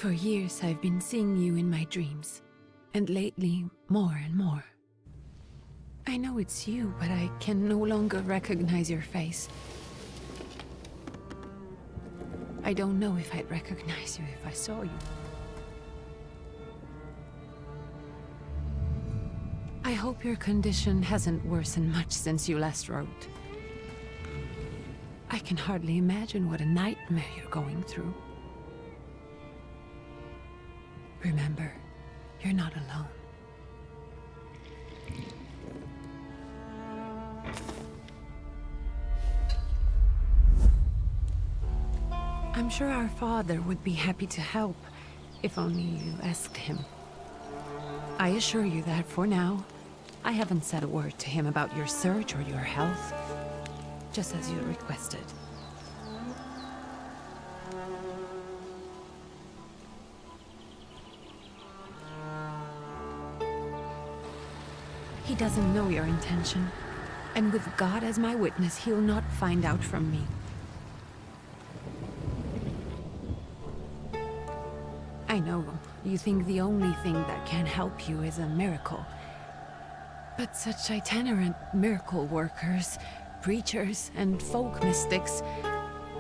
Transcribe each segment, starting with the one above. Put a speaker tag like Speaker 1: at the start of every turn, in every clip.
Speaker 1: For years I've been seeing you in my dreams, and lately more and more. I know it's you, but I can no longer recognize your face. I don't know if I'd recognize you if I saw you. I hope your condition hasn't worsened much since you last wrote. I can hardly imagine what a nightmare you're going through. Remember, you're not alone. I'm sure our father would be happy to help, if only you asked him. I assure you that for now, I haven't said a word to him about your search or your health, just as you requested. He doesn't know your intention, and with God as my witness, he'll not find out from me. I know, you think the only thing that can help you is a miracle. But such itinerant miracle workers, preachers, and folk mystics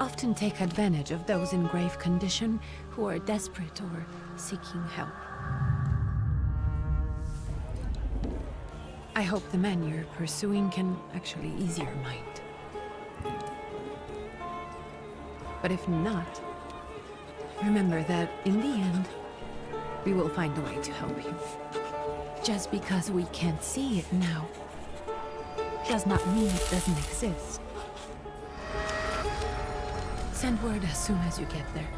Speaker 1: often take advantage of those in grave condition who are desperate or seeking help. I hope the man you're pursuing can actually ease your mind. But if not, remember that in the end, we will find a way to help you. Just because we can't see it now, does not mean it doesn't exist. Send word as soon as you get there.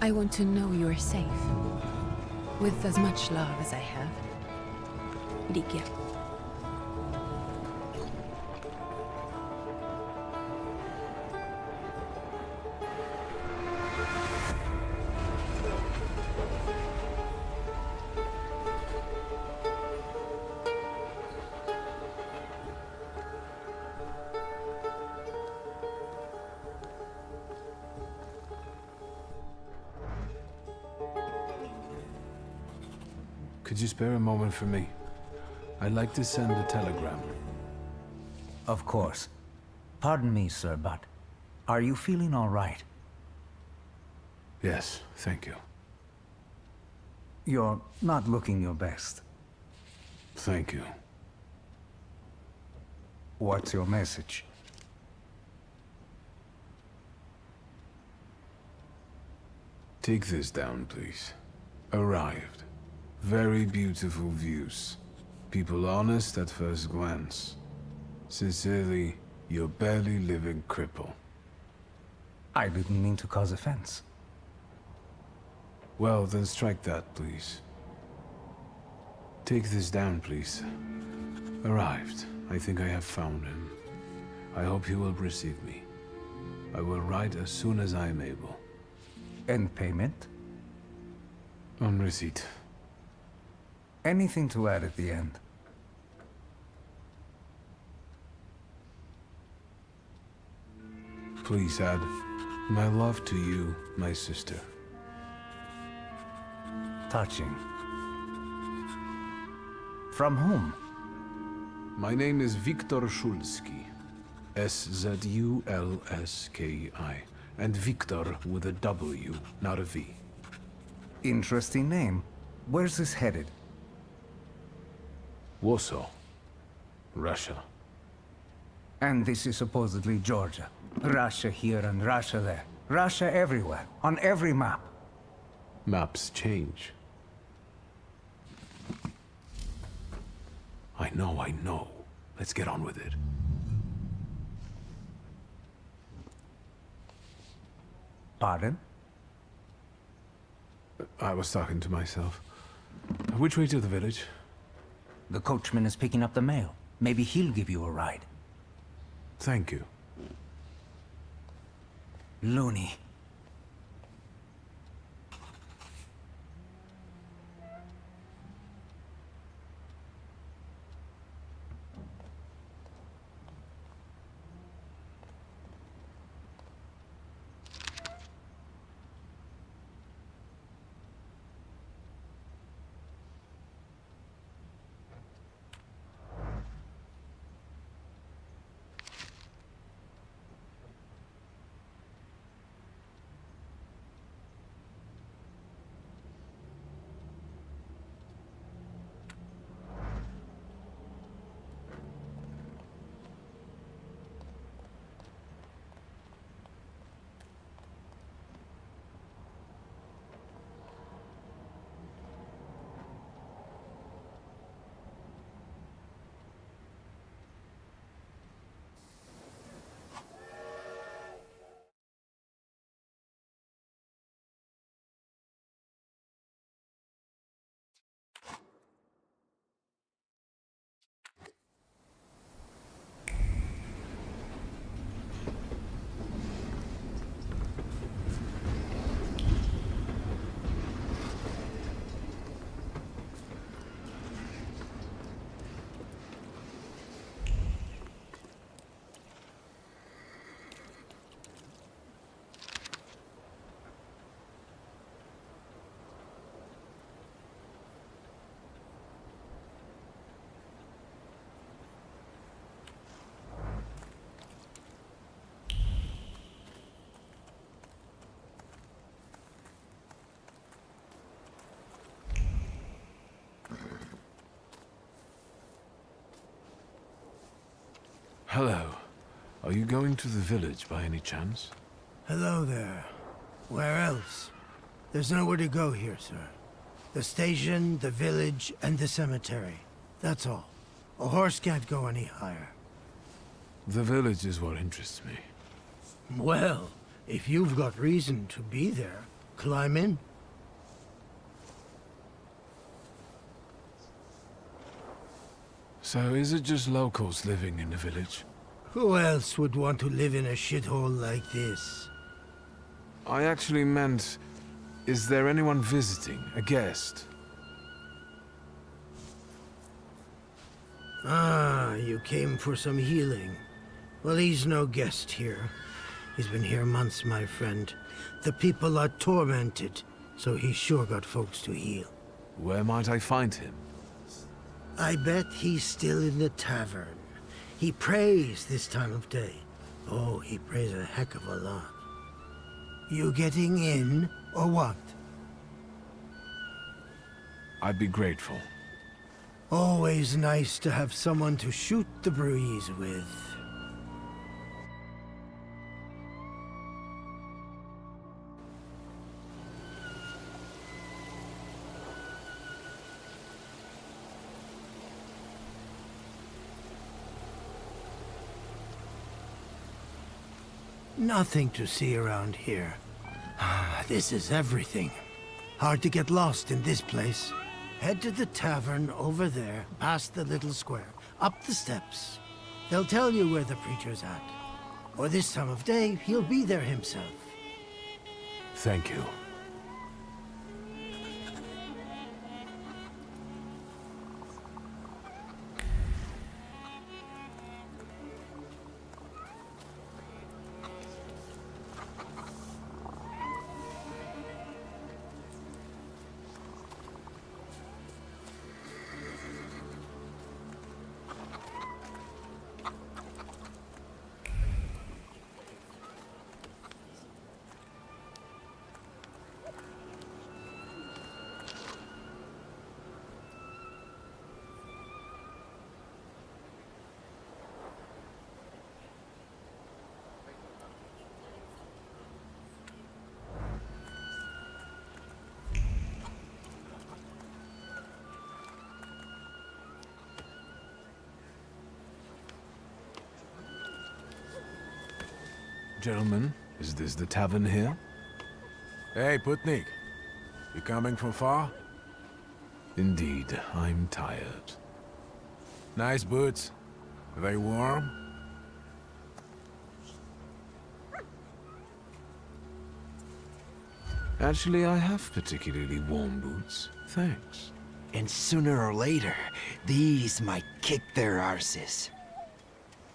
Speaker 1: I want to know you're safe. With as much love as I have. Ligia.
Speaker 2: Could you spare a moment for me? I'd like to send a telegram.
Speaker 3: Of course. Pardon me, sir, but are you feeling all right?
Speaker 2: Yes, thank you.
Speaker 3: You're not looking your best.
Speaker 2: Thank you.
Speaker 3: What's your message?
Speaker 2: Take this down, please. Arrived. Very beautiful views. People honest at first glance. Sincerely, your barely living cripple.
Speaker 3: I didn't mean to cause offense.
Speaker 2: Well, then strike that, please. Take this down, please. Arrived. I think I have found him. I hope he will receive me. I will write as soon as I am able.
Speaker 3: And payment?
Speaker 2: On receipt.
Speaker 3: Anything to add at the end?
Speaker 2: Please add, my love to you, my sister.
Speaker 3: Touching. From whom?
Speaker 2: My name is Viktor Szulski. S-Z-U-L-S-K-I. And Viktor with a W, not a V.
Speaker 3: Interesting name. Where's this headed?
Speaker 2: Warsaw, Russia.
Speaker 3: And this is supposedly Georgia. Russia here and Russia there. Russia everywhere, on every map.
Speaker 2: Maps change. I know. Let's get on with it.
Speaker 3: Pardon?
Speaker 2: I was talking to myself. Which way to the village?
Speaker 3: The coachman is picking up the mail. Maybe he'll give you a ride.
Speaker 2: Thank you.
Speaker 3: Loony.
Speaker 2: Hello. Are you going to the village by any chance?
Speaker 4: Hello there. Where else? There's nowhere to go here, sir. The station, the village, and the cemetery. That's all. A horse can't go any higher.
Speaker 2: The village is what interests me.
Speaker 4: Well, if you've got reason to be there, climb in.
Speaker 2: So is it just locals living in the village?
Speaker 4: Who else would want to live in a shithole like this?
Speaker 2: I actually meant, is there anyone visiting, a guest?
Speaker 4: Ah, you came for some healing. Well, he's no guest here. He's been here months, my friend. The people are tormented, so he's sure got folks to heal.
Speaker 2: Where might I find him?
Speaker 4: I bet he's still in the tavern. He prays this time of day. Oh, he prays a heck of a lot. You getting in, or what?
Speaker 2: I'd be grateful.
Speaker 4: Always nice to have someone to shoot the breeze with. Nothing to see around here. This is everything. Hard to get lost in this place. Head to the tavern over there, past the little square, up the steps. They'll tell you where the preacher's at. Or this time of day, he'll be there himself.
Speaker 2: Thank you. Gentlemen, is this the tavern here?
Speaker 5: Hey, Putnik. You coming from far?
Speaker 2: Indeed, I'm tired.
Speaker 5: Nice boots. Are they warm?
Speaker 2: Actually, I have particularly warm boots. Thanks.
Speaker 6: And sooner or later, these might kick their arses.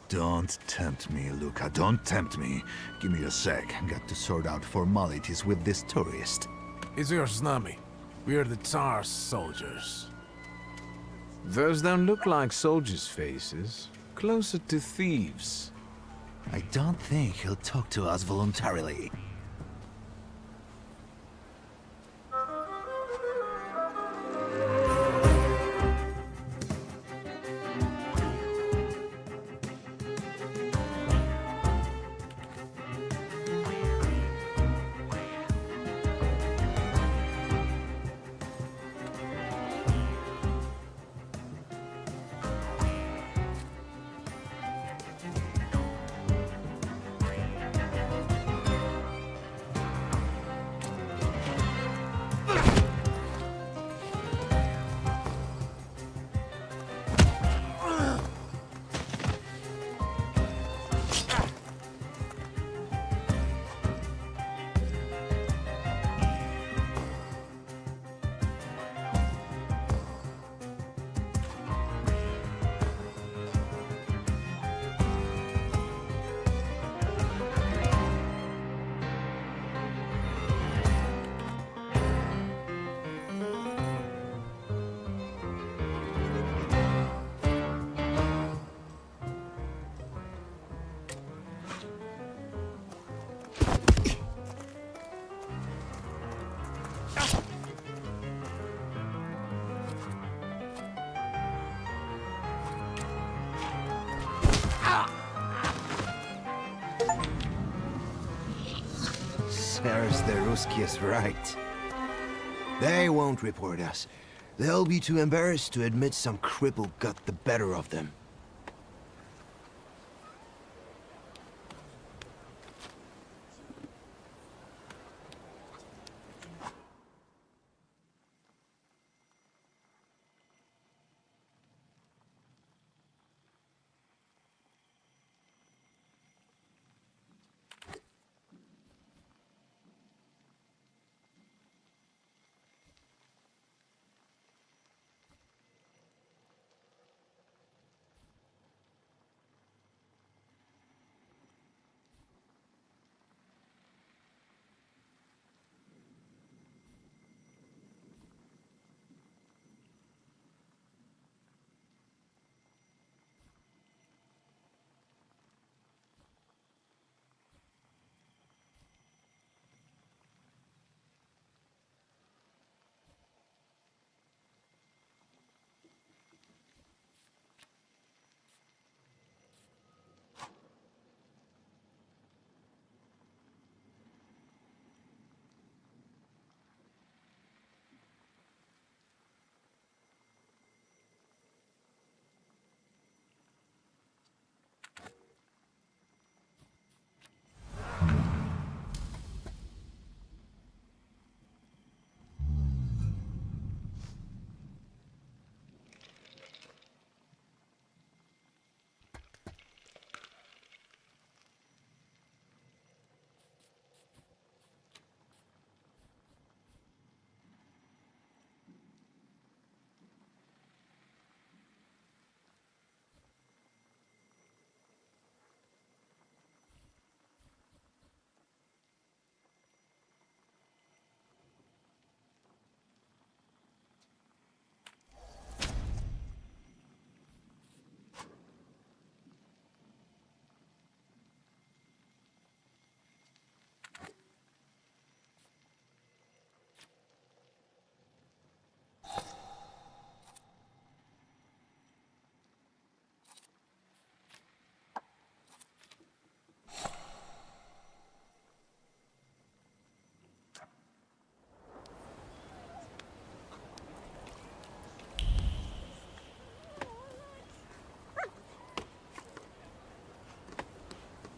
Speaker 7: Don't tempt me, Luca. Don't tempt me. Give me a sec. Got to sort out formalities with this tourist.
Speaker 5: It's your snummy. We're the Tsar's soldiers.
Speaker 2: Those don't look like soldiers' faces. Closer to thieves.
Speaker 7: I don't think he'll talk to us voluntarily.
Speaker 6: serves the Ruskies right. They won't report us. They'll be too embarrassed to admit some cripple got the better of them.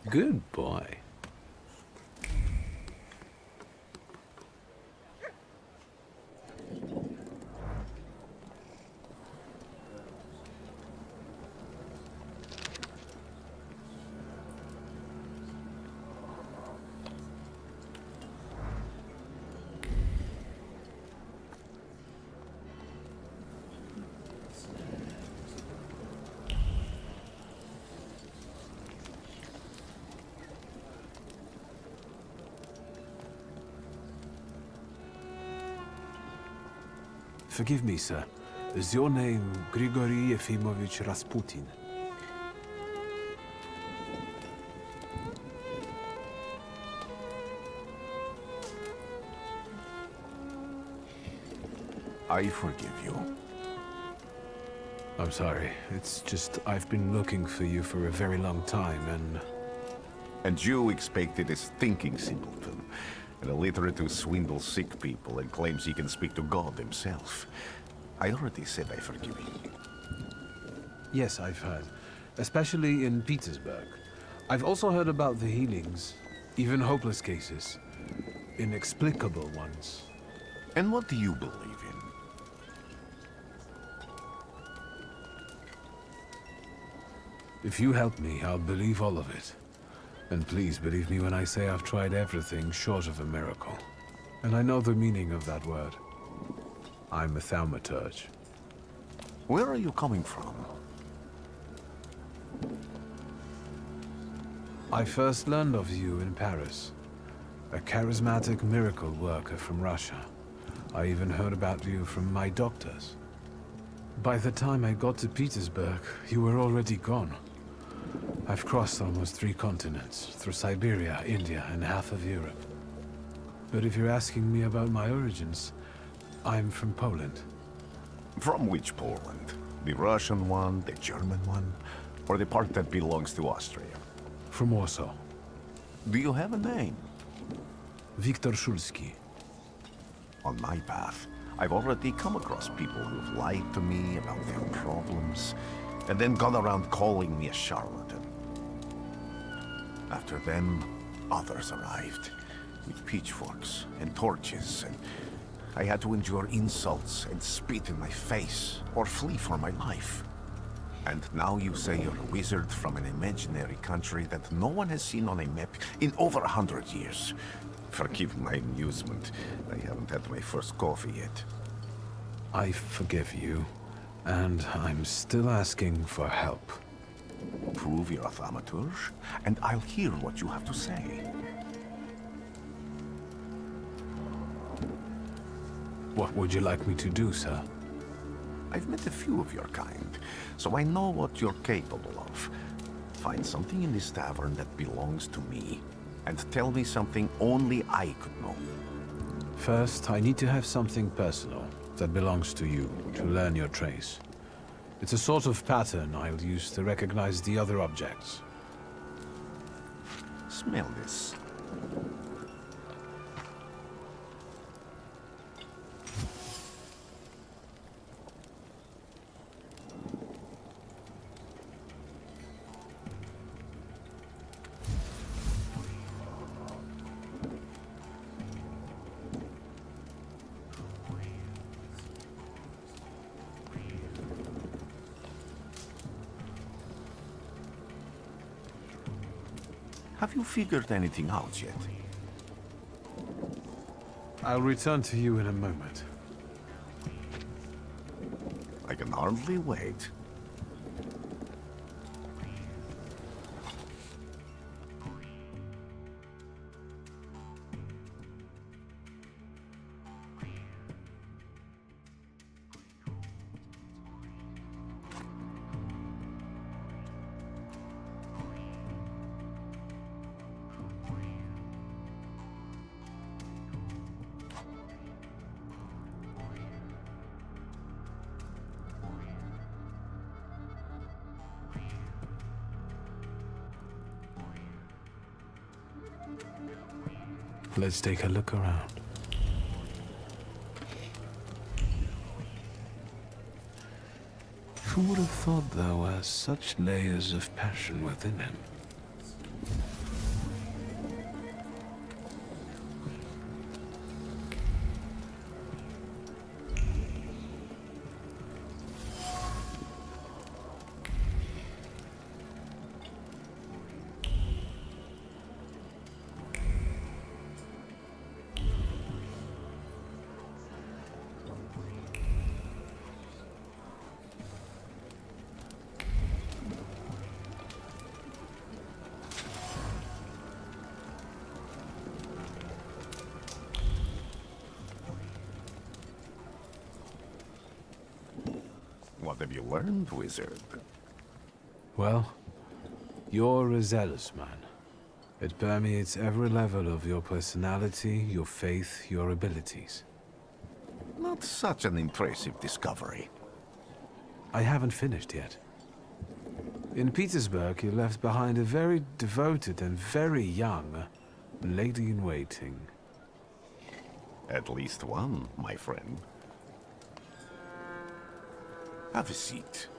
Speaker 2: Good boy. Forgive me, sir. Is your name Grigory Yefimovich Rasputin?
Speaker 5: I forgive you.
Speaker 2: I'm sorry. It's just I've been looking for you for a very long time, and...
Speaker 8: And you expected a thinking simpleton, an illiterate who swindles sick people and claims he can speak to God himself. I already said I forgive you.
Speaker 2: Yes, I've heard. Especially in Petersburg. I've also heard about the healings, even hopeless cases. Inexplicable ones.
Speaker 8: And what do you believe in?
Speaker 2: If you help me, I'll believe all of it. And please believe me when I say I've tried everything short of a miracle. And I know the meaning of that word. I'm a Thaumaturge.
Speaker 8: Where are you coming from?
Speaker 2: I first learned of you in Paris. A charismatic miracle worker from Russia. I even heard about you from my doctors. By the time I got to Petersburg, you were already gone. I've crossed almost 3 continents, through Siberia, India, and half of Europe. But if you're asking me about my origins, I'm from Poland.
Speaker 8: From which Poland? The Russian one, the German one, or the part that belongs to Austria?
Speaker 2: From Warsaw.
Speaker 8: Do you have a name?
Speaker 2: Viktor Szulski.
Speaker 8: On my path, I've already come across people who've lied to me about their problems, and then gone around calling me a charlatan. After them, others arrived, with pitchforks and torches, and I had to endure insults and spit in my face, or flee for my life. And now you say you're a wizard from an imaginary country that no one has seen on a map in over 100 years. Forgive my amusement. I haven't had my first coffee yet.
Speaker 2: I forgive you, and I'm still asking for help.
Speaker 8: Prove you're a Thaumaturge, and I'll hear what you have to say.
Speaker 2: What would you like me to do, sir?
Speaker 8: I've met a few of your kind, so I know what you're capable of. Find something in this tavern that belongs to me, and tell me something only I could know.
Speaker 2: First, I need to have something personal that belongs to you to learn your trace. It's a sort of pattern I'll use to recognize the other objects.
Speaker 8: Smell this. Have you figured anything out yet?
Speaker 2: I'll return to you in a moment.
Speaker 8: I can hardly wait.
Speaker 2: Let's take a look around. Who would have thought there were such layers of passion within him?
Speaker 8: What have you learned, wizard?
Speaker 2: Well, you're a zealous man. It permeates every level of your personality, your faith, your abilities.
Speaker 8: Not such an impressive discovery.
Speaker 2: I haven't finished yet. In Petersburg, you left behind a very devoted and very young lady-in-waiting.
Speaker 8: At least one, my friend. Have a seat.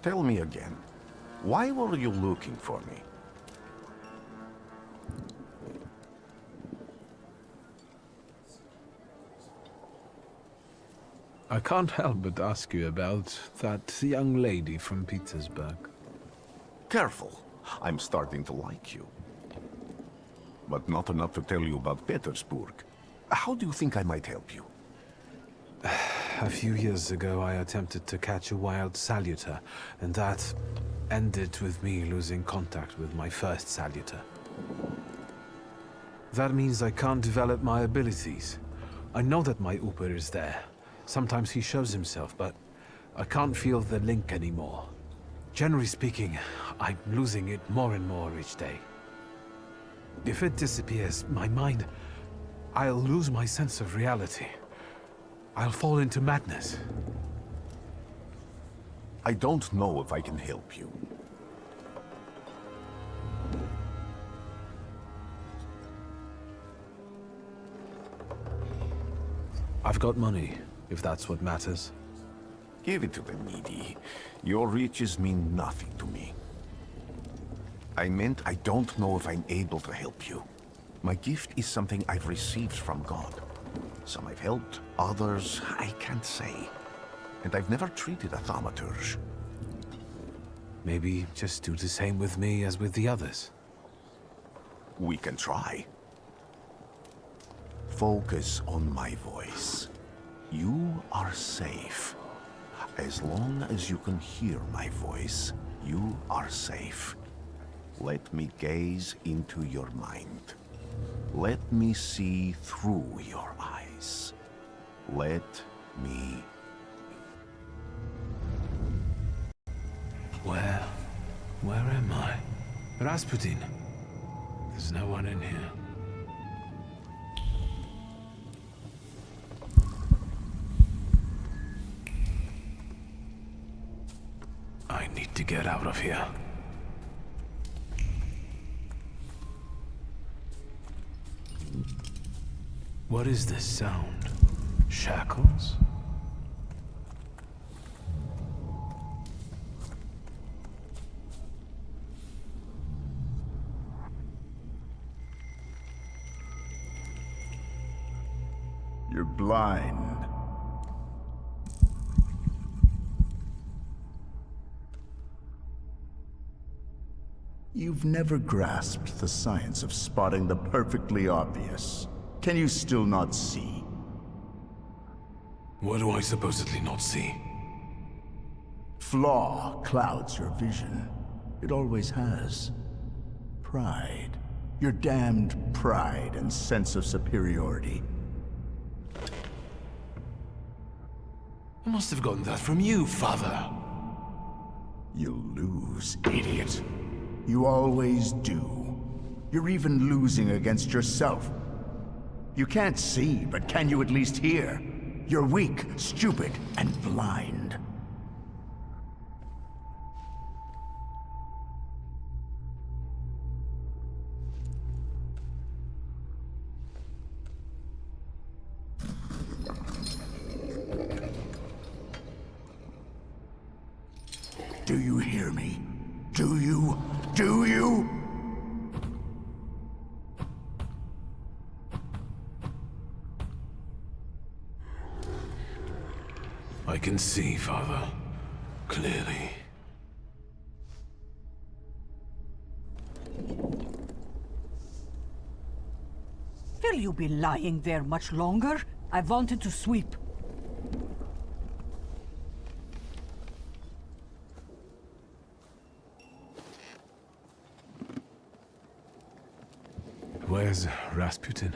Speaker 8: Tell me again, why were you looking for me?
Speaker 2: I can't help but ask you about that young lady from Petersburg.
Speaker 8: Careful, I'm starting to like you. But not enough to tell you about Petersburg. How do you think I might help you?
Speaker 2: A few years ago, I attempted to catch a wild saluter, and that ended with me losing contact with my first saluter. That means I can't develop my abilities. I know that my Uber is there. Sometimes he shows himself, but I can't feel the link anymore. Generally speaking, I'm losing it more and more each day. If it disappears, my mind, I'll lose my sense of reality. I'll fall into madness.
Speaker 8: I don't know if I can help you.
Speaker 2: I've got money, if that's what matters.
Speaker 8: Give it to the needy. Your riches mean nothing to me. I meant I don't know if I'm able to help you. My gift is something I've received from God. Some I've helped, others I can't say. And I've never treated a Thaumaturge.
Speaker 2: Maybe just do the same with me as with the others.
Speaker 8: We can try. Focus on my voice. You are safe. As long as you can hear my voice, you are safe. Let me gaze into your mind. Let me see through your eyes. Let me...
Speaker 2: Where am I? Rasputin. There's no one in here. I need to get out of here. What is this sound? Shackles?
Speaker 7: You're blind. You've never grasped the science of spotting the perfectly obvious. Can you still not see?
Speaker 2: What do I supposedly not see?
Speaker 7: Flaw clouds your vision. It always has. Pride. Your damned pride and sense of superiority.
Speaker 2: I must have gotten that from you, Father.
Speaker 7: You'll lose, idiot. You always do. You're even losing against yourself. You can't see, but can you at least hear? You're weak, stupid, and blind. Do you hear me? Do you? Do you?
Speaker 2: I can see, Father. Clearly.
Speaker 9: Will you be lying there much longer? I wanted to sweep.
Speaker 2: Where's Rasputin?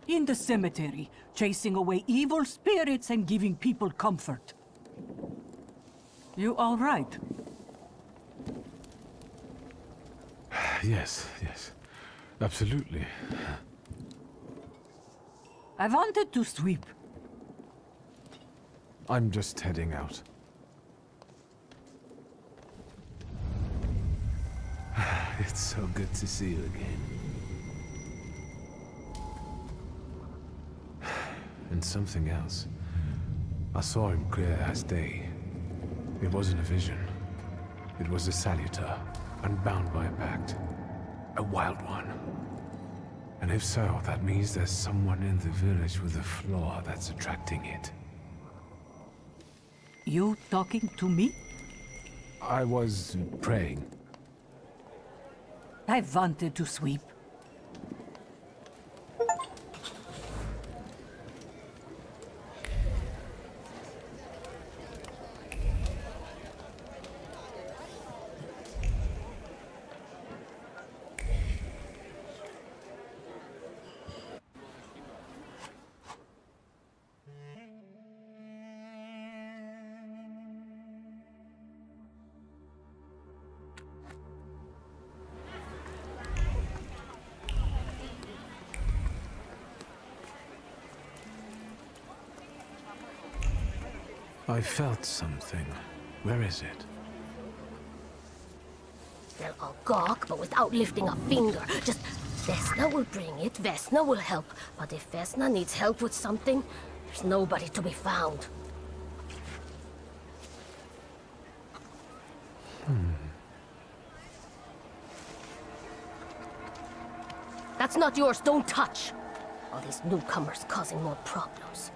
Speaker 9: In the cemetery, chasing away evil spirits and giving people comfort. You all right?
Speaker 2: Yes, absolutely.
Speaker 9: I wanted to sweep.
Speaker 2: I'm just heading out. It's so good to see you again. And something else. I saw him clear as day. It wasn't a vision. It was a saluter, unbound by a pact. A wild one. And if so, that means there's someone in the village with a flaw that's attracting it.
Speaker 9: You talking to me?
Speaker 2: I was praying.
Speaker 9: I wanted to sweep.
Speaker 2: I felt something. Where is it?
Speaker 10: They'll all gawk, but without lifting a finger. Just Vesna will bring it, Vesna will help. But if Vesna needs help with something, there's nobody to be found. That's not yours, don't touch! All these newcomers causing more problems.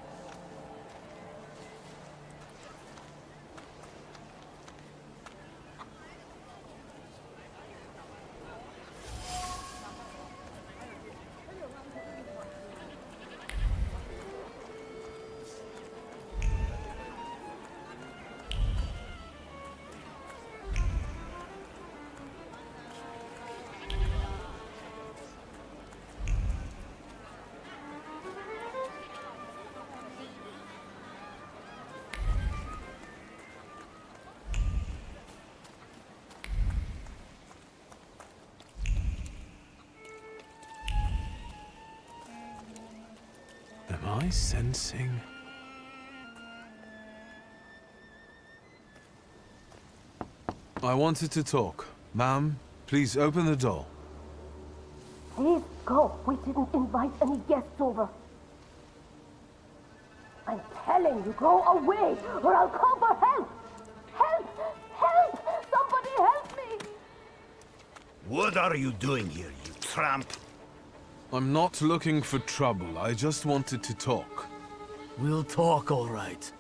Speaker 2: Am I sensing? I wanted to talk. Ma'am, please open the door.
Speaker 10: Please go. We didn't invite any guests over. I'm telling you, go away, or I'll call for help! Help! Help! Somebody help me!
Speaker 6: What are you doing here, you tramp?
Speaker 2: I'm not looking for trouble. I just wanted to talk.
Speaker 4: We'll talk, all right.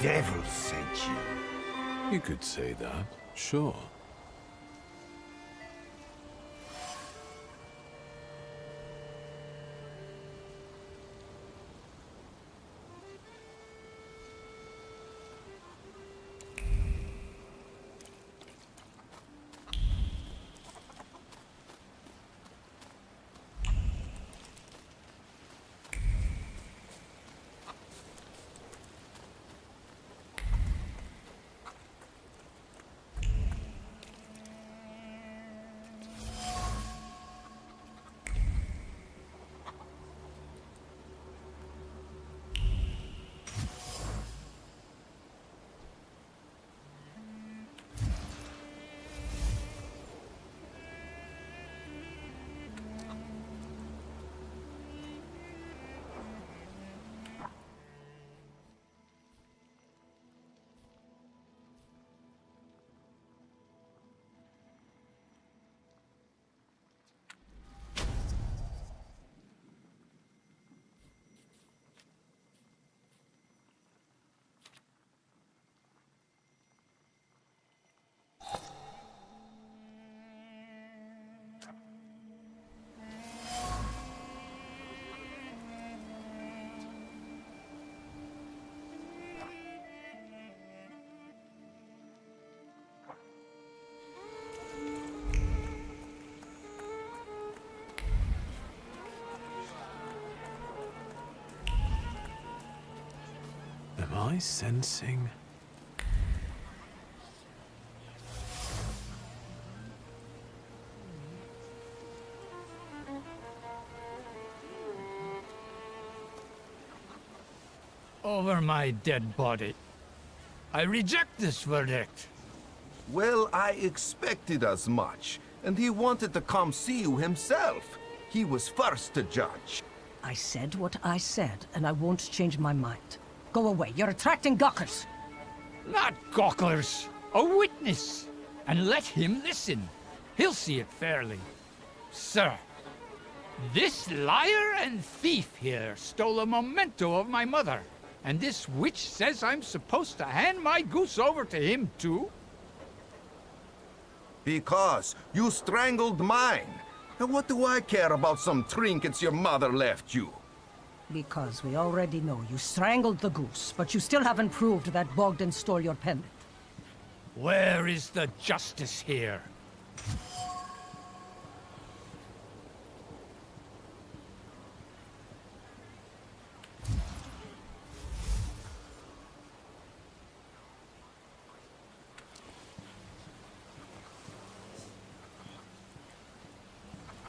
Speaker 6: Devil sent you.
Speaker 2: You could say that, sure. I sensing?
Speaker 11: Over my dead body. I reject this verdict.
Speaker 8: Well, I expected as much, and he wanted to come see you himself. He was first to judge.
Speaker 12: I said what I said, and I won't change my mind. Go away. You're attracting gawkers.
Speaker 11: Not gawkers. A witness. And let him listen. He'll see it fairly. Sir, this liar and thief here stole a memento of my mother. And this witch says I'm supposed to hand my goose over to him too?
Speaker 8: Because you strangled mine. And what do I care about some trinkets your mother left you?
Speaker 12: Because we already know you strangled the goose, but you still haven't proved that Bogdan stole your pendant.
Speaker 11: Where is the justice here?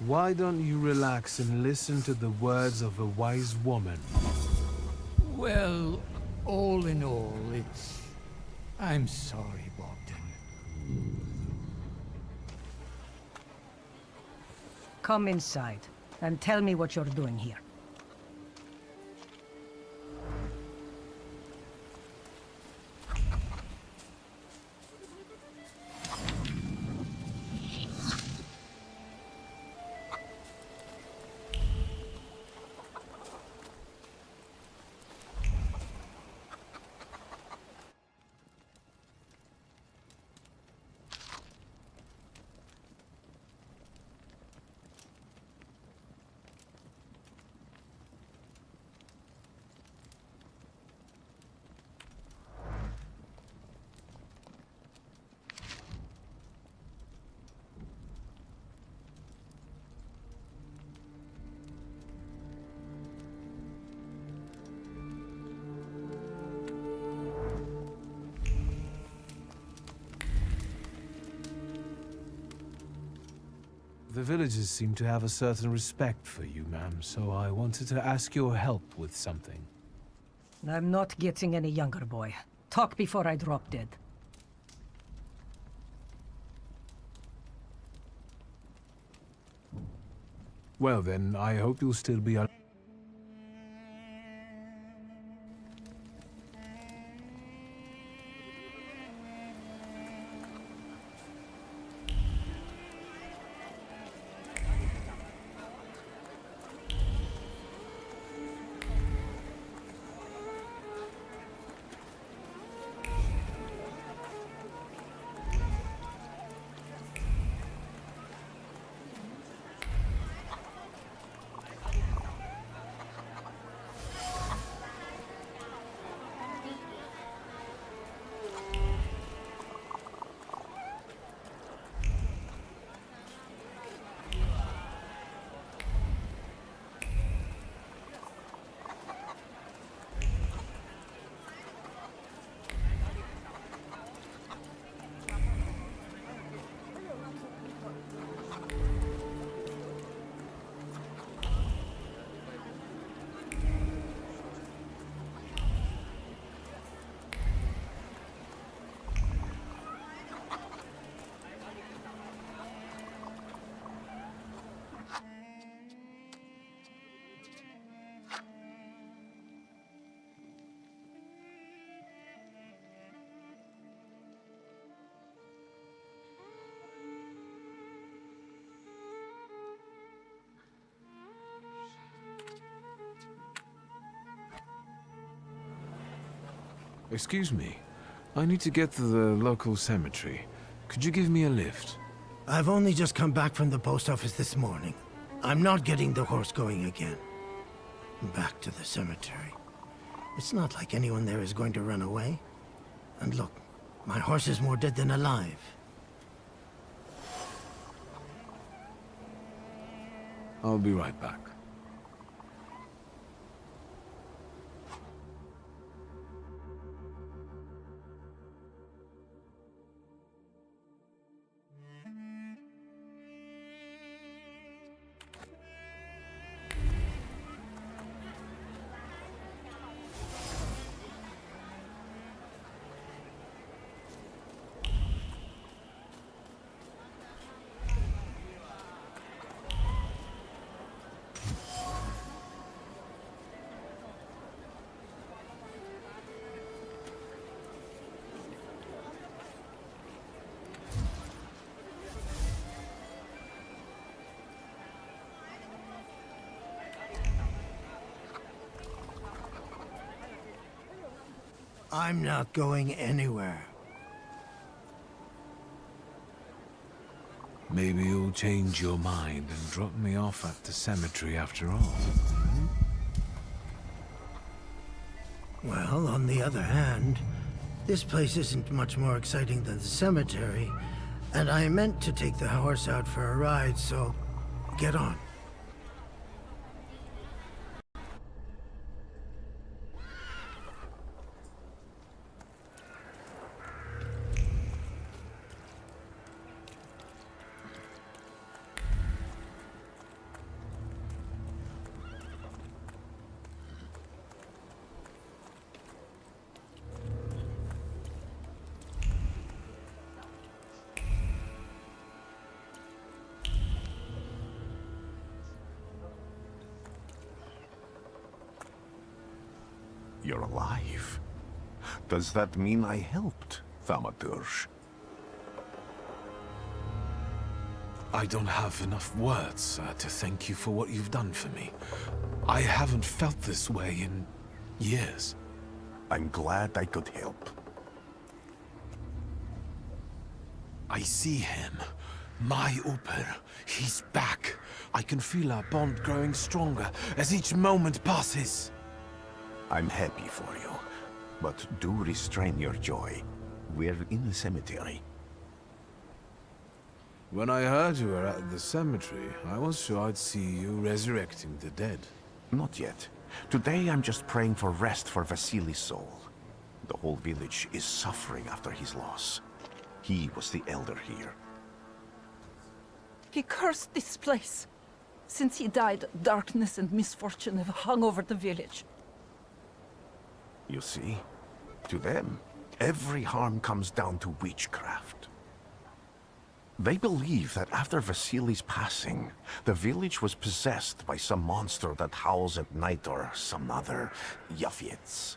Speaker 2: Why don't you relax and listen to the words of a wise woman?
Speaker 11: Well, all in all, it's... I'm sorry, Bogdan.
Speaker 12: Come inside, and tell me what you're doing here.
Speaker 2: The villagers seem to have a certain respect for you, ma'am, so I wanted to ask your help with something.
Speaker 12: I'm not getting any younger, boy. Talk before I drop dead.
Speaker 2: Well then, I hope you'll still be alive. Excuse me. I need to get to the local cemetery. Could you give me a lift?
Speaker 4: I've only just come back from the post office this morning. I'm not getting the horse going again. Back to the cemetery. It's not like anyone there is going to run away. And look, my horse is more dead than alive.
Speaker 2: I'll be right back.
Speaker 4: I'm not going anywhere.
Speaker 2: Maybe you'll change your mind and drop me off at the cemetery after all.
Speaker 4: Well, on the other hand, this place isn't much more exciting than the cemetery, and I meant to take the horse out for a ride, so get on.
Speaker 8: You're alive. Does that mean I helped, Thaumaturge?
Speaker 2: I don't have enough words to thank you for what you've done for me. I haven't felt this way in years.
Speaker 8: I'm glad I could help.
Speaker 2: I see him. My Uper. He's back. I can feel our bond growing stronger as each moment passes.
Speaker 8: I'm happy for you, but do restrain your joy. We're in the cemetery.
Speaker 2: When I heard you were at the cemetery, I was sure I'd see you resurrecting the dead.
Speaker 8: Not yet. Today I'm just praying for rest for Vasily's soul. The whole village is suffering after his loss. He was the elder here.
Speaker 9: He cursed this place. Since he died, darkness and misfortune have hung over the village.
Speaker 8: You see? To them, every harm comes down to witchcraft. They believe that after Vasily's passing, the village was possessed by some monster that howls at night or some other Yafiets.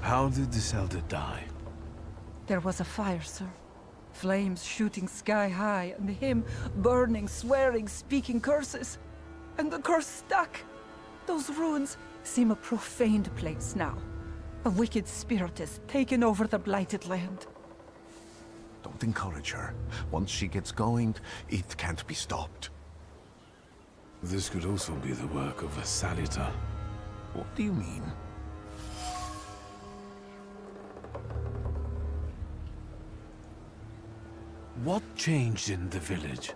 Speaker 2: How did this elder die?
Speaker 9: There was a fire, sir. Flames shooting sky high, and him burning, swearing, speaking curses. And the curse stuck. Those ruins seem a profaned place now. A wicked spirit has taken over the blighted land.
Speaker 8: Don't encourage her. Once she gets going, it can't be stopped.
Speaker 2: This could also be the work of a Salita.
Speaker 8: What do you mean?
Speaker 2: What changed in the village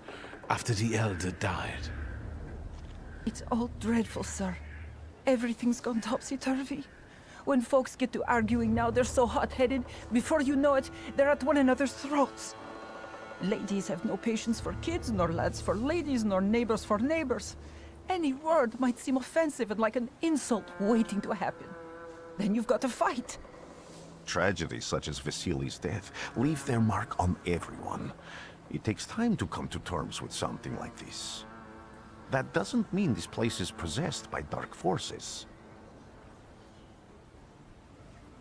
Speaker 2: after the elder died?
Speaker 9: It's all dreadful, sir. Everything's gone topsy-turvy. When folks get to arguing now, they're so hot-headed, before you know it, they're at one another's throats. Ladies have no patience for kids, nor lads for ladies, nor neighbors for neighbors. Any word might seem offensive and like an insult waiting to happen. Then you've got to fight.
Speaker 8: Tragedies such as Vasily's death leave their mark on everyone. It takes time to come to terms with something like this. That doesn't mean this place is possessed by dark forces.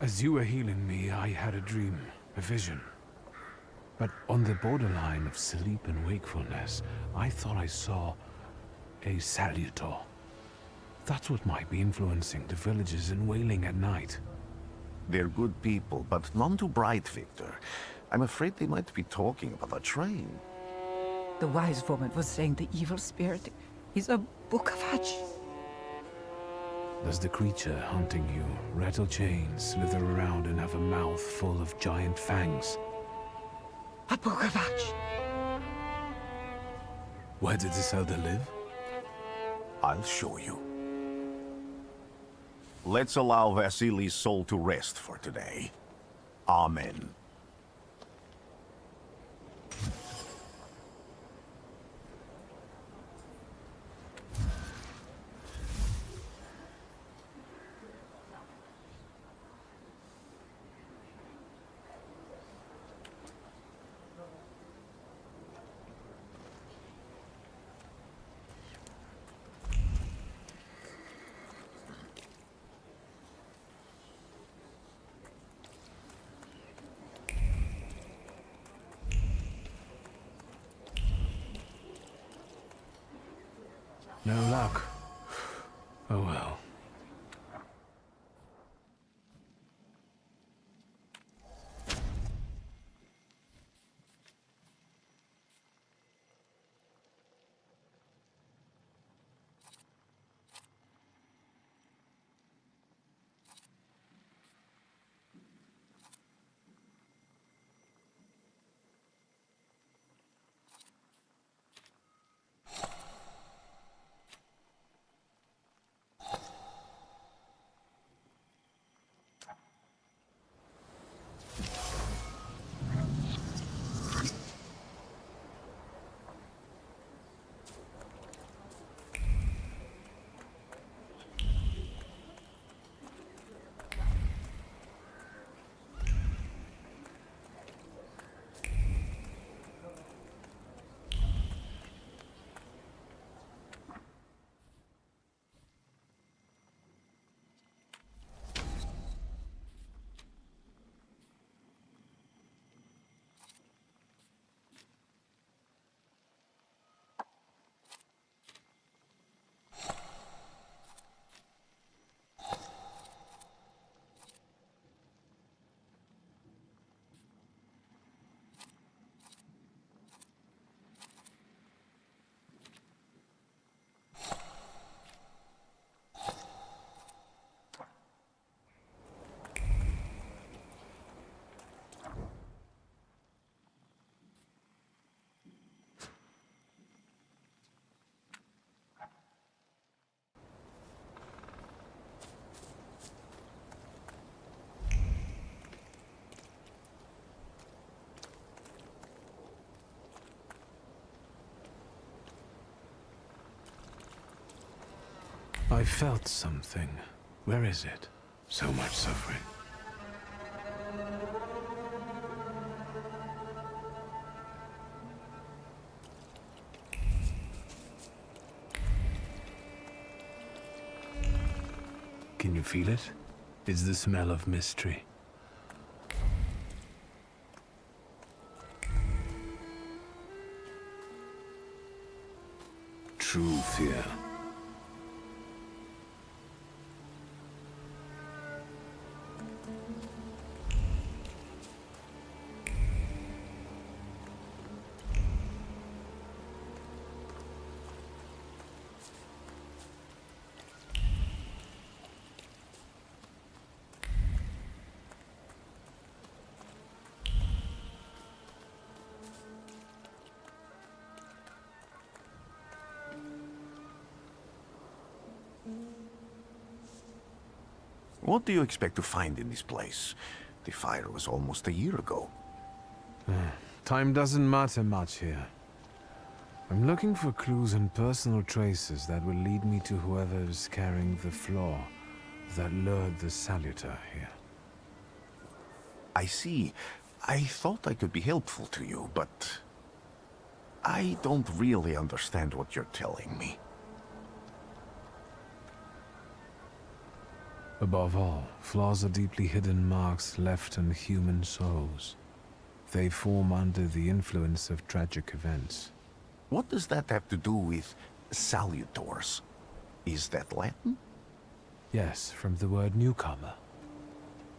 Speaker 2: As you were healing me, I had a dream, a vision. But on the borderline of sleep and wakefulness, I thought I saw a Salutor. That's what might be influencing the villagers in Wailing at night.
Speaker 8: They're good people, but none too bright, Victor. I'm afraid they might be talking about a train.
Speaker 9: The wise woman was saying the evil spirit is a book of hatch.
Speaker 2: Does the creature hunting you rattle chains, slither around, and have a mouth full of giant fangs?
Speaker 9: A book of hatch.
Speaker 2: Where did this elder live?
Speaker 8: I'll show you. Let's allow Vasily's soul to rest for today. Amen.
Speaker 2: No luck. Oh well. I felt something. Where is it? So much suffering. Can you feel it? It's the smell of mystery. True fear.
Speaker 8: What do you expect to find in this place? The fire was almost a year ago.
Speaker 2: Time doesn't matter much here. I'm looking for clues and personal traces that will lead me to whoever is carrying the flaw that lured the Salutor here.
Speaker 8: I see. I thought I could be helpful to you, but I don't really understand what you're telling me.
Speaker 2: Above all, flaws are deeply hidden marks left on human souls. They form under the influence of tragic events.
Speaker 8: What does that have to do with salutors? Is that Latin?
Speaker 2: Yes, from the word newcomer.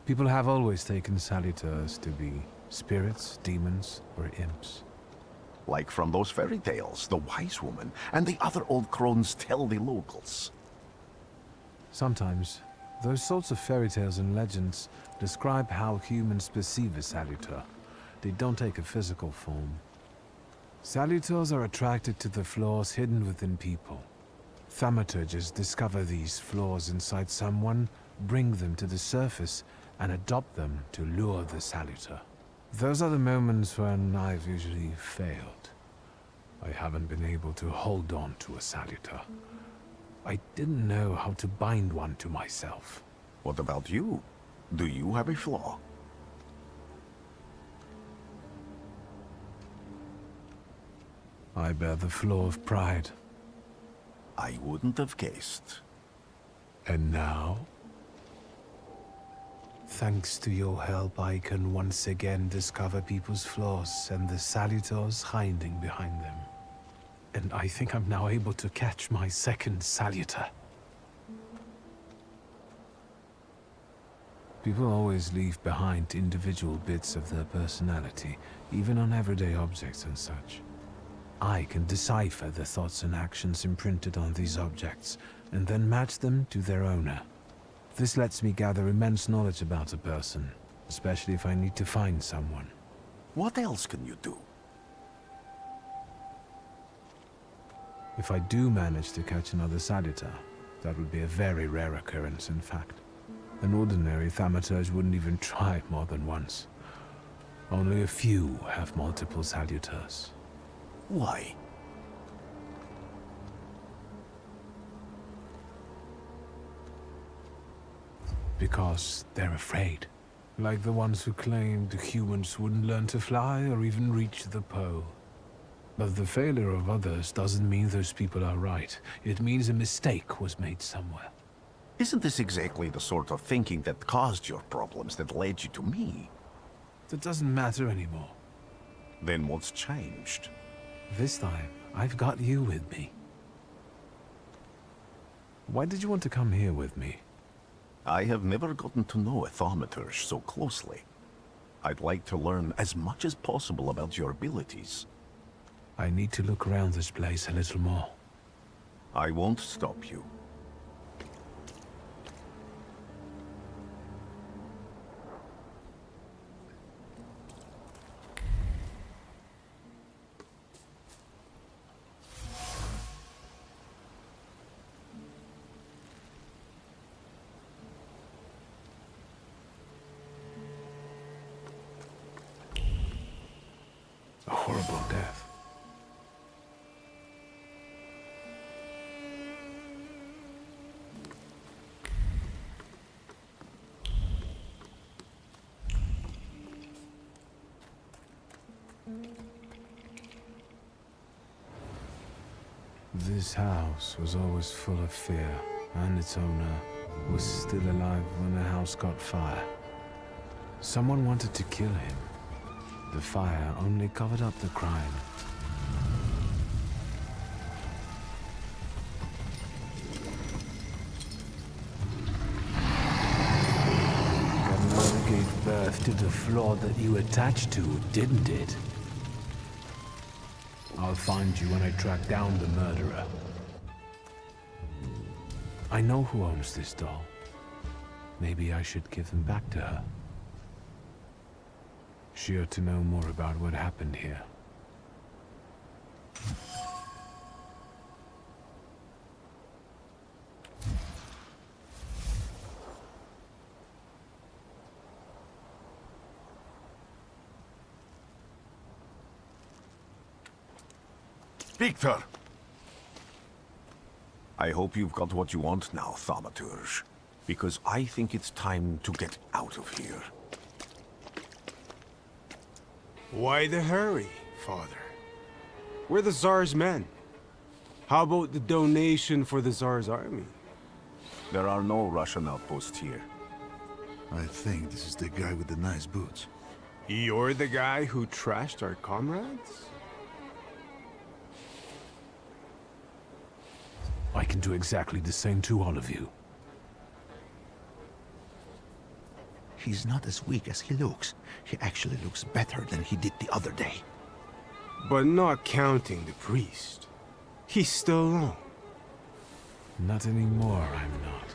Speaker 2: People have always taken salutors to be spirits, demons, or imps.
Speaker 8: Like from those fairy tales, the wise woman and the other old crones tell the locals.
Speaker 2: Sometimes, those sorts of fairy tales and legends describe how humans perceive a salutor. They don't take a physical form. Salutors are attracted to the flaws hidden within people. Thaumaturges discover these flaws inside someone, bring them to the surface, and adopt them to lure the salutor. Those are the moments when I've usually failed. I haven't been able to hold on to a salutor. I didn't know how to bind one to myself.
Speaker 8: What about you? Do you have a flaw?
Speaker 2: I bear the flaw of pride.
Speaker 8: I wouldn't have guessed.
Speaker 2: And now? Thanks to your help, I can once again discover people's flaws and the salutors hiding behind them. and I think I'm now able to catch my second salutor. People always leave behind individual bits of their personality, even on everyday objects and such. I can decipher the thoughts and actions imprinted on these objects, and then match them to their owner. This lets me gather immense knowledge about a person, especially if I need to find someone.
Speaker 8: What else can you do?
Speaker 2: If I do manage to catch another salutor, that would be a very rare occurrence, in fact. An ordinary Thaumaturge wouldn't even try it more than once. Only a few have multiple salutors.
Speaker 8: Why?
Speaker 2: Because they're afraid. Like the ones who claimed humans wouldn't learn to fly or even reach the pole. But the failure of others doesn't mean those people are right. It means a mistake was made somewhere.
Speaker 8: Isn't this exactly the sort of thinking that caused your problems that led you to me?
Speaker 2: That doesn't matter anymore.
Speaker 8: Then what's changed?
Speaker 2: This time, I've got you with me. Why did you want to come here with me?
Speaker 8: I have never gotten to know a Thaumaturge so closely. I'd like to learn as much as possible about your abilities.
Speaker 2: I need to look around this place a little more.
Speaker 8: I won't stop you.
Speaker 2: A horrible death. This house was always full of fear, and its owner was still alive when the house caught fire. Someone wanted to kill him. The fire only covered up the crime. That murder gave birth to the flaw that you attached to, didn't it? I'll find you when I track down the murderer. I know who owns this doll. Maybe I should give them back to her. She ought to know more about what happened here.
Speaker 8: Victor! I hope you've got what you want now, Thaumaturge. Because I think it's time to get out of here.
Speaker 13: Why the hurry, Father? We're the Tsar's men. How about the donation for the Tsar's army?
Speaker 8: There are no Russian outposts here.
Speaker 6: I think this is the guy with the nice boots.
Speaker 13: You're the guy who trashed our comrades?
Speaker 2: I can do exactly the same to all of you.
Speaker 6: He's not as weak as he looks. He actually looks better than he did the other day.
Speaker 13: But not counting the priest. He's still alone.
Speaker 2: Not anymore, I'm not.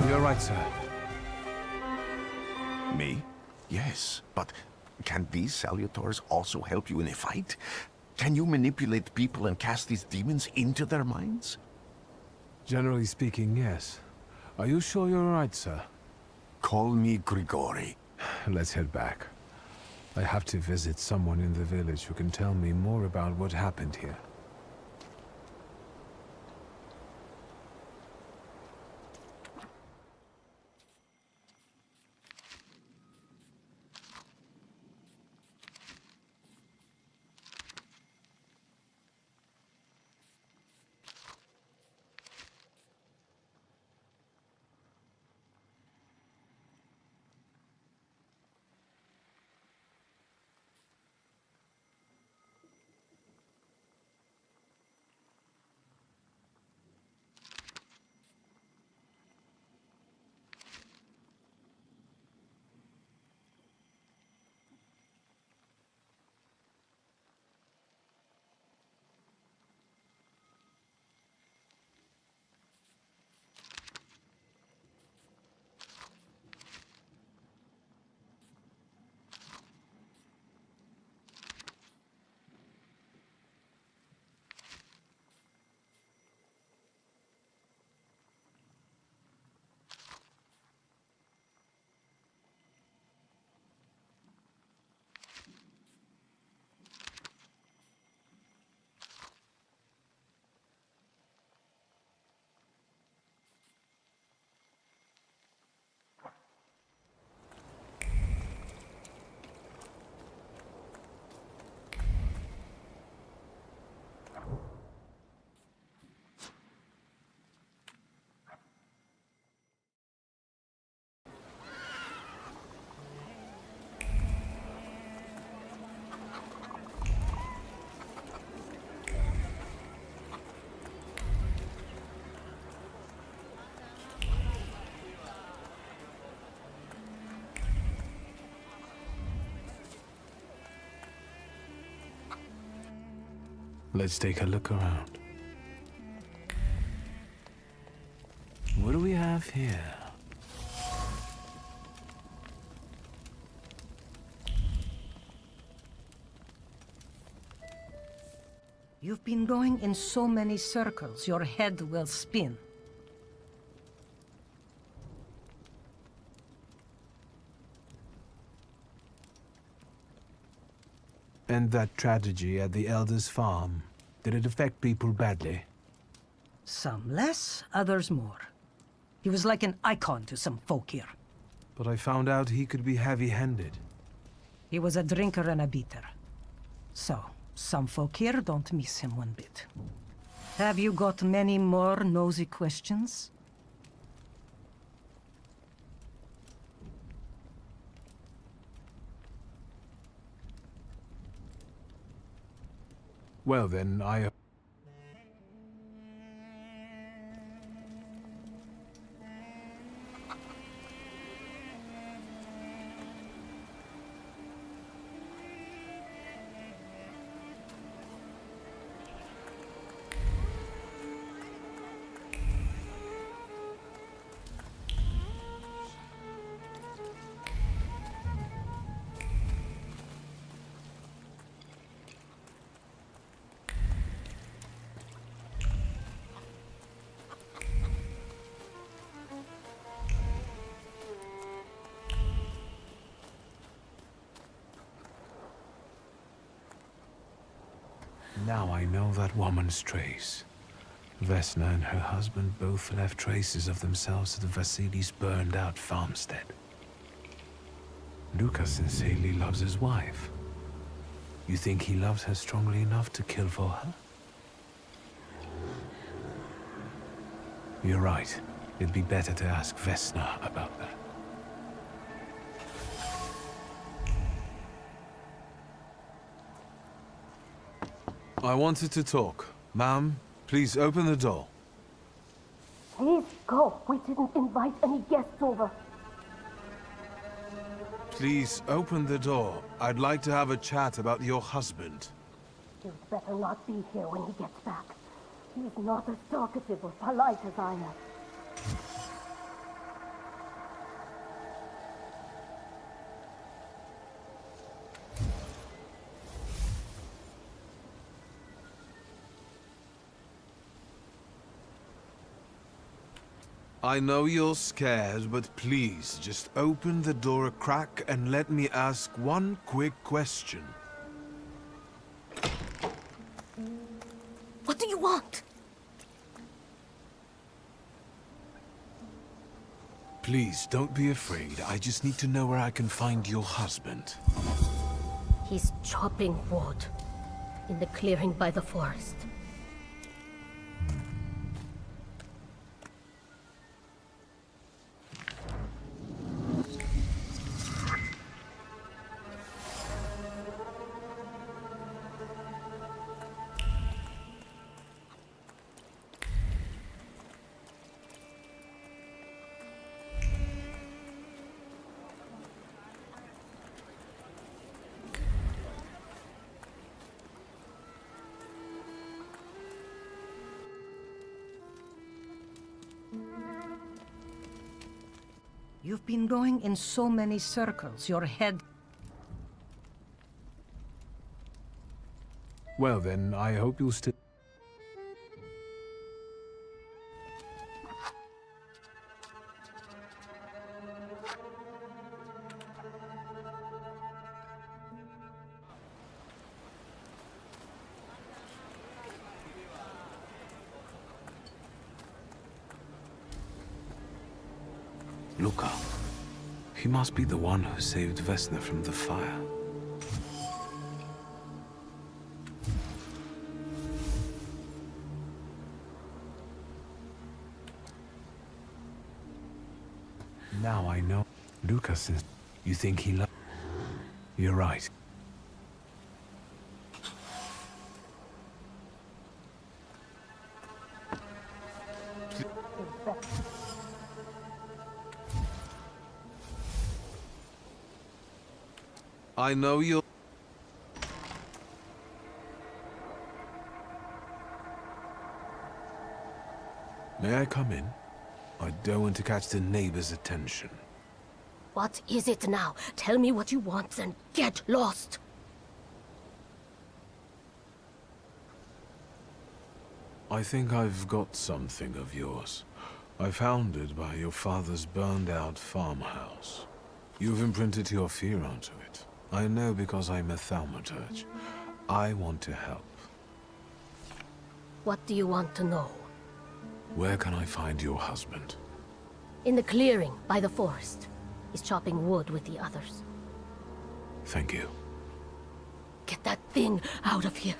Speaker 2: You're right, sir.
Speaker 8: Me? Yes, but can these salutors also help you in a fight? Can you manipulate people and cast these demons into their minds?
Speaker 2: Generally speaking, yes. Are you sure you're right, sir?
Speaker 8: Call me Grigori.
Speaker 2: Let's head back. I have to visit someone in the village who can tell me more about what happened here. Let's take a look around. What do we have here?
Speaker 12: You've been going in so many circles, your head will spin.
Speaker 2: And that tragedy at the Elder's farm, did it affect people badly?
Speaker 12: Some less, others more. He was like an icon to some folk here.
Speaker 2: But I found out he could be heavy-handed.
Speaker 12: He was a drinker and a beater. So, some folk here don't miss him one bit. Have you got many more nosy questions?
Speaker 2: Well then, Now I know that woman's trace. Vesna and her husband both left traces of themselves at Vasily's burned-out farmstead. Lukas sincerely loves his wife. You think he loves her strongly enough to kill for her? You're right. It'd be better to ask Vesna about that. I wanted to talk. Ma'am, please open the door.
Speaker 10: Please go. We didn't invite any guests over.
Speaker 2: Please open the door. I'd like to have a chat about your husband.
Speaker 10: You'd better not be here when he gets back. He's not as talkative or polite as I am.
Speaker 2: I know you're scared, but please, just open the door a crack and let me ask one quick question.
Speaker 10: What do you want?
Speaker 2: Please, don't be afraid. I just need to know where I can find your husband.
Speaker 10: He's chopping wood in the clearing by the forest.
Speaker 12: You've been going in so many circles, your head...
Speaker 2: Well then, I hope you'll still... Luka. He must be the one who saved Vesna from the fire. Now I know. Lukas is... You think he loves... You're right. I know you'll... May I come in? I don't want to catch the neighbors' attention.
Speaker 10: What is it now? Tell me what you want and get lost.
Speaker 2: I think I've got something of yours. I found it by your father's burned-out farmhouse. You've imprinted your fear onto it. I know because I'm a Thaumaturge. I want to help.
Speaker 10: What do you want to know?
Speaker 2: Where can I find your husband?
Speaker 10: In the clearing by the forest. He's chopping wood with the others.
Speaker 2: Thank you.
Speaker 10: Get that thing out of here.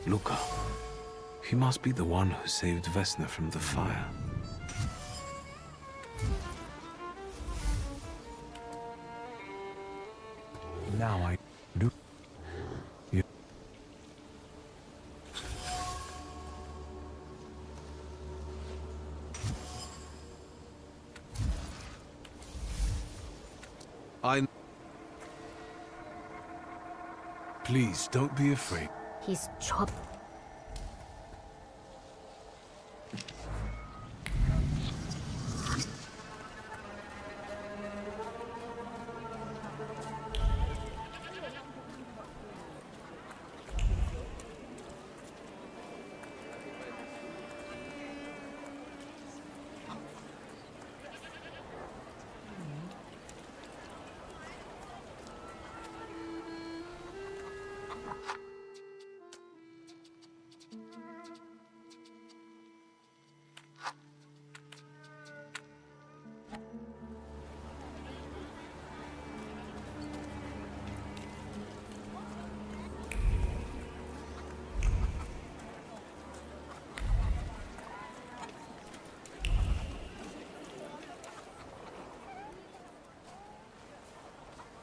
Speaker 2: Luca. He must be the one who saved Vesna from the fire. Now I do. You. Please, don't be afraid.
Speaker 10: He's chopped.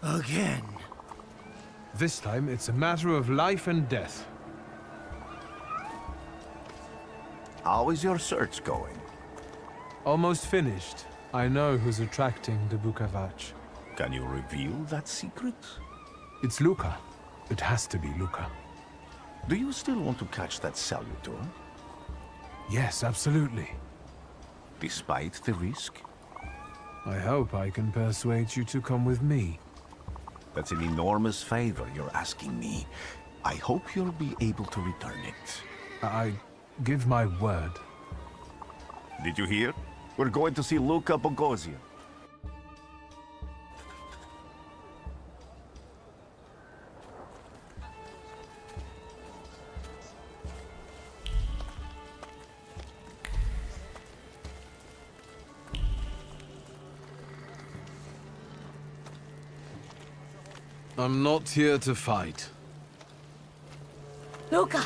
Speaker 4: Again.
Speaker 2: This time, it's a matter of life and death.
Speaker 8: How is your search going?
Speaker 2: Almost finished. I know who's attracting the Bukavach.
Speaker 8: Can you reveal that secret?
Speaker 2: It's Luca. It has to be Luca.
Speaker 8: Do you still want to catch that Salutor?
Speaker 2: Yes, absolutely.
Speaker 8: Despite the risk?
Speaker 2: I hope I can persuade you to come with me.
Speaker 8: That's an enormous favor you're asking me. I hope you'll be able to return it.
Speaker 2: I give my word.
Speaker 8: Did you hear? We're going to see Luca Bogosian.
Speaker 2: I'm not here to fight.
Speaker 10: Luca!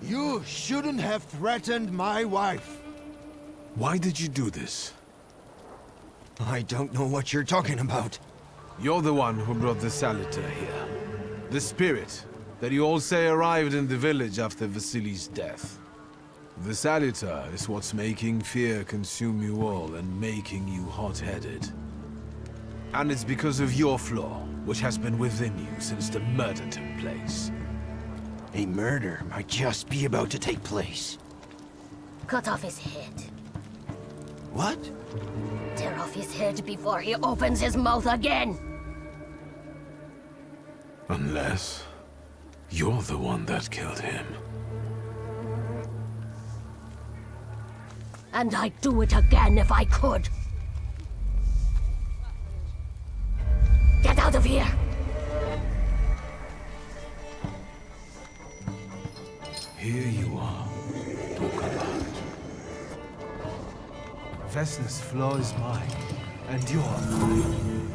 Speaker 6: You shouldn't have threatened my wife.
Speaker 2: Why did you do this?
Speaker 6: I don't know what you're talking about.
Speaker 2: You're the one who brought the Salutor here. The spirit that you all say arrived in the village after Vasily's death. The Salutor is what's making fear consume you all and making you hot-headed. And it's because of your flaw, which has been within you since the murder took place.
Speaker 6: A murder might just be about to take place.
Speaker 10: Cut off his head.
Speaker 6: What?
Speaker 10: Tear off his head before he opens his mouth again!
Speaker 2: Unless you're the one that killed him.
Speaker 10: And I'd do it again if I could. Get out of here!
Speaker 2: Here you are, Bukavach. Vesna's flaw is mine, and you're mine.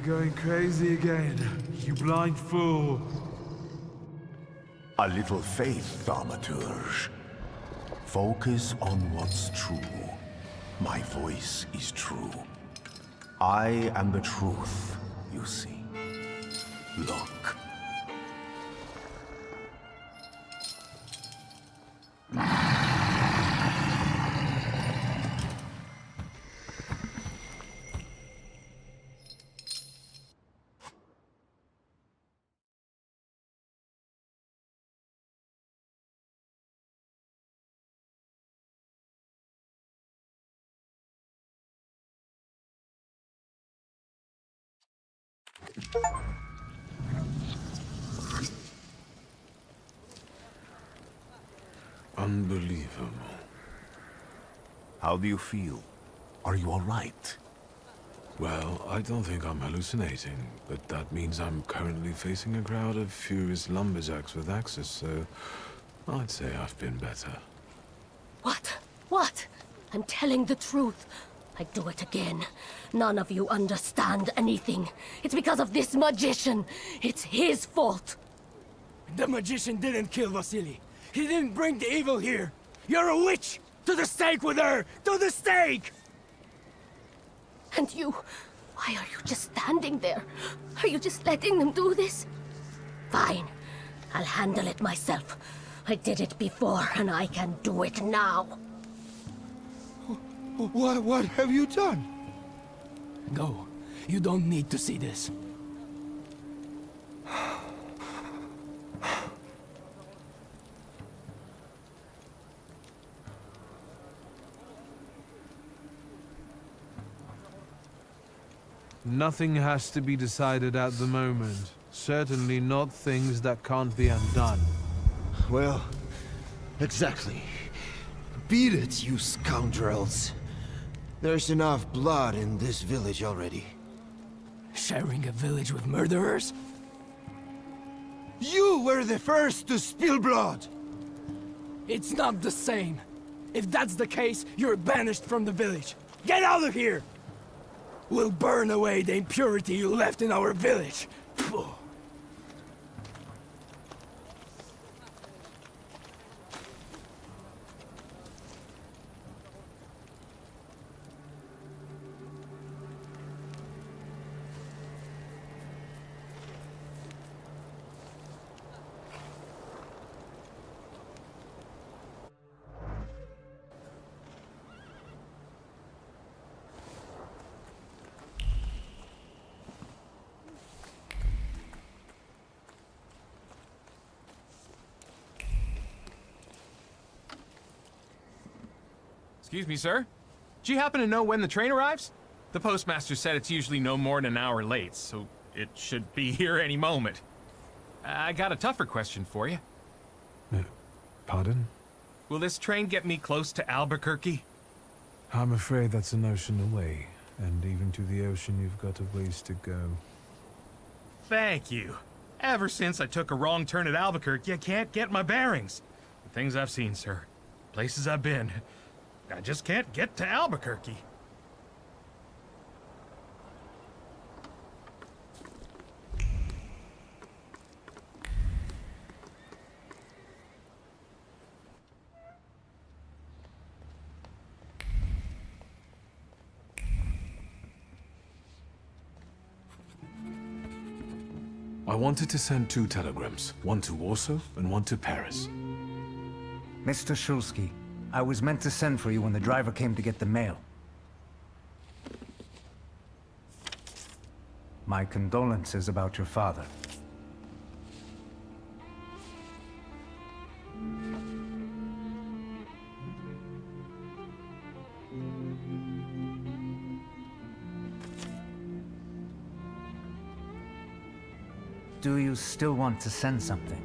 Speaker 2: going crazy again, you blind fool.
Speaker 8: A little faith, Thaumaturge. Focus on what's true. My voice is true. I am the truth, you see. Look.
Speaker 2: Unbelievable.
Speaker 8: How do you feel? Are you all right?
Speaker 2: Well, I don't think I'm hallucinating, but that means I'm currently facing a crowd of furious lumberjacks with axes, so I'd say I've been better.
Speaker 10: What? What? I'm telling the truth. I do it again. None of you understand anything. It's because of this magician. It's his fault.
Speaker 14: The magician didn't kill Vasily. He didn't bring the evil here. You're a witch! To the stake with her! To the stake!
Speaker 10: And you... why are you just standing there? Are you just letting them do this? Fine. I'll handle it myself. I did it before, and I can do it now.
Speaker 14: What have you done? Go. You don't need to see this.
Speaker 2: Nothing has to be decided at the moment. Certainly not things that can't be undone.
Speaker 6: Well, exactly. Beat it, you scoundrels. There's enough blood in this village already.
Speaker 14: Sharing a village with murderers?
Speaker 6: You were the first to spill blood!
Speaker 14: It's not the same. If that's the case, you're banished from the village. Get out of here! We'll burn away the impurity you left in our village. Phew.
Speaker 15: Excuse me, sir? Do you happen to know when the train arrives? The postmaster said it's usually no more than an hour late, so it should be here any moment. I got a tougher question for you.
Speaker 2: Pardon?
Speaker 15: Will this train get me close to Albuquerque?
Speaker 2: I'm afraid that's an ocean away, and even to the ocean you've got a ways to go.
Speaker 15: Thank you. Ever since I took a wrong turn at Albuquerque, I can't get my bearings. The things I've seen, sir. Places I've been. I just can't get to Albuquerque.
Speaker 2: I wanted to send 2 telegrams, one to Warsaw and one to Paris.
Speaker 3: Mr. Shulsky, I was meant to send for you when the driver came to get the mail. My condolences about your father. Do you still want to send something?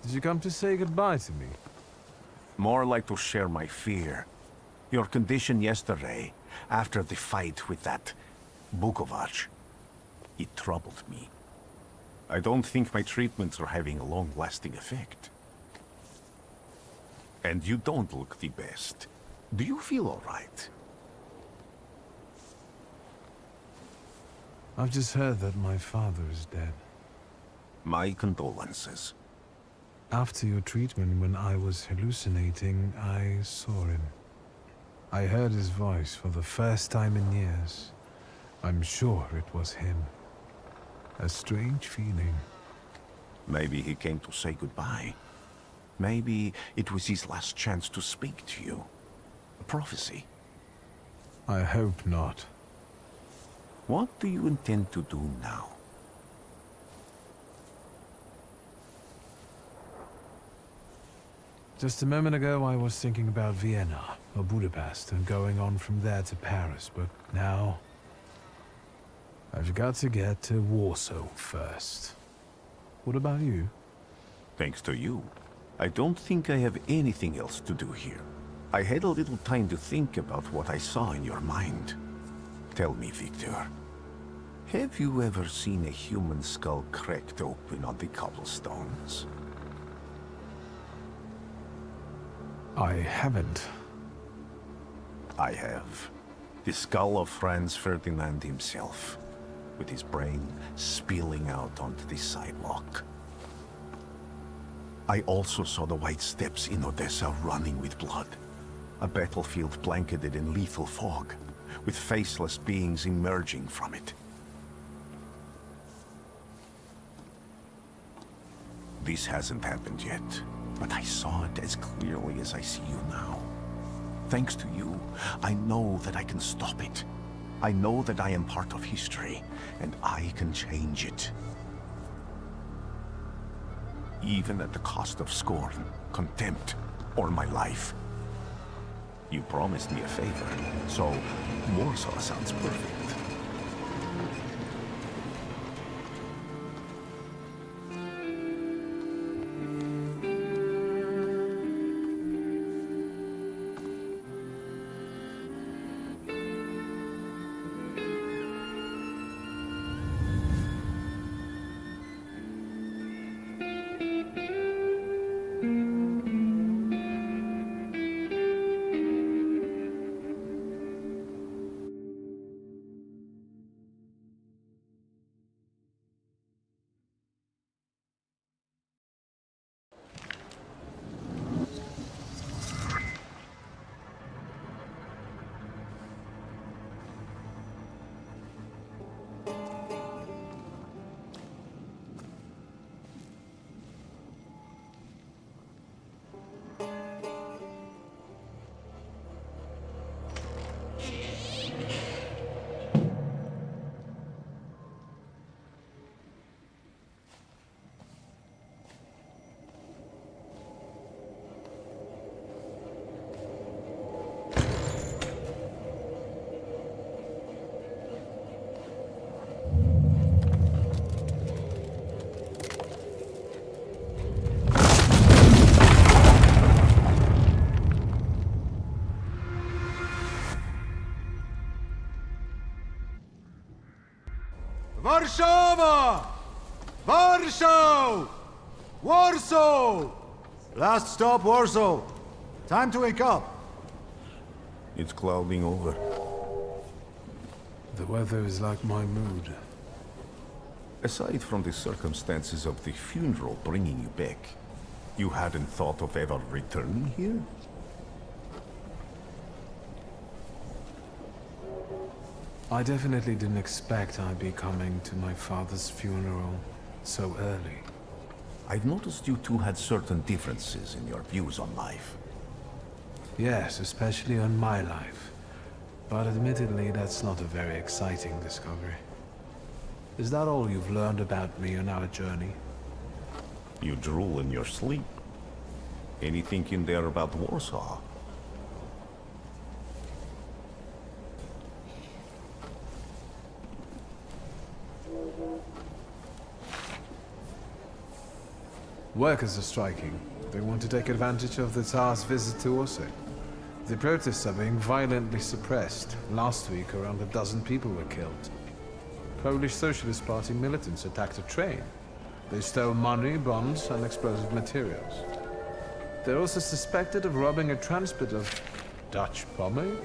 Speaker 2: Did you come to say goodbye to me?
Speaker 8: More like to share my fear. Your condition yesterday after the fight with that Bukovac. It troubled me. I don't think my treatments are having a long-lasting effect. And you don't look the best. Do you feel all right?
Speaker 2: I've just heard that my father is dead.
Speaker 8: My condolences.
Speaker 2: After your treatment, when I was hallucinating, I saw him. I heard his voice for the first time in years. I'm sure it was him. A strange feeling.
Speaker 8: Maybe he came to say goodbye. Maybe it was his last chance to speak to you. A prophecy.
Speaker 2: I hope not.
Speaker 8: What do you intend to do now?
Speaker 2: Just a moment ago, I was thinking about Vienna or Budapest and going on from there to Paris, but now I've got to get to Warsaw first. What about you?
Speaker 8: Thanks to you, I don't think I have anything else to do here. I had a little time to think about what I saw in your mind. Tell me, Victor, have you ever seen a human skull cracked open on the cobblestones?
Speaker 2: I haven't.
Speaker 8: I have. The skull of Franz Ferdinand himself, with his brain spilling out onto the sidewalk. I also saw the white steps in Odessa running with blood. A battlefield blanketed in lethal fog, with faceless beings emerging from it. This hasn't happened yet, but I saw it as clearly as I see you now. Thanks to you, I know that I can stop it. I know that I am part of history, and I can change it. Even at the cost of scorn, contempt, or my life. You promised me a favor, so Warsaw sounds perfect.
Speaker 13: Warszawa! Warsaw! Warsaw! Last stop, Warsaw. Time to wake up.
Speaker 8: It's clouding over.
Speaker 2: The weather is like my mood.
Speaker 8: Aside from the circumstances of the funeral bringing you back, you hadn't thought of ever returning here?
Speaker 2: I definitely didn't expect I'd be coming to my father's funeral so early.
Speaker 8: I've noticed you two had certain differences in your views on life.
Speaker 2: Yes, especially on my life. But admittedly, that's not a very exciting discovery. Is that all you've learned about me on our journey?
Speaker 8: You drool in your sleep. Anything in there about Warsaw?
Speaker 2: Workers are striking. They want to take advantage of the Tsar's visit to Warsaw. The protests are being violently suppressed. Last week, around a dozen people were killed. Polish Socialist Party militants attacked a train. They stole money, bonds, and explosive materials. They're also suspected of robbing a transport of Dutch bombing.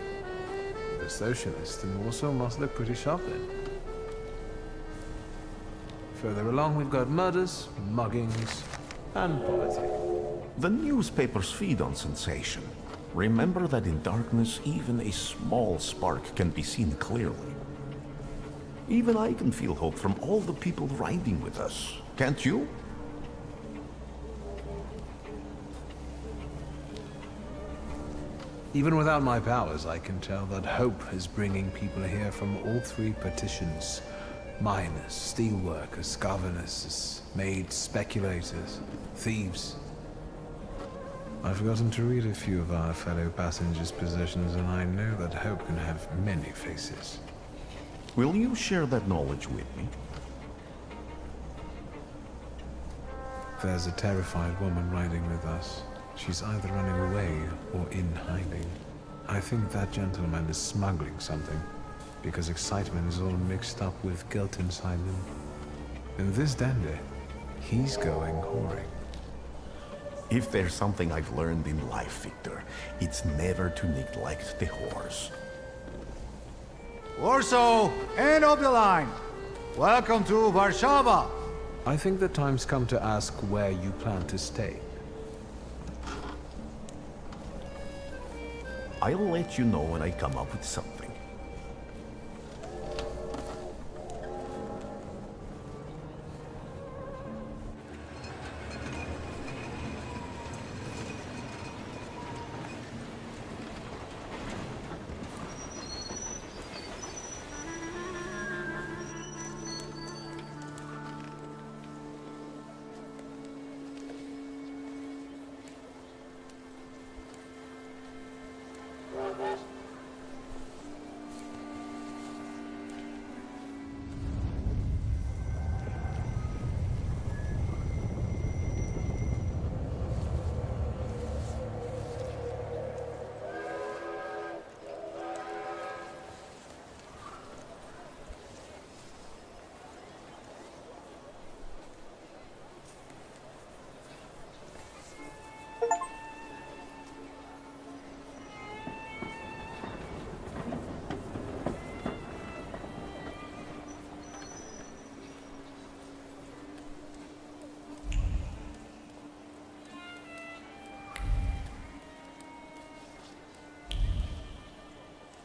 Speaker 2: The socialists in Warsaw must look pretty sharp then. Further along, we've got murders, muggings, and politics.
Speaker 8: The newspapers feed on sensation. Remember that in darkness, even a small spark can be seen clearly. Even I can feel hope from all the people riding with us. Can't you?
Speaker 2: Even without my powers, I can tell that hope is bringing people here from all three petitions. Miners, steelworkers, governesses, maids, speculators, thieves. I've forgotten to read a few of our fellow passengers' positions, and I know that hope can have many faces.
Speaker 8: Will you share that knowledge with me?
Speaker 2: There's a terrified woman riding with us. She's either running away or in hiding. I think that gentleman is smuggling something, because excitement is all mixed up with guilt inside him. And this dandy, he's going whoring.
Speaker 8: If there's something I've learned in life, Victor, it's never to neglect the horse.
Speaker 16: Warsaw and Oberline, welcome to Warszawa.
Speaker 2: I think the time's come to ask where you plan to stay.
Speaker 8: I'll let you know when I come up with something.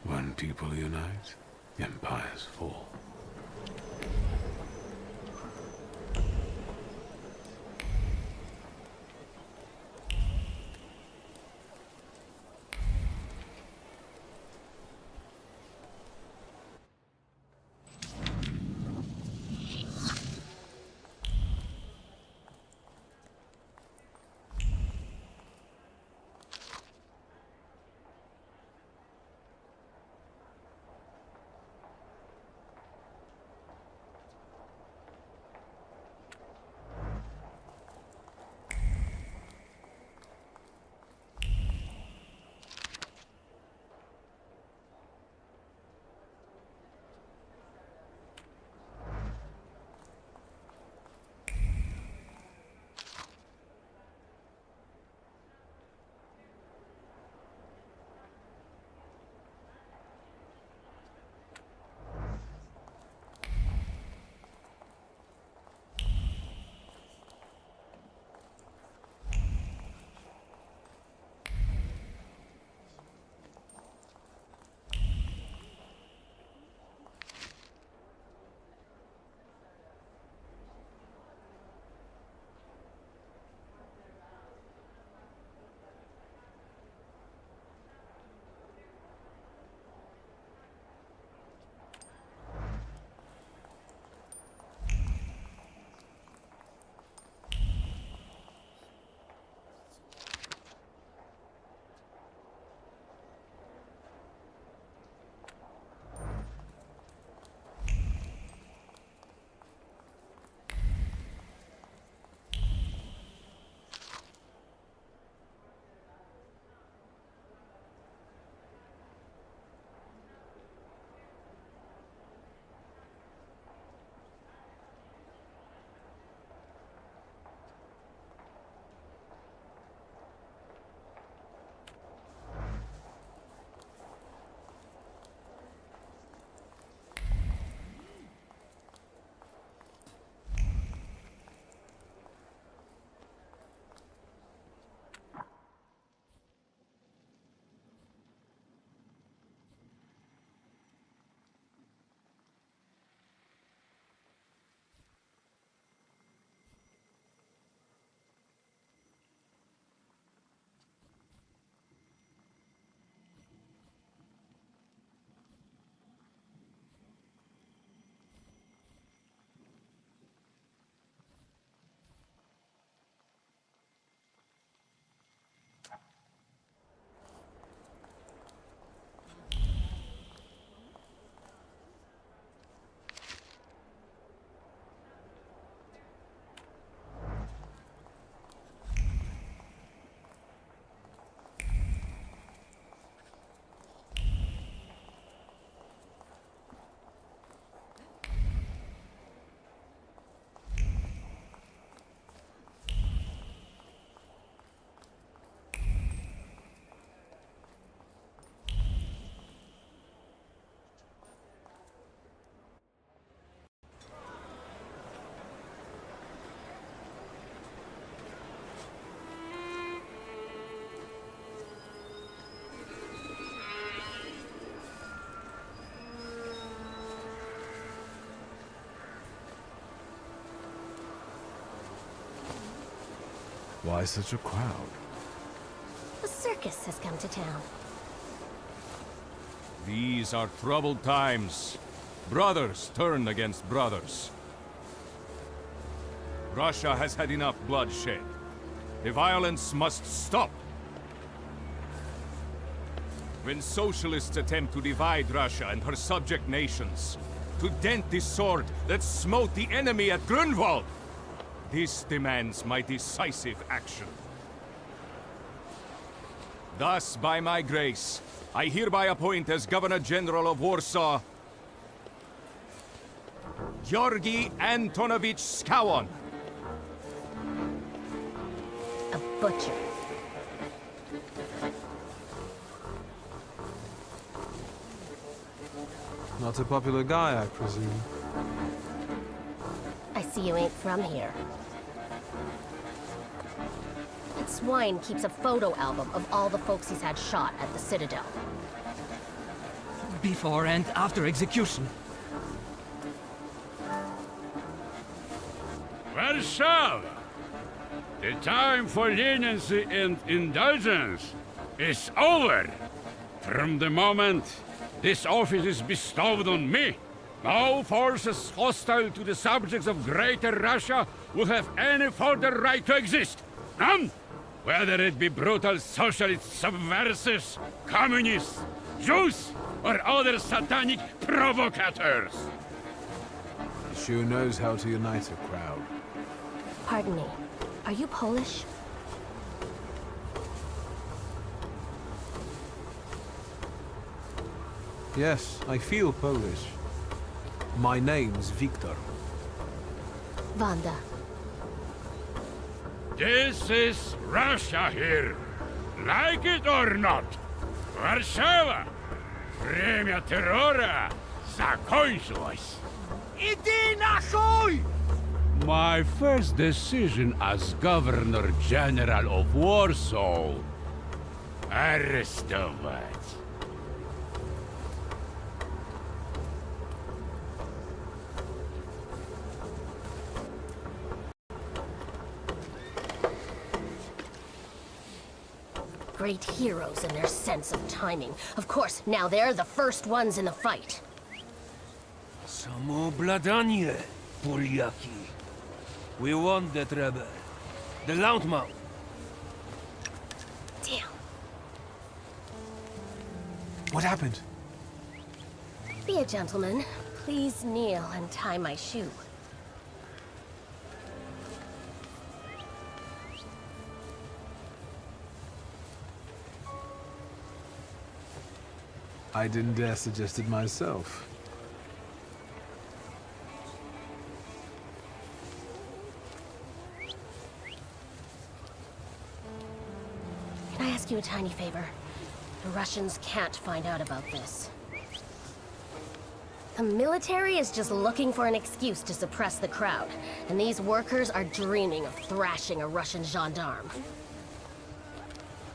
Speaker 2: When people unite, empires fall. Why such a crowd?
Speaker 10: A circus has come to town.
Speaker 17: These are troubled times. Brothers turn against brothers. Russia has had enough bloodshed. The violence must stop. When socialists attempt to divide Russia and her subject nations, to dent the sword that smote the enemy at Grunwald, this demands my decisive action. Thus, by my grace, I hereby appoint as Governor General of Warsaw, Georgi Antonovich Skowon.
Speaker 10: A butcher.
Speaker 2: Not a popular guy, I presume.
Speaker 10: I see you ain't from here. That swine keeps a photo album of all the folks he's had shot at the Citadel.
Speaker 14: Before and after execution.
Speaker 18: Warsaw! The time for leniency and indulgence is over. From the moment this office is bestowed on me, no forces hostile to the subjects of Greater Russia will have any further right to exist. None! Whether it be brutal socialist subversives, communists, Jews, or other satanic provocators.
Speaker 2: He sure knows how to unite a crowd.
Speaker 10: Pardon me. Are you Polish?
Speaker 2: Yes, I feel Polish. My name's Victor.
Speaker 10: Wanda.
Speaker 18: This is Russia here. Like it or not. Warszawa! Время террора закончилось.
Speaker 14: Иди нахуй!
Speaker 18: My first decision as Governor General of Warsaw. Arrestować.
Speaker 10: Great heroes in their sense of timing. Of course, now they're the first ones in the fight.
Speaker 14: Samoobladanie, Polyaki. We won that rebel. The Loudmouth.
Speaker 10: Damn.
Speaker 2: What happened?
Speaker 10: Be a gentleman. Please kneel and tie my shoe.
Speaker 2: I didn't dare suggest it myself.
Speaker 10: Can I ask you a tiny favor? The Russians can't find out about this. The military is just looking for an excuse to suppress the crowd, and these workers are dreaming of thrashing a Russian gendarme.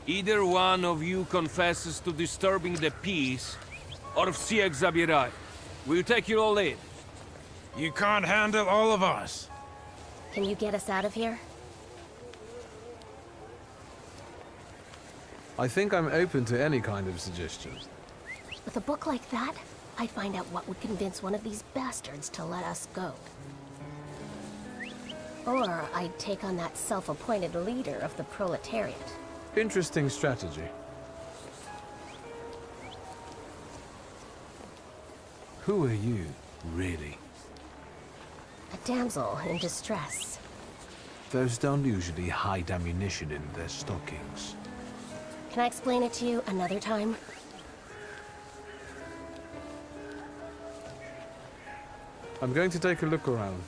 Speaker 14: Either one of you confesses to disturbing the peace, or всех забирай. We'll take you all in.
Speaker 5: You can't handle all of us.
Speaker 10: Can you get us out of here?
Speaker 2: I think I'm open to any kind of suggestion.
Speaker 10: With a book like that, I'd find out what would convince one of these bastards to let us go. Or I'd take on that self-appointed leader of the proletariat.
Speaker 2: Interesting strategy. Who are you, really?
Speaker 10: A damsel in distress.
Speaker 2: Those don't usually hide ammunition in their stockings.
Speaker 10: Can I explain it to you another time?
Speaker 2: I'm going to take a look around.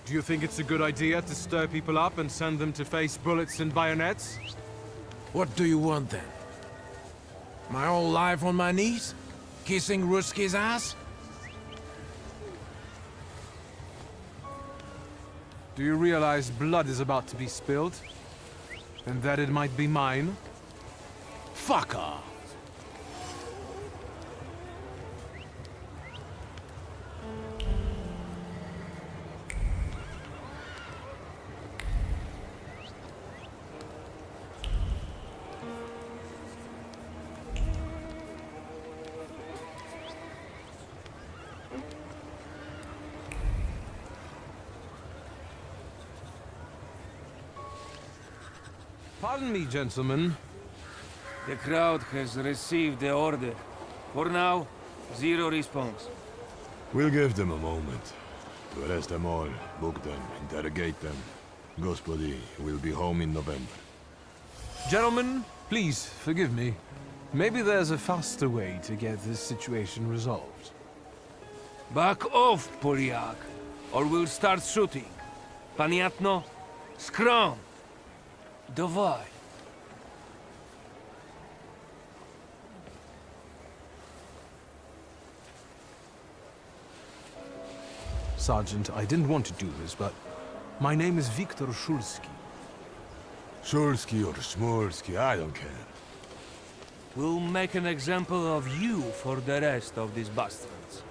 Speaker 13: Do you think it's a good idea to stir people up and send them to face bullets and bayonets?
Speaker 5: What do you want then? My whole life on my knees? Kissing Ruski's ass?
Speaker 2: Do you realize blood is about to be spilled? And that it might be mine? Fuck off! Pardon me, gentlemen.
Speaker 14: The crowd has received the order. For now, zero response.
Speaker 19: We'll give them a moment. To arrest them all, book them, interrogate them. Gospodi will be home in November.
Speaker 2: Gentlemen, please, forgive me. Maybe there's a faster way to get this situation resolved.
Speaker 14: Back off, Polyak, or we'll start shooting. Paniatno, scrum! Dawaj.
Speaker 2: Sergeant, I didn't want to do this, but my name is Viktor Shulsky.
Speaker 19: Shulsky or Smolsky, I don't care.
Speaker 14: We'll make an example of you for the rest of these bastards.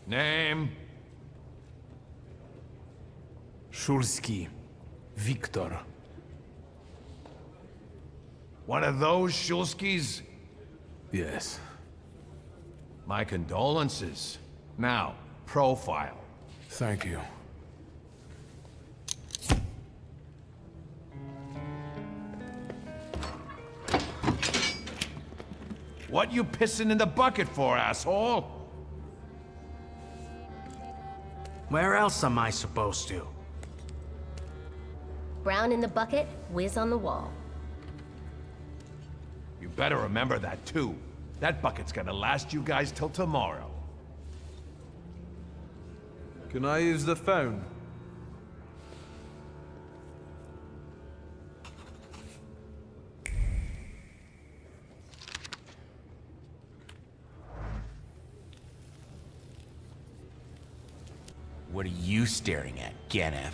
Speaker 5: Name?
Speaker 2: Shulski. Victor.
Speaker 5: One of those Shulskis?
Speaker 2: Yes.
Speaker 5: My condolences. Now, profile.
Speaker 2: Thank you.
Speaker 5: What you pissing in the bucket for, asshole?
Speaker 20: Where else am I supposed to?
Speaker 10: Brown in the bucket, whiz on the wall.
Speaker 5: You better remember that, too. That bucket's gonna last you guys till tomorrow.
Speaker 2: Can I use the phone?
Speaker 21: What are you staring at, Ganef?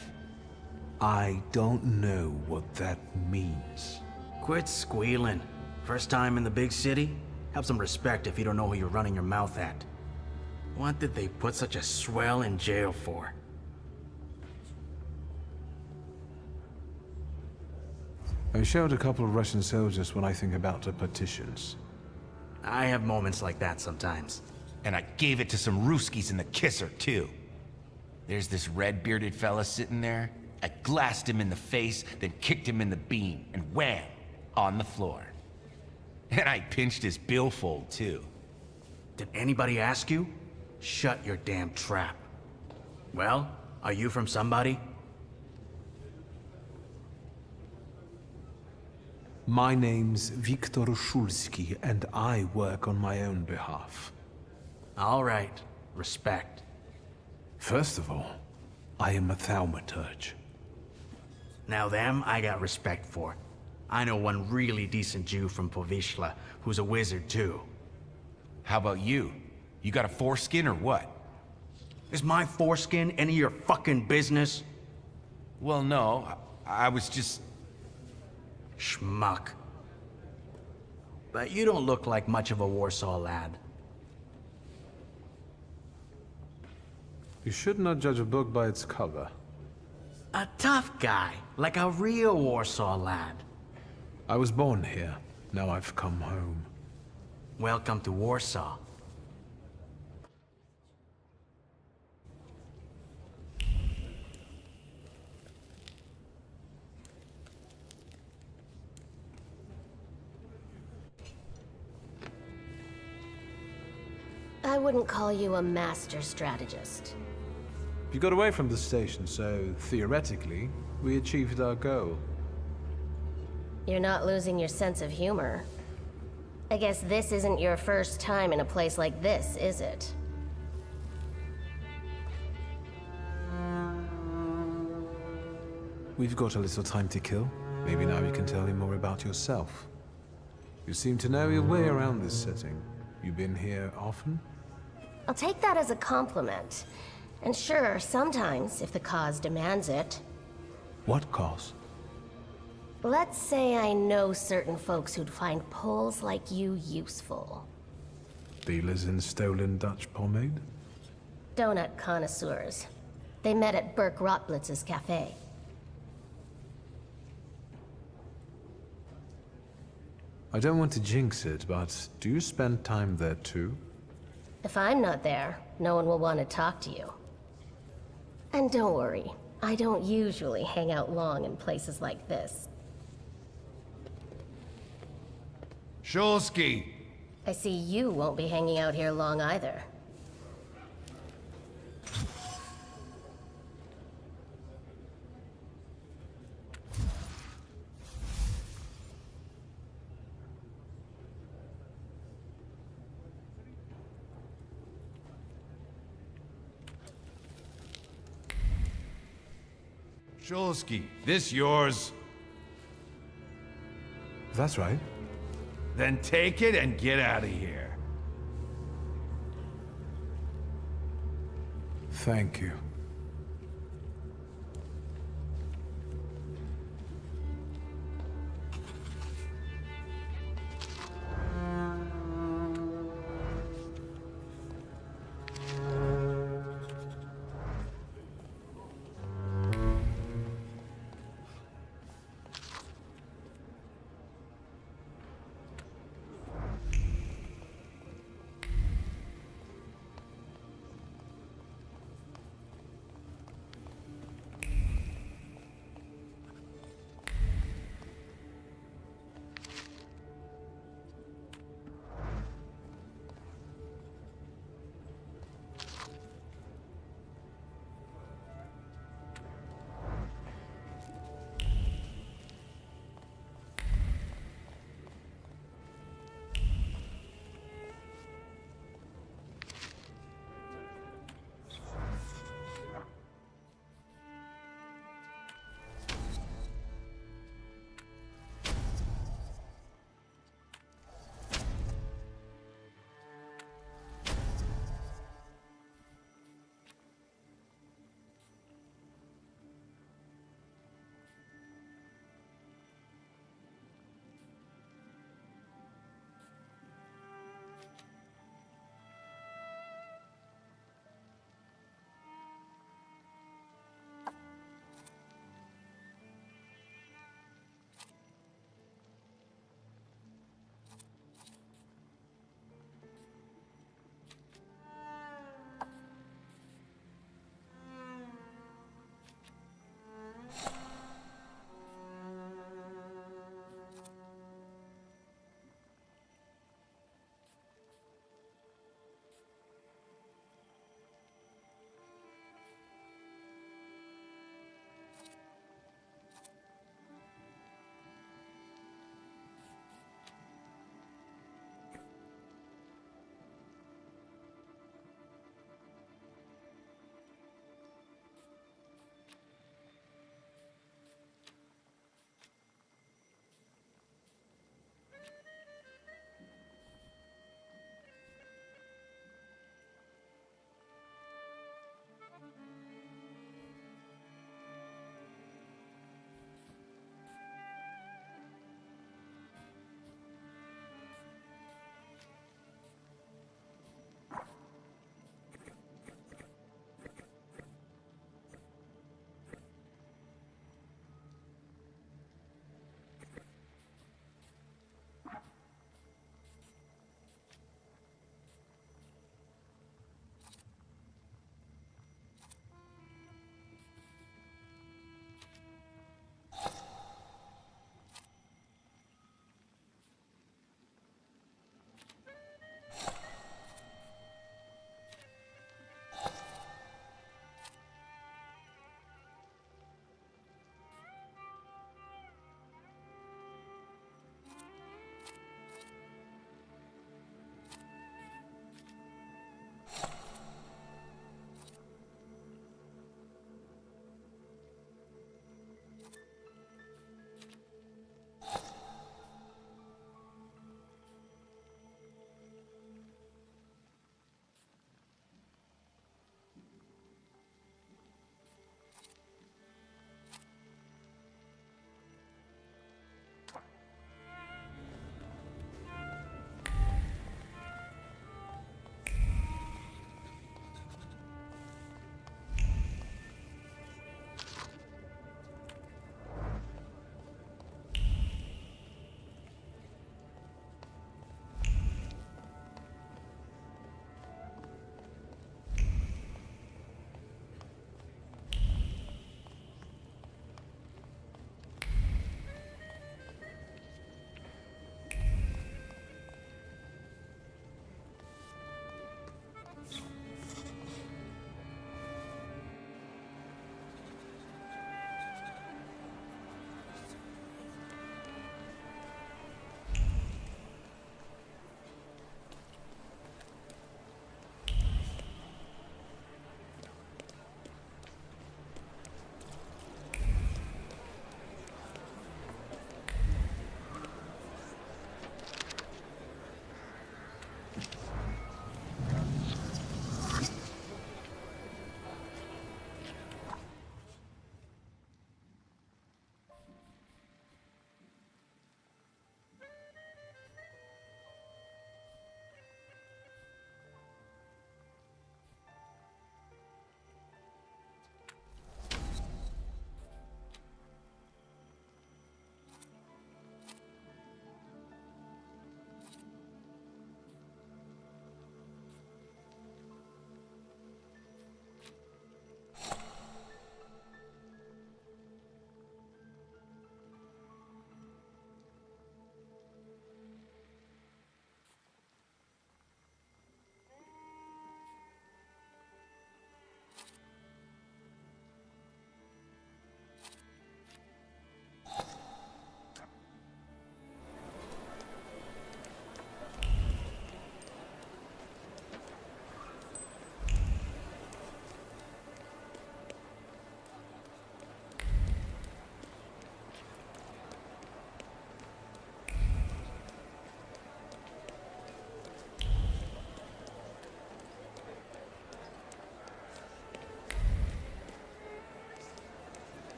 Speaker 2: I don't know what that means.
Speaker 20: Quit squealing. First time in the big city? Have some respect if you don't know who you're running your mouth at. What did they put such a swell in jail for?
Speaker 2: I showed a couple of Russian soldiers when I think about the petitions.
Speaker 20: I have moments like that sometimes.
Speaker 21: And I gave it to some Ruskies in the kisser, too. There's this red-bearded fella sitting there. I glassed him in the face, then kicked him in the bean, and wham! On the floor. And I pinched his billfold, too.
Speaker 20: Did anybody ask you? Shut your damn trap. Well, are you from somebody?
Speaker 2: My name's Viktor Shulski, and I work on my own behalf.
Speaker 20: All right. Respect.
Speaker 2: First of all, I am a Thaumaturge.
Speaker 20: Now them I got respect for. I know one really decent Jew from Povishla who's a wizard too.
Speaker 21: How about you? You got a foreskin or what?
Speaker 20: Is my foreskin any of your fucking business?
Speaker 21: Well, no. I was just...
Speaker 20: Schmuck. But you don't look like much of a Warsaw lad.
Speaker 2: You should not judge a book by its cover.
Speaker 20: A tough guy, like a real Warsaw lad.
Speaker 2: I was born here. Now I've come home.
Speaker 20: Welcome to Warsaw.
Speaker 10: I wouldn't call you a master strategist.
Speaker 2: You got away from the station, so theoretically, we achieved our goal.
Speaker 10: You're not losing your sense of humor. I guess this isn't your first time in a place like this, is it?
Speaker 2: We've got a little time to kill. Maybe now you can tell me more about yourself. You seem to know your way around this setting. You been here often?
Speaker 10: I'll take that as a compliment. And sure, sometimes, if the cause demands it.
Speaker 2: What cause?
Speaker 10: Let's say I know certain folks who'd find poles like you useful.
Speaker 2: Dealers in stolen Dutch pomade?
Speaker 10: Donut connoisseurs. They met at Burke Rotblitz's cafe.
Speaker 2: I don't want to jinx it, but do you spend time there too?
Speaker 10: If I'm not there, no one will want to talk to you. And don't worry, I don't usually hang out long in places like this.
Speaker 21: Shulsky!
Speaker 10: I see you won't be hanging out here long either.
Speaker 21: Shulsky, this yours?
Speaker 2: That's right.
Speaker 21: Then take it and get out of here.
Speaker 2: Thank you.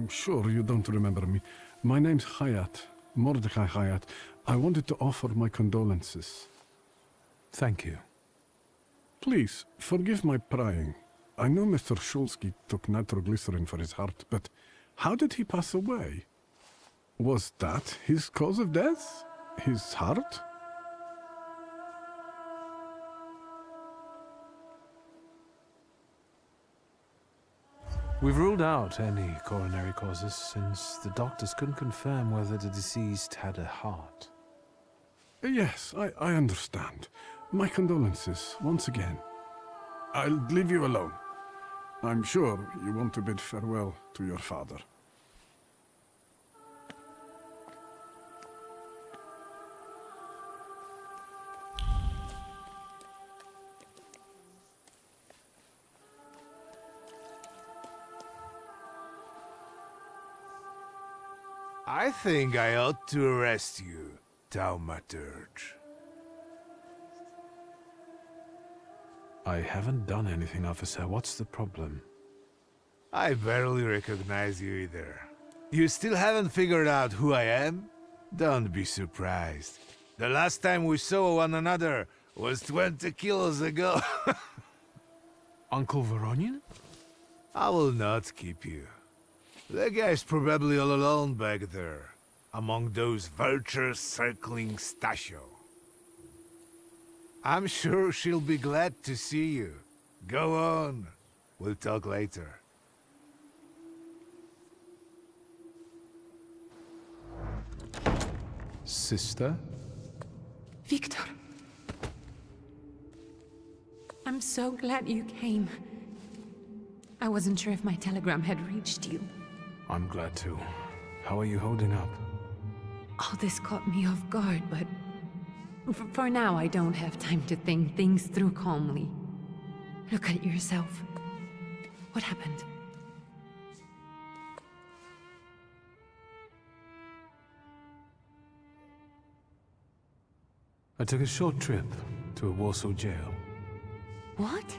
Speaker 1: I'm sure you don't remember me. My name's Hayat, Mordecai Hayat. I wanted to offer my condolences.
Speaker 2: Thank you.
Speaker 1: Please, forgive my prying. I know Mr. Shulsky took nitroglycerin for his heart, but how did he pass away? Was that his cause of death? His heart?
Speaker 2: We've ruled out any coronary causes since the doctors couldn't confirm whether the deceased had a heart.
Speaker 1: Yes, I understand. My condolences, once again. I'll leave you alone. I'm sure you want to bid farewell to your father.
Speaker 22: I think I ought to arrest you, Thaumaturge.
Speaker 2: I haven't done anything, officer. What's the problem?
Speaker 22: I barely recognize you either. You still haven't figured out who I am? Don't be surprised. The last time we saw one another was 20 kilos ago.
Speaker 2: Uncle Voronian?
Speaker 22: I will not keep you. The guy's probably all alone back there, among those vultures circling Stasio. I'm sure she'll be glad to see you. Go on. We'll talk later.
Speaker 2: Sister?
Speaker 23: Victor. I'm so glad you came. I wasn't sure if my telegram had reached you.
Speaker 2: I'm glad too. How are you holding up?
Speaker 23: All this caught me off guard, but for now I don't have time to think things through calmly. Look at yourself. What happened?
Speaker 2: I took a short trip to a Warsaw jail.
Speaker 23: What?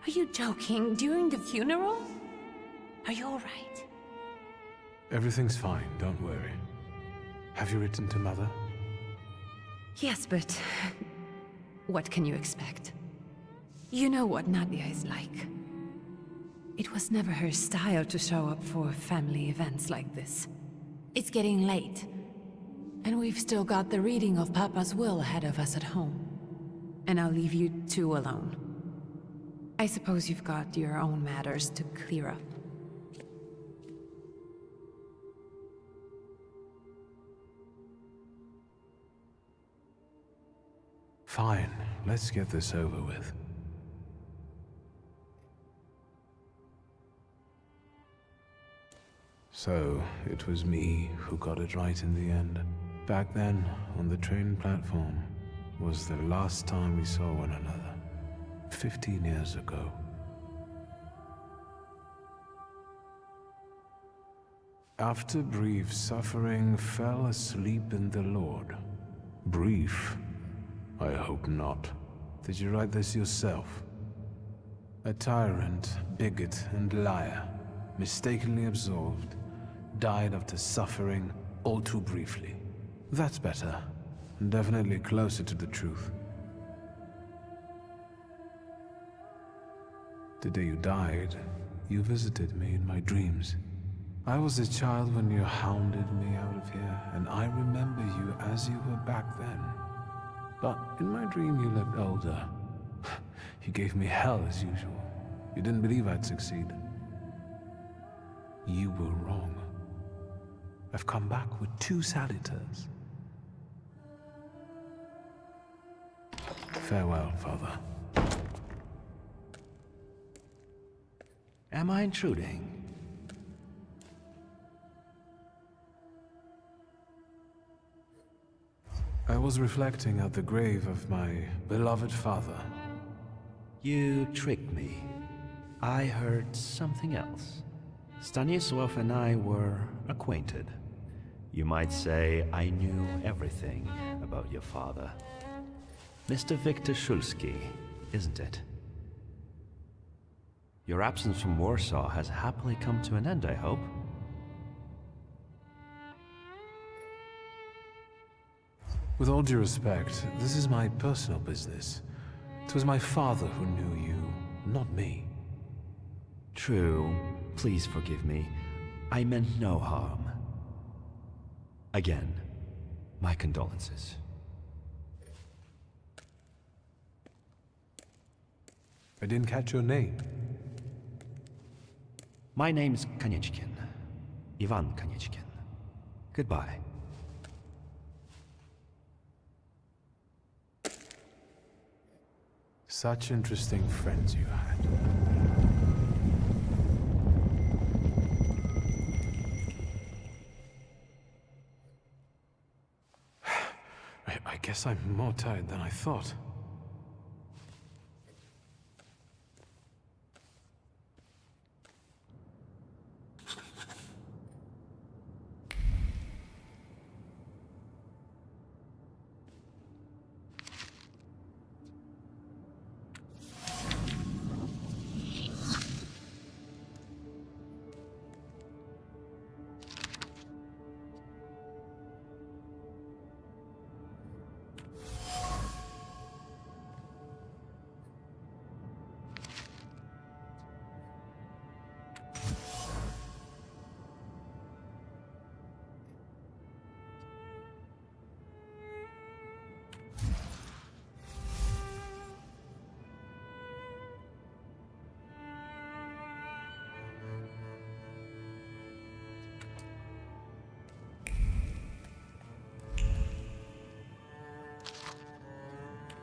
Speaker 23: Are you joking? During the funeral? Are you alright?
Speaker 2: Everything's fine, don't worry. Have you written to Mother?
Speaker 23: Yes, but what can you expect? You know what Nadia is like. It was never her style to show up for family events like this. It's getting late, and we've still got the reading of Papa's will ahead of us at home. And I'll leave you two alone. I suppose you've got your own matters to clear up.
Speaker 2: Fine, let's get this over with. So, it was me who got it right in the end. Back then, on the train platform, was the last time we saw one another. 15 years ago. After brief suffering, fell asleep in the Lord. Brief? I hope not. Did you write this yourself? A tyrant, bigot, and liar, mistakenly absolved, died after suffering all too briefly. That's better. Definitely closer to the truth. The day you died, you visited me in my dreams. I was a child when you hounded me out of here, and I remember you as you were back then. But in my dream you looked older. You gave me hell as usual. You didn't believe I'd succeed. You were wrong. I've come back with 2 saluters. Farewell, Father.
Speaker 24: Am I intruding?
Speaker 2: I was reflecting at the grave of my beloved father.
Speaker 24: You tricked me. I heard something else. Stanisław and I were acquainted. You might say I knew everything about your father. Mr. Victor Shulsky, isn't it? Your absence from Warsaw has happily come to an end, I hope.
Speaker 2: With all due respect, this is my personal business. It was my father who knew you, not me.
Speaker 24: True. Please forgive me. I meant no harm. Again, my condolences.
Speaker 2: I didn't catch your name.
Speaker 24: My name's Kaniechkin. Ivan Kaniechkin. Goodbye.
Speaker 2: Such interesting friends you had. I guess I'm more tired than I thought.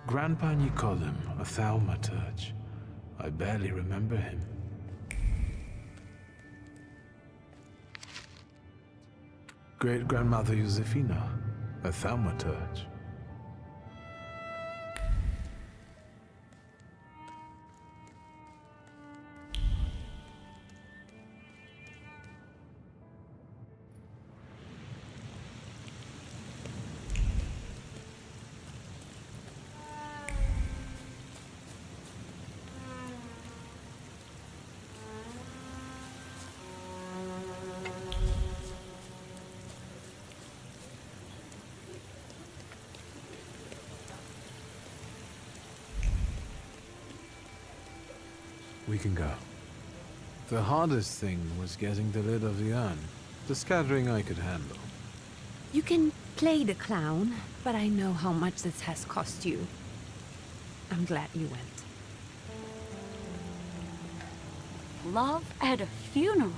Speaker 2: Grandpa Nikodem, a Thaumaturge. I barely remember him. Great-grandmother Josefina, a Thaumaturge. We can go. The hardest thing was getting the lid of the urn. The scattering I could handle.
Speaker 23: You can play the clown, but I know how much this has cost you. I'm glad you went.
Speaker 7: Love at a funeral.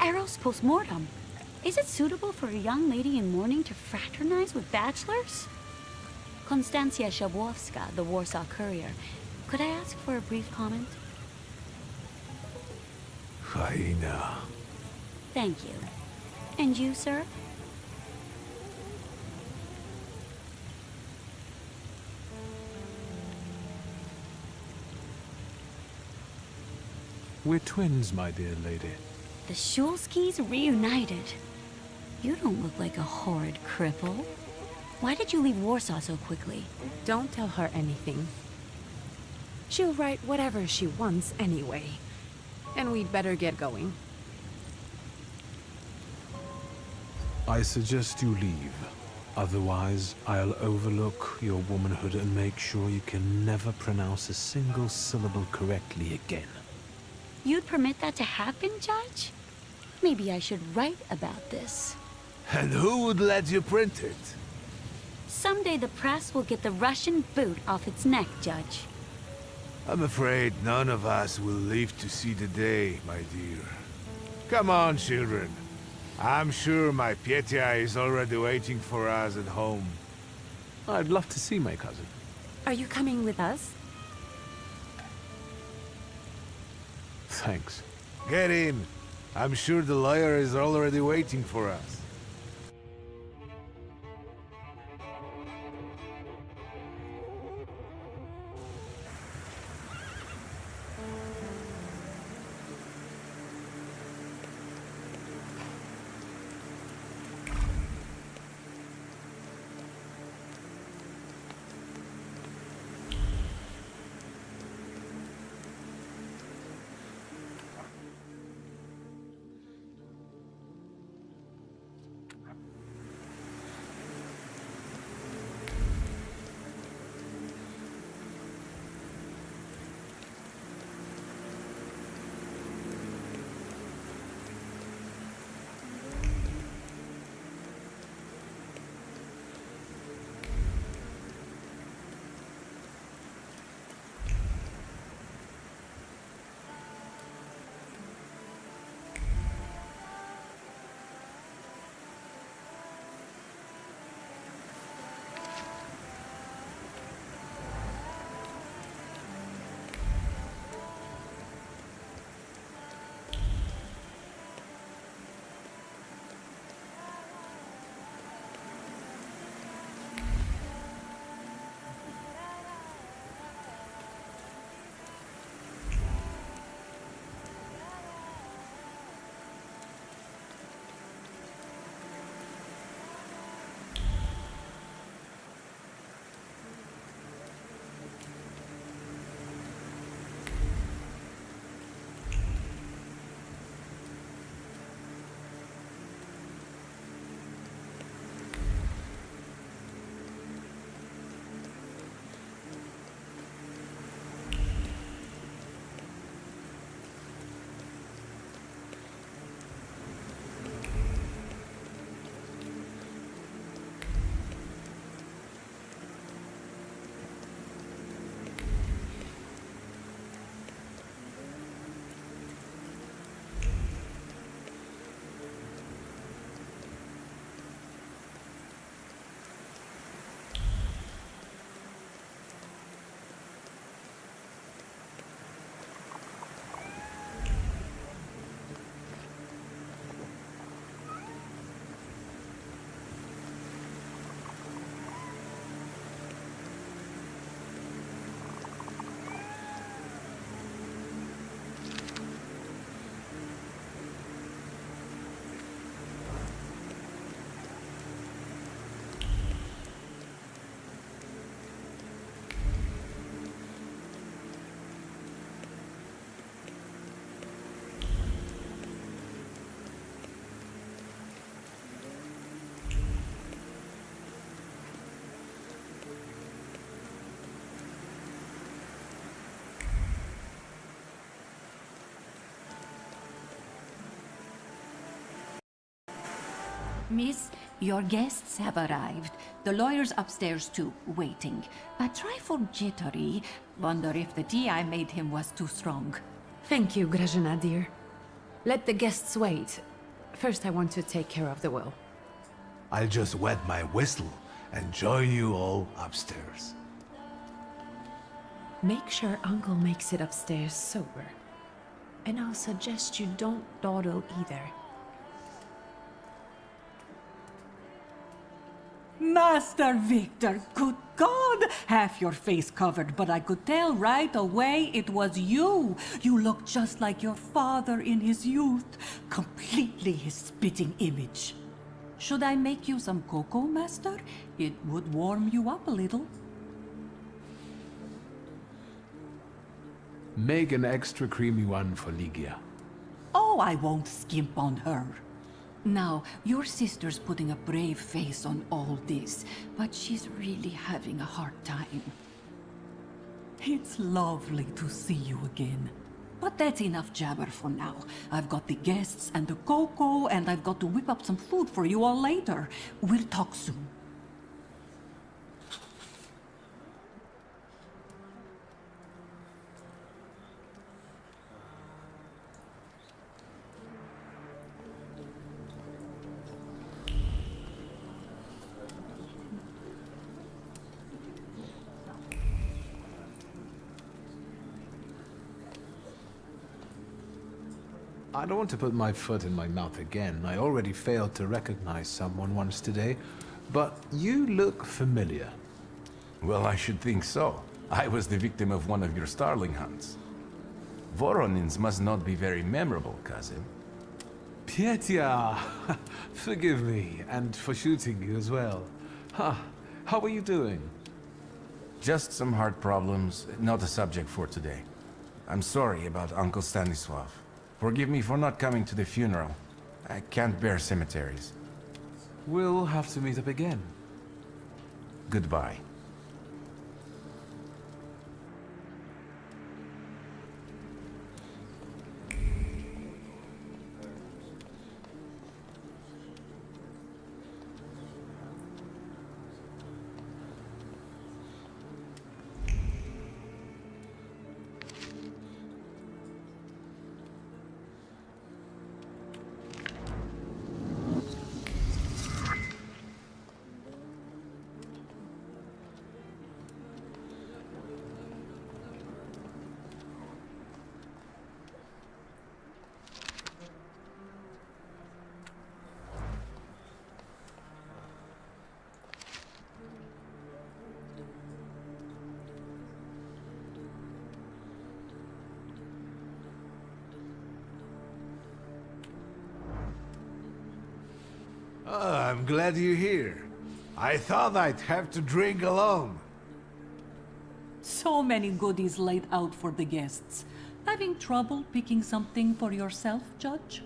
Speaker 7: Eros post-mortem. Is it suitable for a young lady in mourning to fraternize with bachelors? Konstancja Szabłowska, the Warsaw Courier. Could I ask for a brief comment?
Speaker 2: Hyena.
Speaker 7: Thank you. And you, sir?
Speaker 2: We're twins, my dear lady.
Speaker 7: The Shulskis reunited. You don't look like a horrid cripple. Why did you leave Warsaw so quickly?
Speaker 23: Don't tell her anything. She'll write whatever she wants anyway. And we'd better get going.
Speaker 2: I suggest you leave. Otherwise, I'll overlook your womanhood and make sure you can never pronounce a single syllable correctly again.
Speaker 7: You'd permit that to happen, Judge? Maybe I should write about this.
Speaker 22: And who would let you print it?
Speaker 7: Someday the press will get the Russian boot off its neck, Judge.
Speaker 22: I'm afraid none of us will live to see the day, my dear. Come on, children. I'm sure my Petya is already waiting for us at home.
Speaker 2: I'd love to see my cousin.
Speaker 23: Are you coming with us?
Speaker 2: Thanks.
Speaker 22: Get in. I'm sure the lawyer is already waiting for us.
Speaker 4: Miss, your guests have arrived. The lawyer's upstairs too, waiting. A trifle jittery. Wonder if the tea I made him was too strong.
Speaker 23: Thank you, Grażyna dear. Let the guests wait. First, I want to take care of the will.
Speaker 22: I'll just wet my whistle and join you all upstairs.
Speaker 23: Make sure Uncle makes it upstairs sober. And I'll suggest you don't dawdle either.
Speaker 9: Master Victor, good God! Half your face covered, but I could tell right away it was you. You look just like your father in his youth. Completely his spitting image. Should I make you some cocoa, Master? It would warm you up a little.
Speaker 2: Make an extra creamy one for Ligia.
Speaker 9: Oh, I won't skimp on her.
Speaker 4: Now, your sister's putting a brave face on all this, but she's really having a hard time.
Speaker 9: It's lovely to see you again. But that's enough jabber for now. I've got the guests and the cocoa, and I've got to whip up some food for you all later. We'll talk soon.
Speaker 2: I don't want to put my foot in my mouth again. I already failed to recognize someone once today, but you look familiar.
Speaker 21: Well, I should think so. I was the victim of one of your starling hunts. Voronins must not be very memorable, cousin.
Speaker 2: Pietia! Forgive me, and for shooting you as well. Huh. How are you doing?
Speaker 21: Just some heart problems, not a subject for today. I'm sorry about Uncle Stanislav. Forgive me for not coming to the funeral. I can't bear cemeteries.
Speaker 2: We'll have to meet up again.
Speaker 21: Goodbye.
Speaker 22: Oh, I'm glad you're here. I thought I'd have to drink alone.
Speaker 9: So many goodies laid out for the guests. Having trouble picking something for yourself, Judge?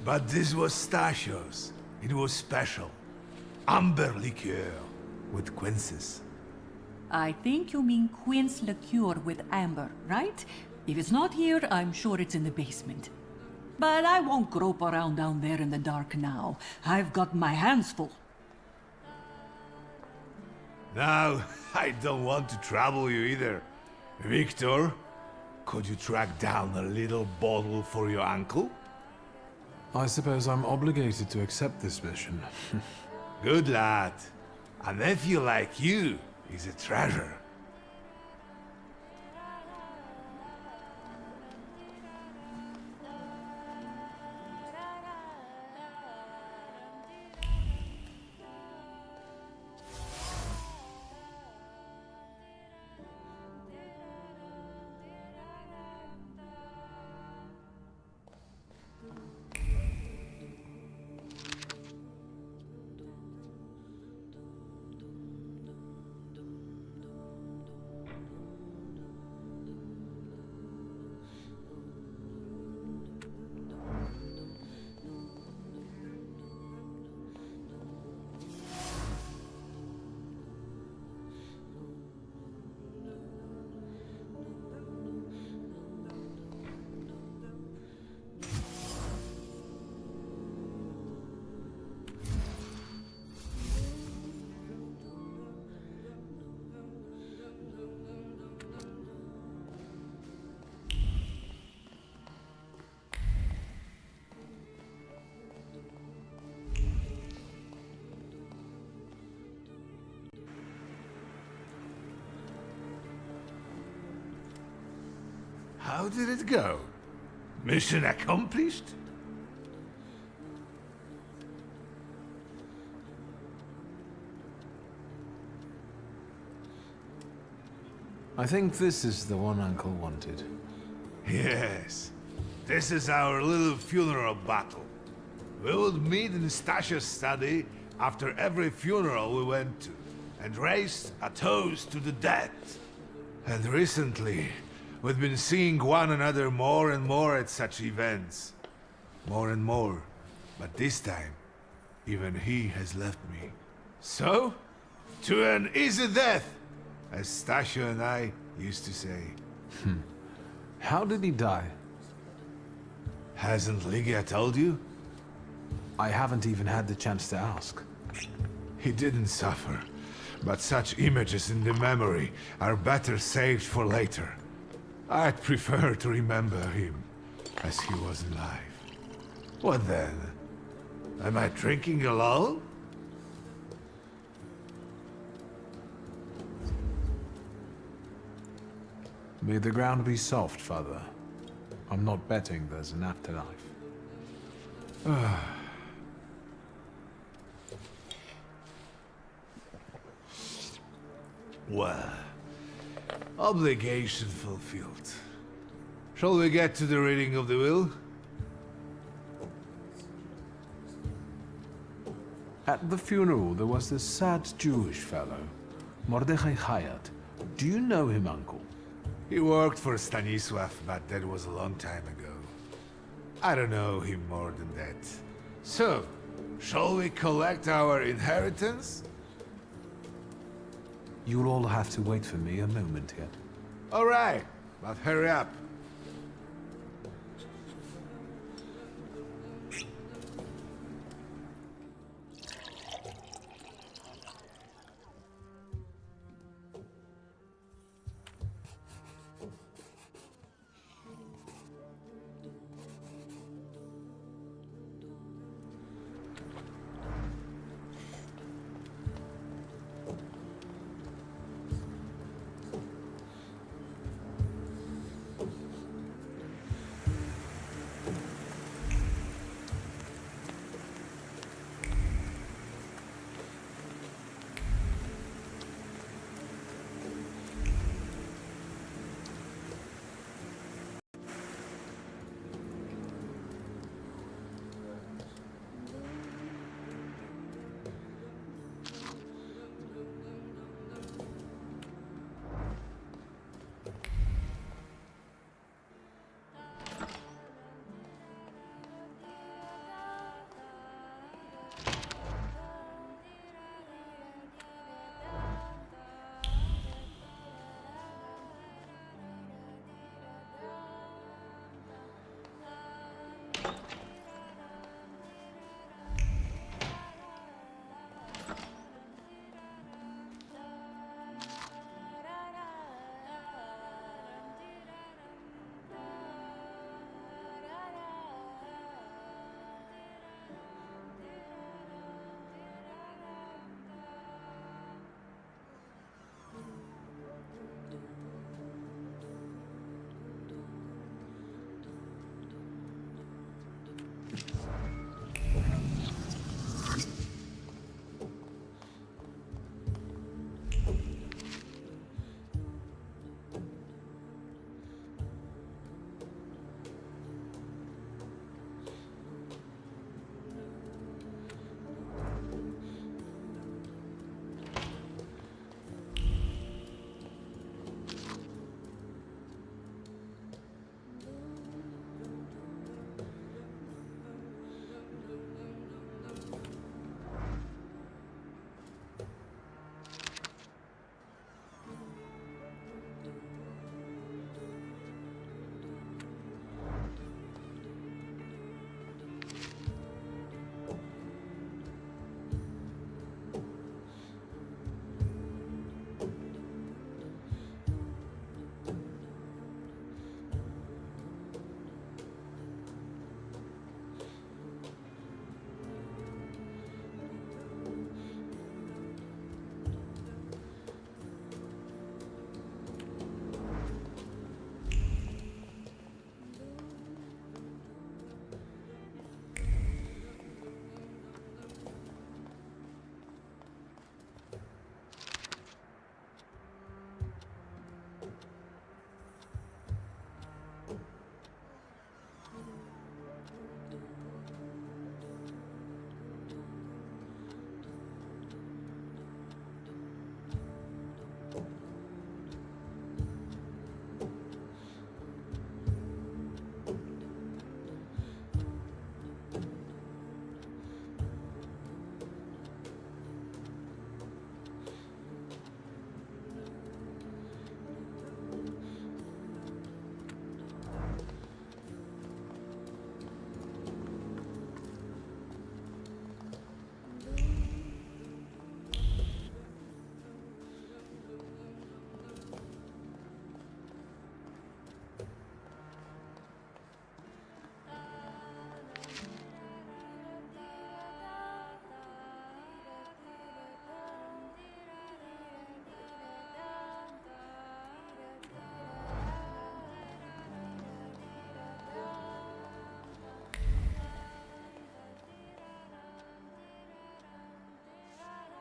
Speaker 22: But this was Stashio's. It was special. Amber liqueur with quinces.
Speaker 9: I think you mean quince liqueur with amber, right? If it's not here, I'm sure it's in the basement. But I won't grope around down there in the dark now. I've got my hands full.
Speaker 22: Now, I don't want to trouble you either. Victor, could you track down a little bottle for your uncle?
Speaker 2: I suppose I'm obligated to accept this mission.
Speaker 22: Good lad. A nephew like you is a treasure. How did it go? Mission accomplished?
Speaker 2: I think this is the one Uncle wanted.
Speaker 22: Yes. This is our little funeral battle. We would meet in Stasha's study after every funeral we went to, and raised a toast to the dead. And recently, we've been seeing one another more and more at such events. More and more. But this time, even he has left me. So, to an easy death, as Stasha and I used to say.
Speaker 2: How did he die?
Speaker 22: Hasn't Lygia told you?
Speaker 2: I haven't even had the chance to ask.
Speaker 22: He didn't suffer, but such images in the memory are better saved for later. I'd prefer to remember him as he was alive. What then? Am I drinking alone?
Speaker 2: May the ground be soft, Father. I'm not betting there's an afterlife.
Speaker 22: Well, obligation fulfilled. Shall we get to the reading of the will?
Speaker 2: At the funeral, there was this sad Jewish fellow, Mordechai Hayat. Do you know him, Uncle?
Speaker 22: He worked for Stanisław, but that was a long time ago. I don't know him more than that. So, shall we collect our inheritance?
Speaker 2: You'll all have to wait for me a moment yet.
Speaker 22: All right, but hurry up.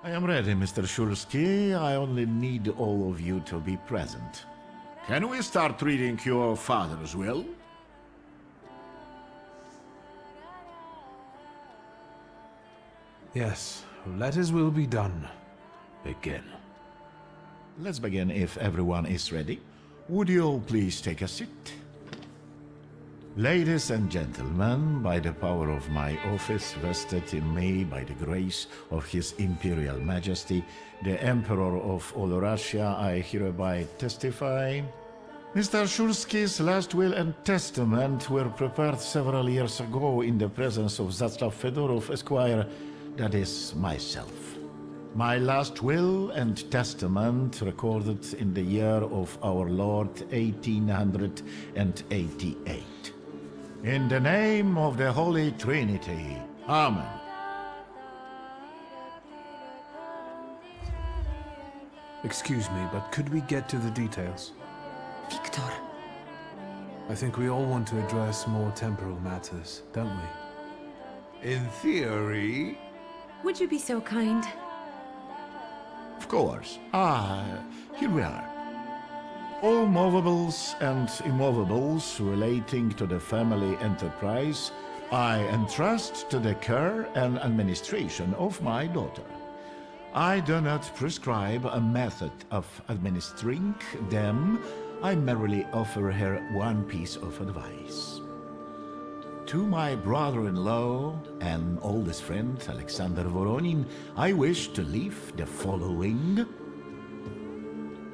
Speaker 6: I am ready, Mr. Shulsky. I only need all of you to be present. Can we start reading your father's will?
Speaker 2: Yes, let his will be done. Begin.
Speaker 6: Let's begin if everyone is ready. Would you all please take a seat? Ladies and gentlemen, by the power of my office vested in me by the grace of His Imperial Majesty, the Emperor of all Russia, I hereby testify. Mr. Shulsky's last will and testament were prepared several years ago in the presence of Zaslav Fedorov, Esquire, that is, myself. My last will and testament recorded in the year of our Lord 1888. In the name of the Holy Trinity. Amen.
Speaker 2: Excuse me, but could we get to the details?
Speaker 23: Victor.
Speaker 2: I think we all want to address more temporal matters, don't we?
Speaker 22: In theory...
Speaker 23: Would you be so kind?
Speaker 6: Of course. Here we are. All movables and immovables relating to the family enterprise I entrust to the care and administration of my daughter. I do not prescribe a method of administering them. I merely offer her one piece of advice. To my brother-in-law and oldest friend, Alexander Voronin, I wish to leave the following.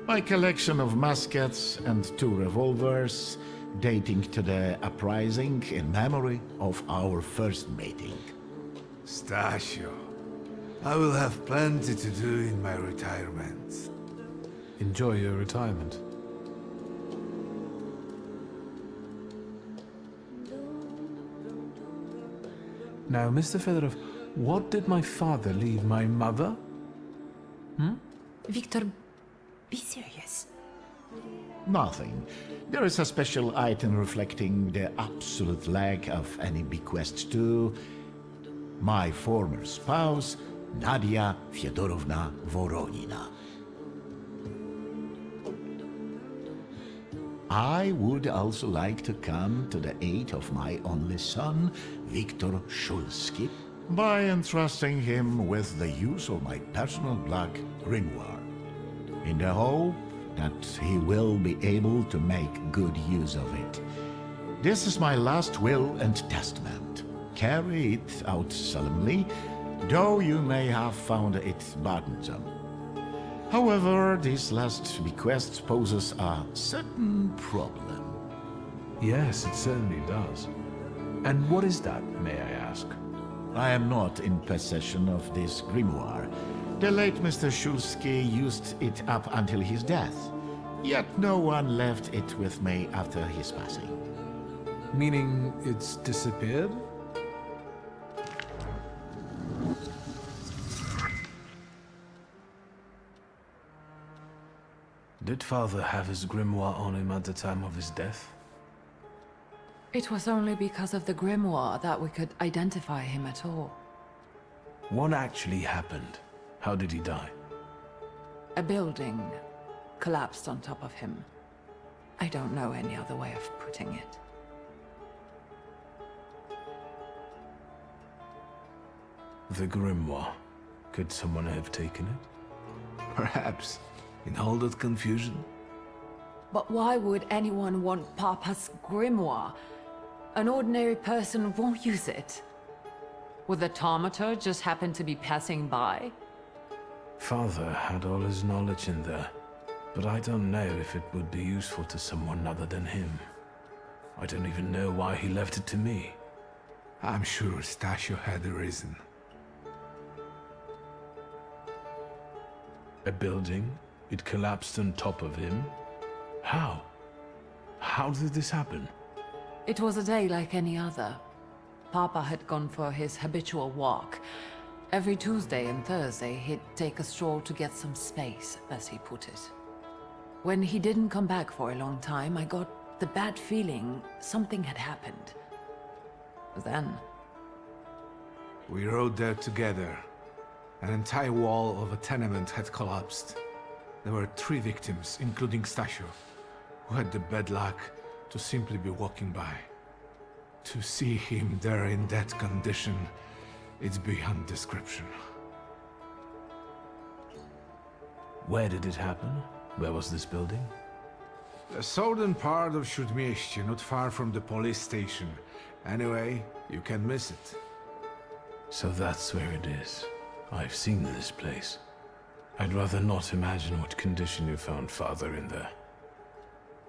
Speaker 6: My collection of muskets and 2 revolvers, dating to the uprising in memory of our first meeting.
Speaker 22: Stasio, I will have plenty to do in my retirement.
Speaker 2: Enjoy your retirement. Now, Mr. Fedorov, what did my father leave my mother?
Speaker 23: Victor, be serious.
Speaker 6: Nothing. There is a special item reflecting the absolute lack of any bequest to my former spouse, Nadia Fyodorovna Voronina. I would also like to come to the aid of my only son, Viktor Shulsky, by entrusting him with the use of my personal black grimoire, in the hope that he will be able to make good use of it. This is my last will and testament. Carry it out solemnly, though you may have found it burdensome. However, this last bequest poses a certain problem.
Speaker 2: Yes, it certainly does. And what is that, may I ask?
Speaker 6: I am not in possession of this grimoire. The late Mr. Shulsky used it up until his death, yet no one left it with me after his passing.
Speaker 2: Meaning it's disappeared? Did father have his grimoire on him at the time of his death?
Speaker 23: It was only because of the grimoire that we could identify him at all.
Speaker 2: What actually happened? How did he die?
Speaker 23: A building collapsed on top of him. I don't know any other way of putting it.
Speaker 2: The grimoire. Could someone have taken it?
Speaker 13: Perhaps. In all that confusion?
Speaker 23: But why would anyone want Papa's grimoire? An ordinary person won't use it. Would the Thaumaturge just happen to be passing by?
Speaker 2: Father had all his knowledge in there, but I don't know if it would be useful to someone other than him. I don't even know why he left it to me.
Speaker 13: I'm sure Stasio had a reason.
Speaker 2: A building? It collapsed on top of him? How? How did this happen?
Speaker 23: It was a day like any other. Papa had gone for his habitual walk. Every Tuesday and Thursday, he'd take a stroll to get some space, as he put it. When he didn't come back for a long time, I got the bad feeling something had happened. Then...
Speaker 13: We rode there together.
Speaker 22: An entire wall of a tenement had collapsed. There were 3 victims, including Stasio, who had the bad luck to simply be walking by. To see him there in that condition, it's beyond description.
Speaker 2: Where did it happen? Where was this building?
Speaker 22: The southern part of Śródmieście, not far from the police station. Anyway, you can miss it.
Speaker 2: So that's where it is. I've seen this place. I'd rather not imagine what condition you found Father in there.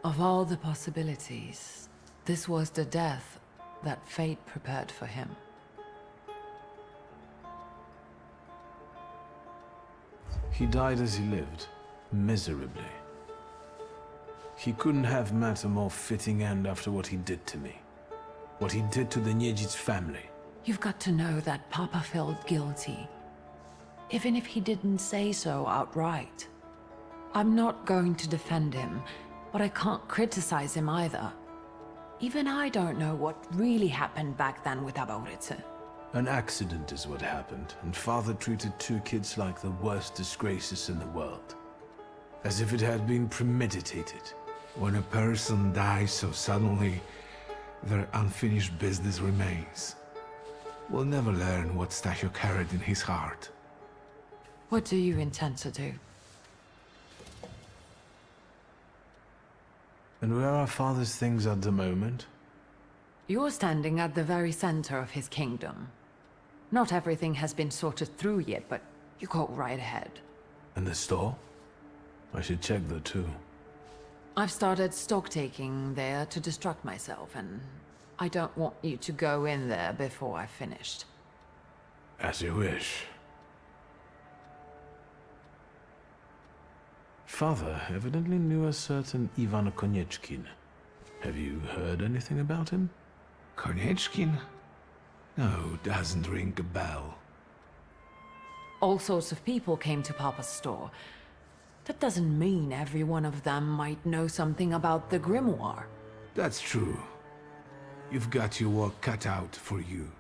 Speaker 23: Of all the possibilities, this was the death that fate prepared for him.
Speaker 2: He died as he lived, miserably. He couldn't have met a more fitting end after what he did to me. What he did to the Niedzic's family.
Speaker 23: You've got to know that Papa felt guilty, even if he didn't say so outright. I'm not going to defend him, but I can't criticize him either. Even I don't know what really happened back then with Abauritze.
Speaker 2: An accident is what happened, and Father treated 2 kids like the worst disgraces in the world. As if it had been premeditated.
Speaker 22: When a person dies so suddenly, their unfinished business remains. We'll never learn what Stasio carried in his heart.
Speaker 23: What do you intend to do?
Speaker 2: And where are Father's things at the moment?
Speaker 23: You're standing at the very center of his kingdom. Not everything has been sorted through yet, but you go right ahead.
Speaker 2: And the store? I should check there too.
Speaker 23: I've started stock-taking there to distract myself, and I don't want you to go in there before I've finished.
Speaker 2: As you wish. Father evidently knew a certain Ivan Konieczkin. Have you heard anything about him?
Speaker 22: Konieczkin? No, doesn't ring a bell.
Speaker 23: All sorts of people came to Papa's store. That doesn't mean every one of them might know something about the grimoire.
Speaker 22: That's true. You've got your work cut out for you.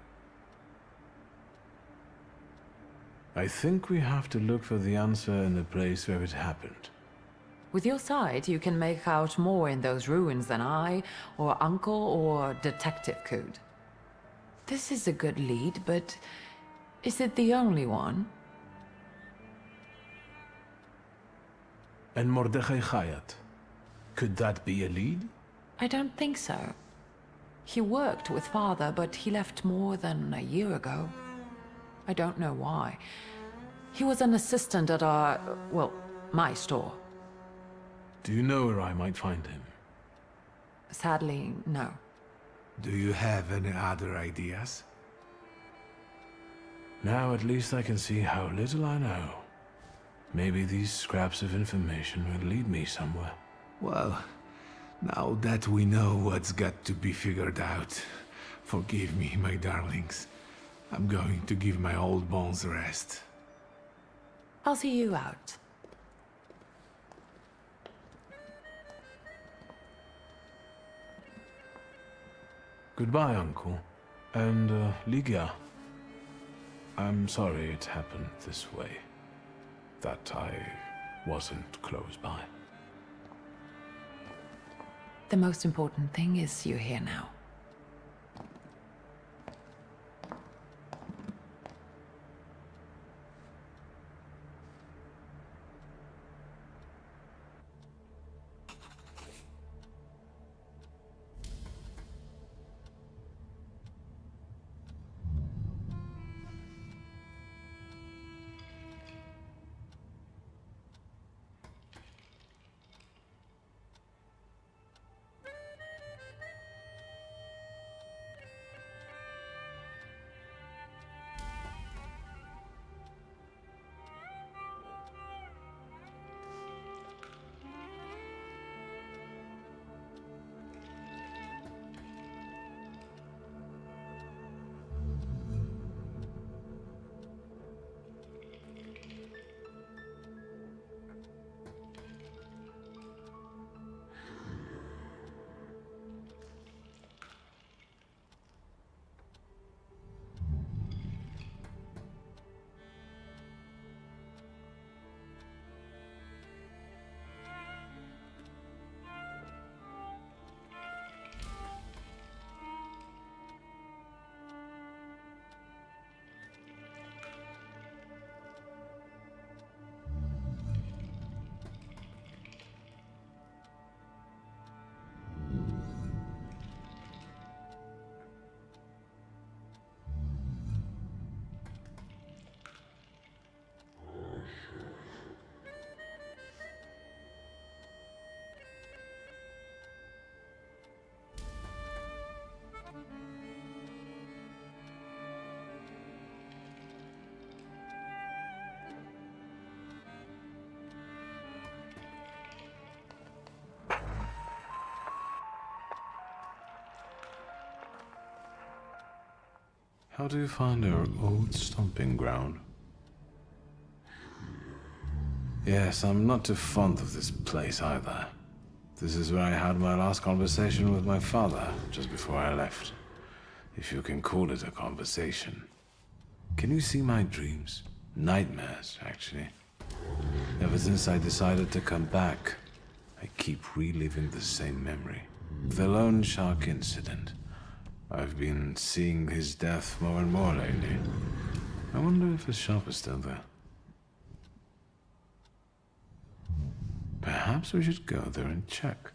Speaker 2: I think we have to look for the answer in the place where it happened.
Speaker 23: With your sight, you can make out more in those ruins than I, or Uncle, or Detective could. This is a good lead, but is it the only one?
Speaker 2: And Mordechai Chayat. Could that be a lead?
Speaker 23: I don't think so. He worked with Father, but he left more than a year ago. I don't know why. He was an assistant at our, well, my store.
Speaker 2: Do you know where I might find him?
Speaker 23: Sadly, no.
Speaker 22: Do you have any other ideas?
Speaker 2: Now at least I can see how little I know. Maybe these scraps of information will lead me somewhere.
Speaker 22: Well, now that we know what's got to be figured out, forgive me, my darlings. I'm going to give my old bones a rest.
Speaker 23: I'll see you out.
Speaker 2: Goodbye, Uncle. And, Ligia. I'm sorry it happened this way. That I wasn't close by.
Speaker 23: The most important thing is you're here now.
Speaker 2: How do you find our old stomping ground? Yes, I'm not too fond of this place either. This is where I had my last conversation with my father, just before I left. If you can call it a conversation. Can you see my dreams? Nightmares, actually. Ever since I decided to come back, I keep reliving the same memory. The lone shark incident. I've been seeing his death more and more lately. I wonder if his shop is still there. Perhaps we should go there and check.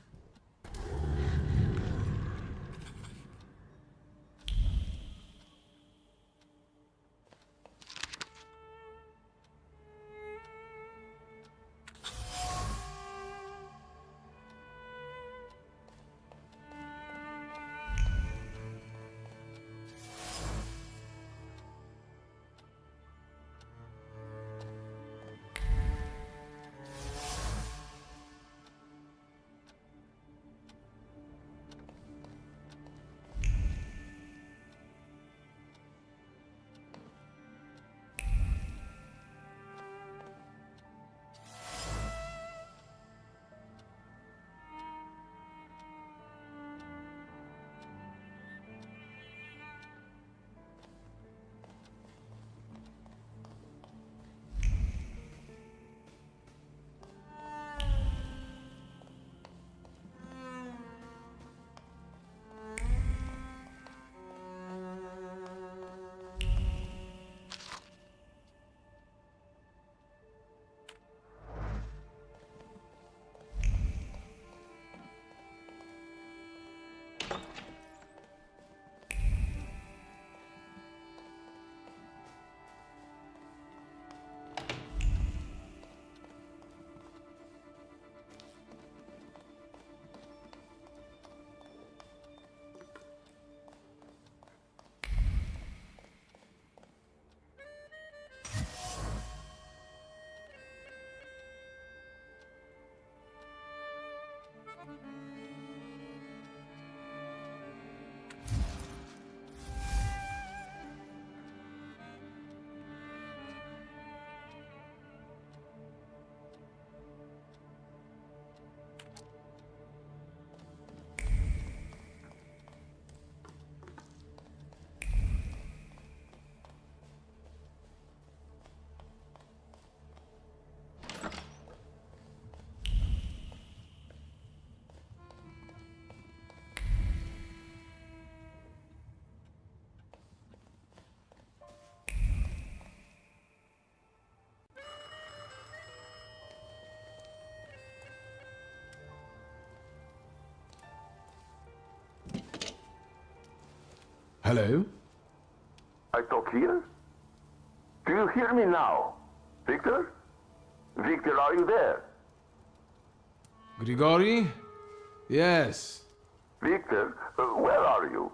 Speaker 2: Hello?
Speaker 3: I talk here? Do you hear me now? Victor? Victor, are you there?
Speaker 2: Grigori? Yes.
Speaker 3: Victor, where are you?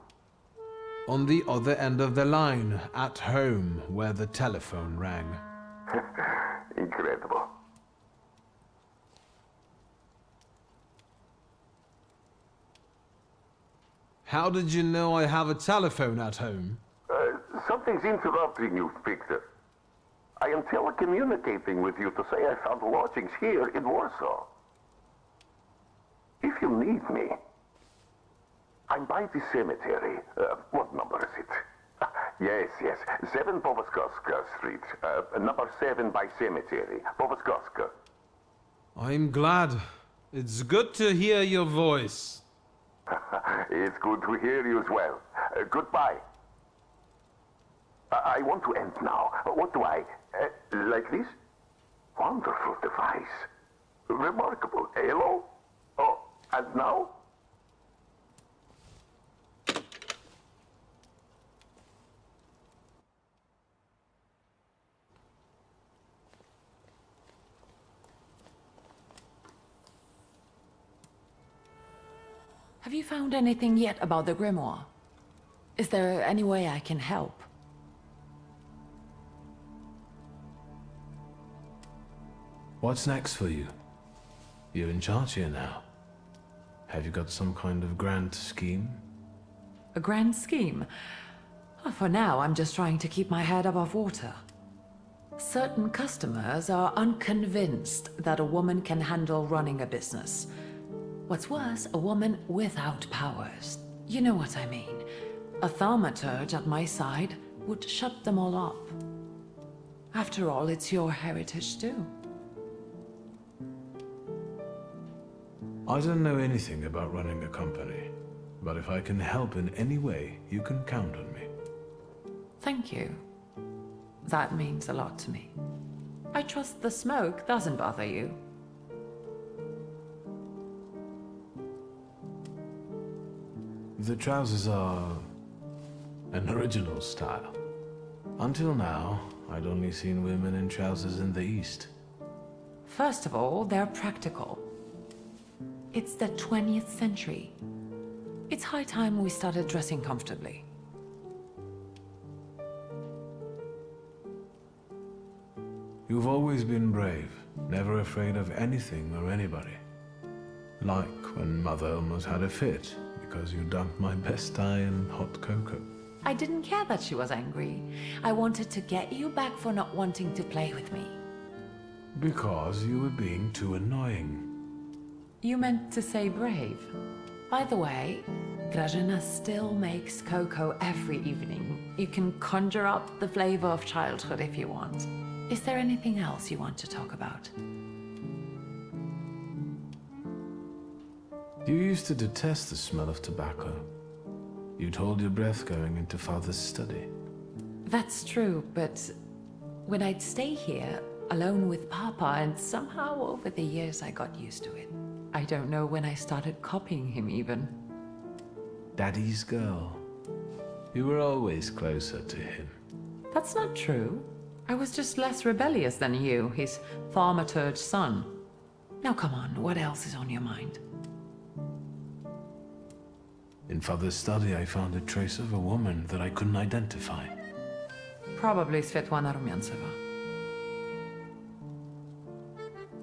Speaker 2: On the other end of the line, at home, where the telephone rang.
Speaker 3: Incredible.
Speaker 2: How did you know I have a telephone at home?
Speaker 3: Something's interrupting you, Victor. I am telecommunicating with you to say I found lodgings here in Warsaw. If you need me, I'm by the cemetery. What number is it? Yes. 7 Powaskowska Street. Number 7 by cemetery. Powaskowska.
Speaker 2: I'm glad. It's good to hear your voice.
Speaker 3: It's good to hear you as well. Goodbye. I want to end now. What do I... like this? Wonderful device. Remarkable. Hello? Oh, and now?
Speaker 11: Have you found anything yet about the grimoire? Is there any way I can help?
Speaker 2: What's next for you? You're in charge here now. Have you got some kind of grand scheme?
Speaker 11: A grand scheme? For now, I'm just trying to keep my head above water. Certain customers are unconvinced that a woman can handle running a business. What's worse, a woman without powers. You know what I mean. A thaumaturge at my side would shut them all up. After all, it's your heritage too.
Speaker 2: I don't know anything about running a company, but if I can help in any way, you can count on me.
Speaker 11: Thank you. That means a lot to me. I trust the smoke doesn't bother you.
Speaker 2: The trousers are an original style. Until now, I'd only seen women in trousers in the East.
Speaker 11: First of all, they're practical. It's the 20th century. It's high time we started dressing comfortably.
Speaker 2: You've always been brave, never afraid of anything or anybody. Like when Mother almost had a fit because you dunked my best tie in hot cocoa.
Speaker 11: I didn't care that she was angry. I wanted to get you back for not wanting to play with me.
Speaker 2: Because you were being too annoying.
Speaker 11: You meant to say brave. By the way, Grażyna still makes cocoa every evening. You can conjure up the flavor of childhood if you want. Is there anything else you want to talk about?
Speaker 2: You used to detest the smell of tobacco. You'd hold your breath going into Father's study.
Speaker 11: That's true, but when I'd stay here, alone with Papa, and somehow over the years I got used to it. I don't know when I started copying him even.
Speaker 2: Daddy's girl. You were always closer to him.
Speaker 11: That's not true. I was just less rebellious than you, his Thaumaturge son. Now come on, what else is on your mind?
Speaker 2: In Father's study, I found a trace of a woman that I couldn't identify.
Speaker 11: Probably Svetlana Rumyantseva.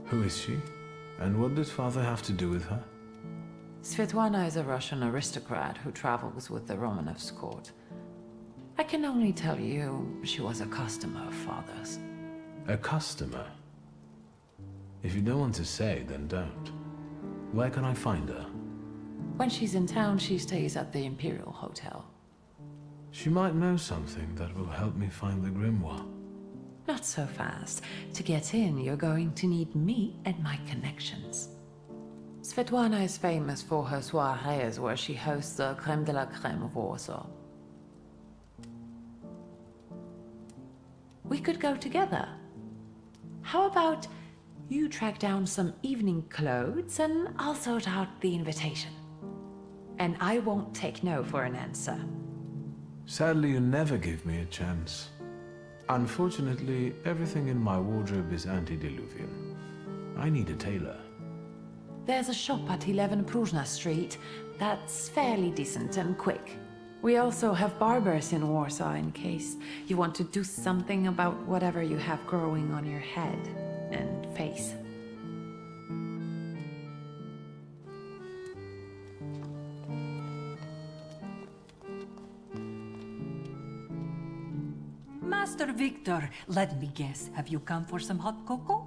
Speaker 2: Who is she? And what does Father have to do with her?
Speaker 11: Svetlana is a Russian aristocrat who travels with the Romanovs' court. I can only tell you she was a customer of Father's.
Speaker 2: A customer? If you don't want to say, then don't. Where can I find her?
Speaker 11: When she's in town, she stays at the Imperial Hotel.
Speaker 2: She might know something that will help me find the grimoire.
Speaker 11: Not so fast. To get in, you're going to need me and my connections. Svetlana is famous for her soirees where she hosts the crème de la crème of Warsaw. We could go together. How about you track down some evening clothes and I'll sort out the invitation. And I won't take no for an answer.
Speaker 2: Sadly, you never give me a chance. Unfortunately, everything in my wardrobe is antediluvian. I need a tailor.
Speaker 11: There's a shop at 11 Pruzhna Street that's fairly decent and quick. We also have barbers in Warsaw in case you want to do something about whatever you have growing on your head and face.
Speaker 9: Master Victor, let me guess. Have you come for some hot cocoa?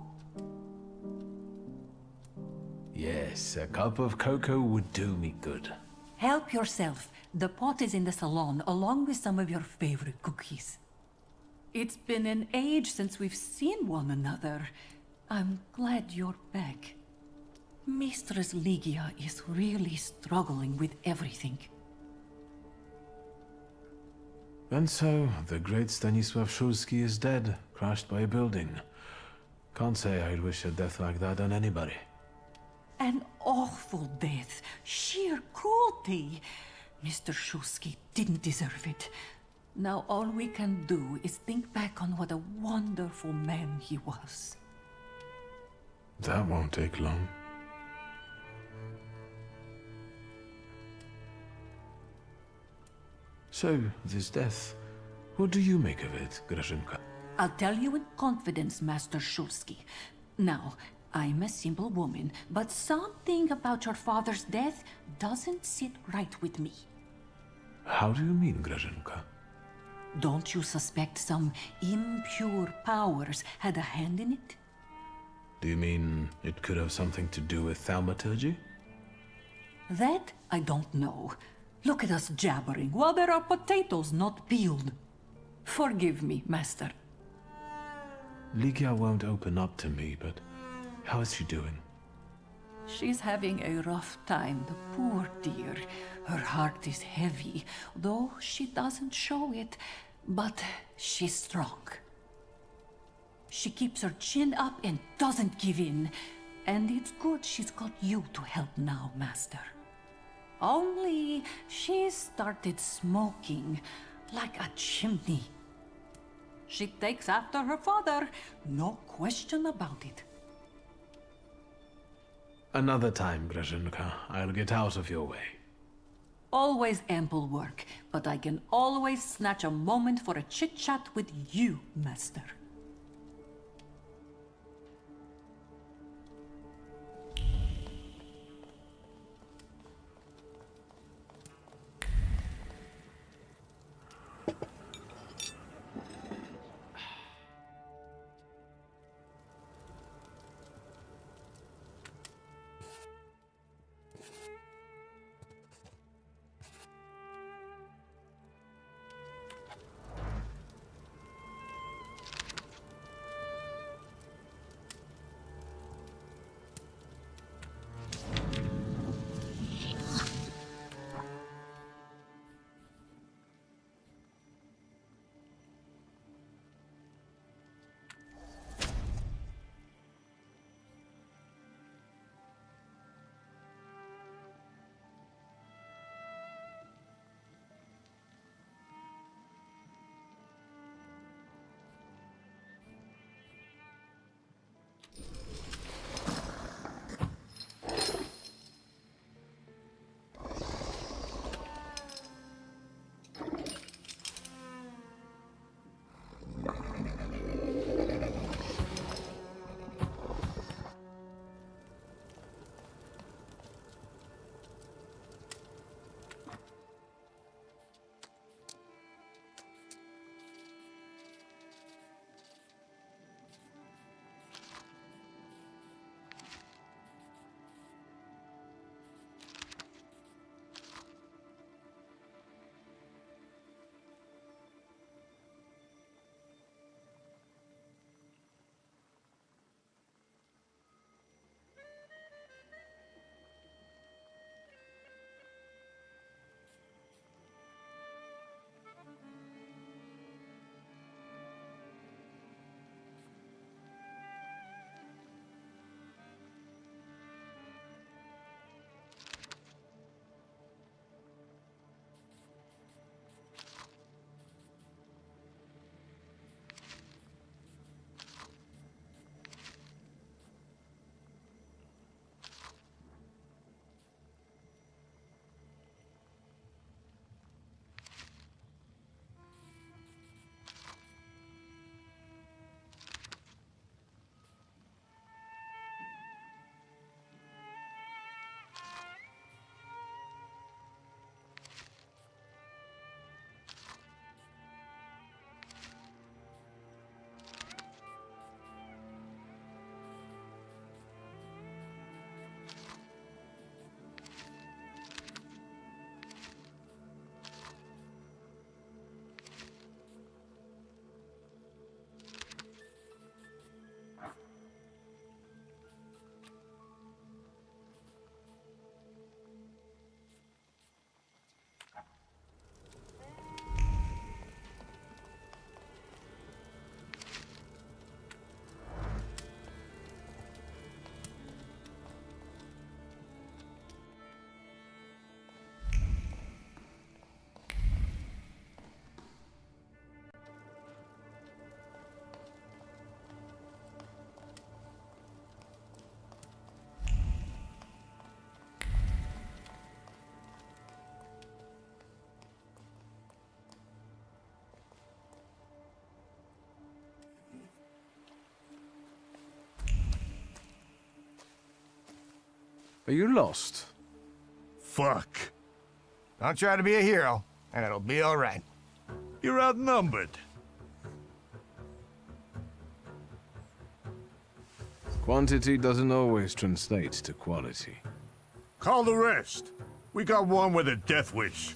Speaker 2: Yes, a cup of cocoa would do me good.
Speaker 9: Help yourself. The pot is in the salon, along with some of your favorite cookies. It's been an age since we've seen one another. I'm glad you're back. Mistress Ligia is really struggling with everything.
Speaker 2: And so, the great Stanisław Szulski is dead, crushed by a building. Can't say I'd wish a death like that on anybody.
Speaker 9: An awful death. Sheer cruelty. Mr. Szulski didn't deserve it. Now all we can do is think back on what a wonderful man he was.
Speaker 2: That won't take long. So, this death, what do you make of it, Grażynka?
Speaker 9: I'll tell you in confidence, Master Szulski. Now, I'm a simple woman, but something about your father's death doesn't sit right with me.
Speaker 2: How do you mean, Grażynka?
Speaker 9: Don't you suspect some impure powers had a hand in it?
Speaker 2: Do you mean it could have something to do with thaumaturgy?
Speaker 9: That I don't know. Look at us jabbering while there are potatoes not peeled. Forgive me, Master.
Speaker 2: Ligia won't open up to me, but how is she doing?
Speaker 9: She's having a rough time, the poor dear. Her heart is heavy, though she doesn't show it. But she's strong. She keeps her chin up and doesn't give in. And it's good she's got you to help now, Master. Only she started smoking like a chimney. She takes after her father, no question about it.
Speaker 2: Another time, Grażynka. I'll get out of your way.
Speaker 9: Always ample work, but I can always snatch a moment for a chit-chat with you, Master.
Speaker 2: Are you lost?
Speaker 22: Fuck. Don't try to be a hero, and it'll be all right. You're outnumbered.
Speaker 2: Quantity doesn't always translate to quality.
Speaker 6: Call the rest. We got one with a death wish.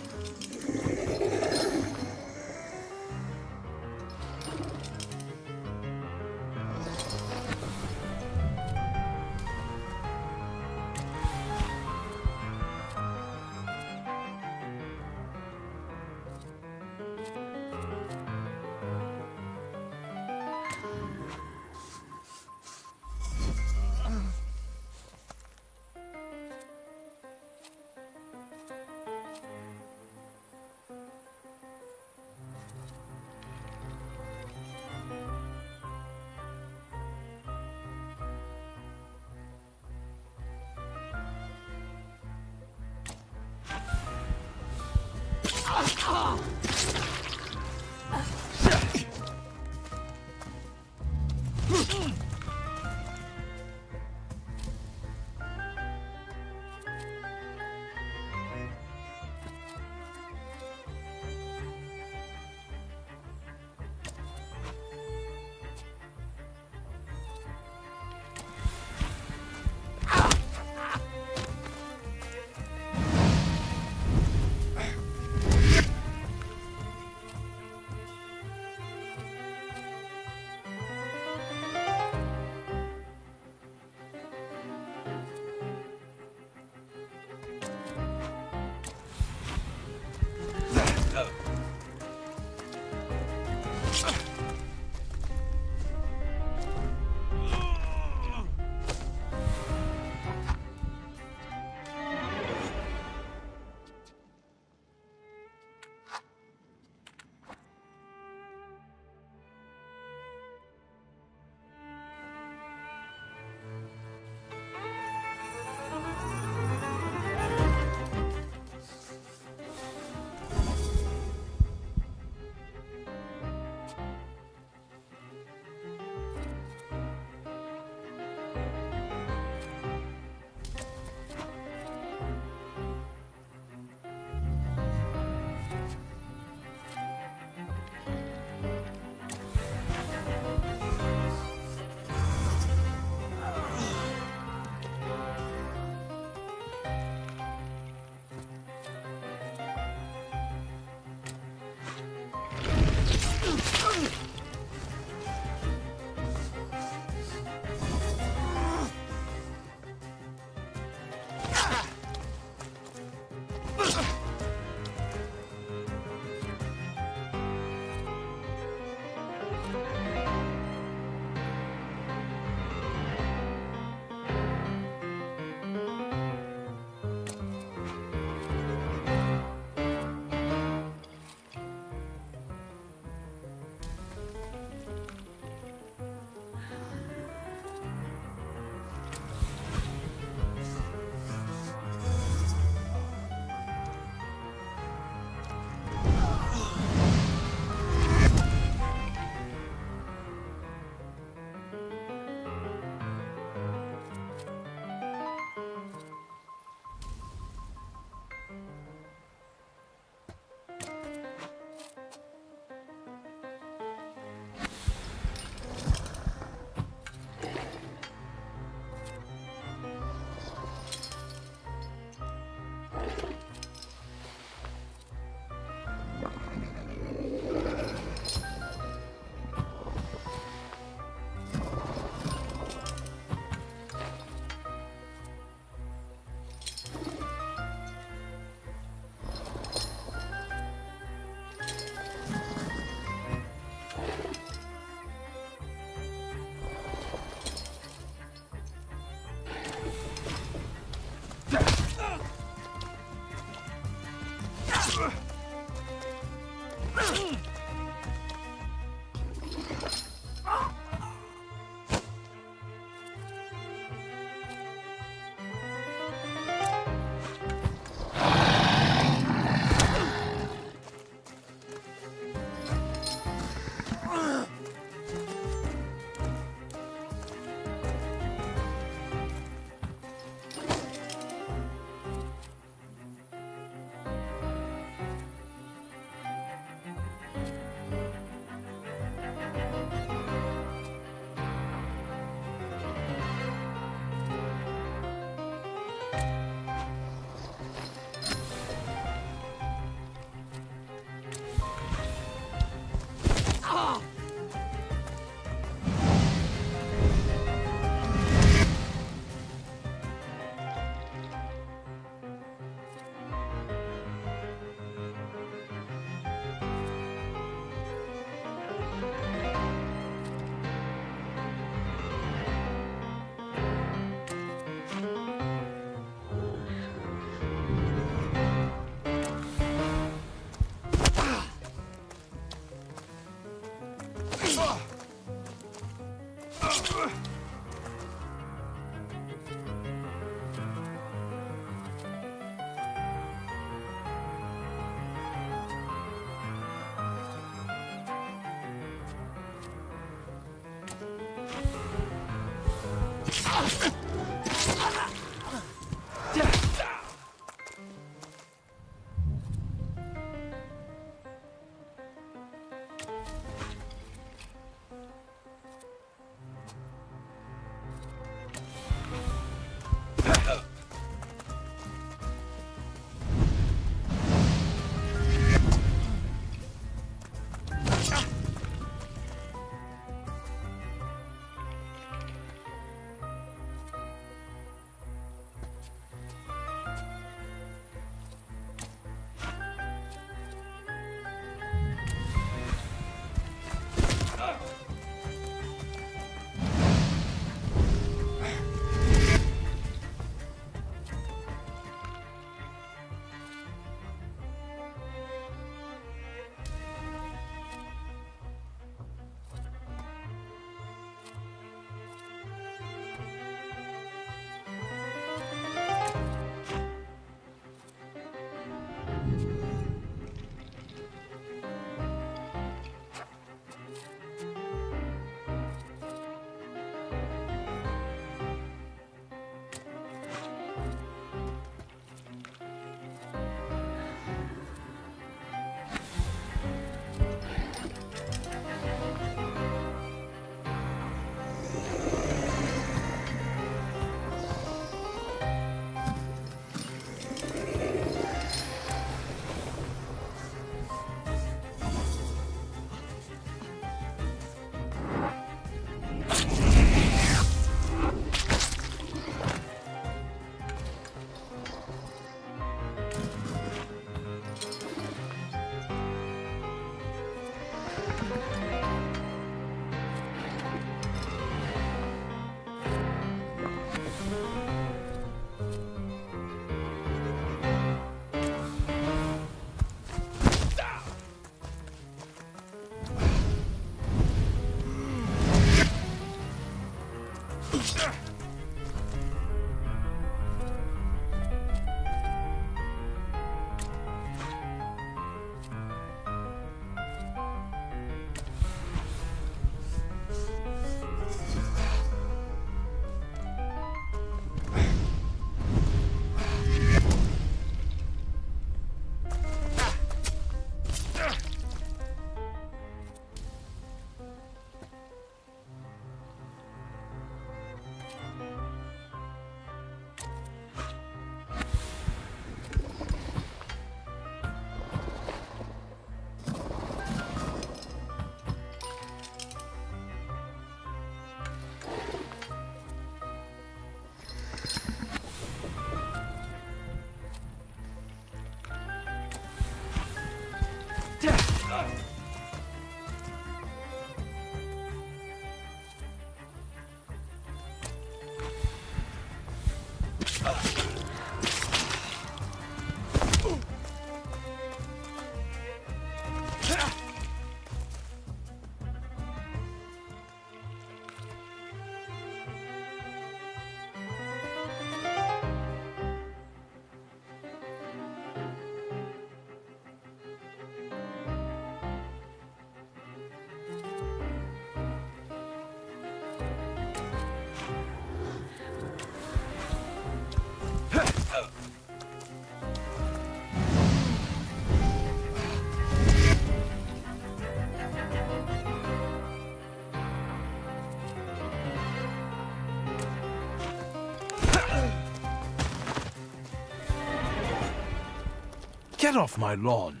Speaker 2: Get off my lawn!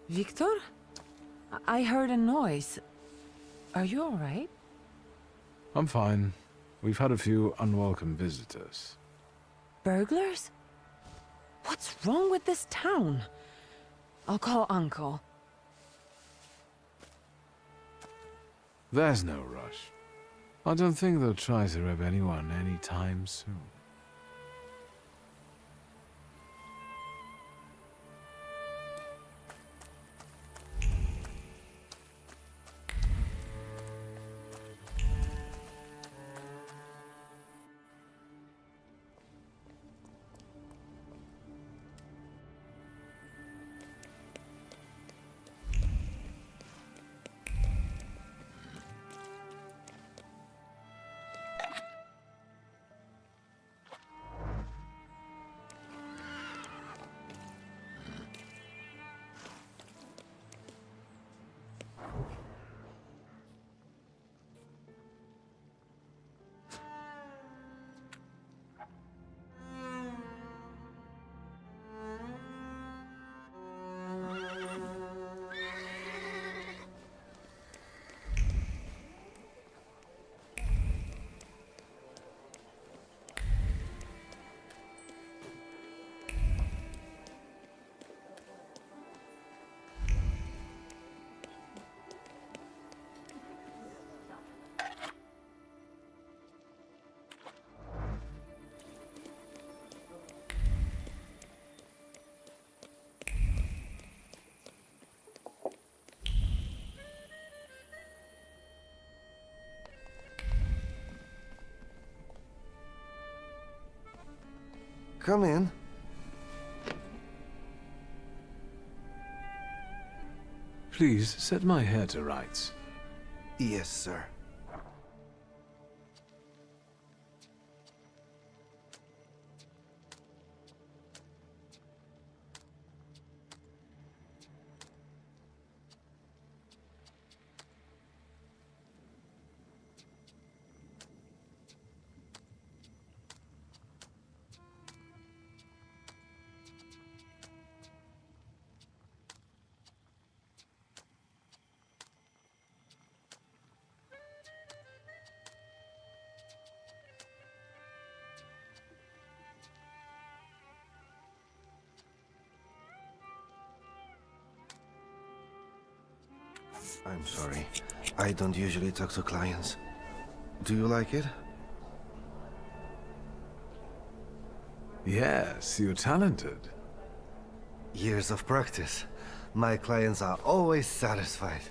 Speaker 11: Victor? I heard a noise. Are you all right?
Speaker 2: I'm fine. We've had a few unwelcome visitors.
Speaker 11: Burglars? What's wrong with this town? I'll call Uncle.
Speaker 2: There's no rush. I don't think they'll try to rob anyone anytime soon.
Speaker 8: Come in.
Speaker 2: Please set my hair to rights.
Speaker 8: Yes, sir. I'm sorry. I don't usually talk to clients. Do you like it?
Speaker 2: Yes, you're talented.
Speaker 8: Years of practice. My clients are always satisfied.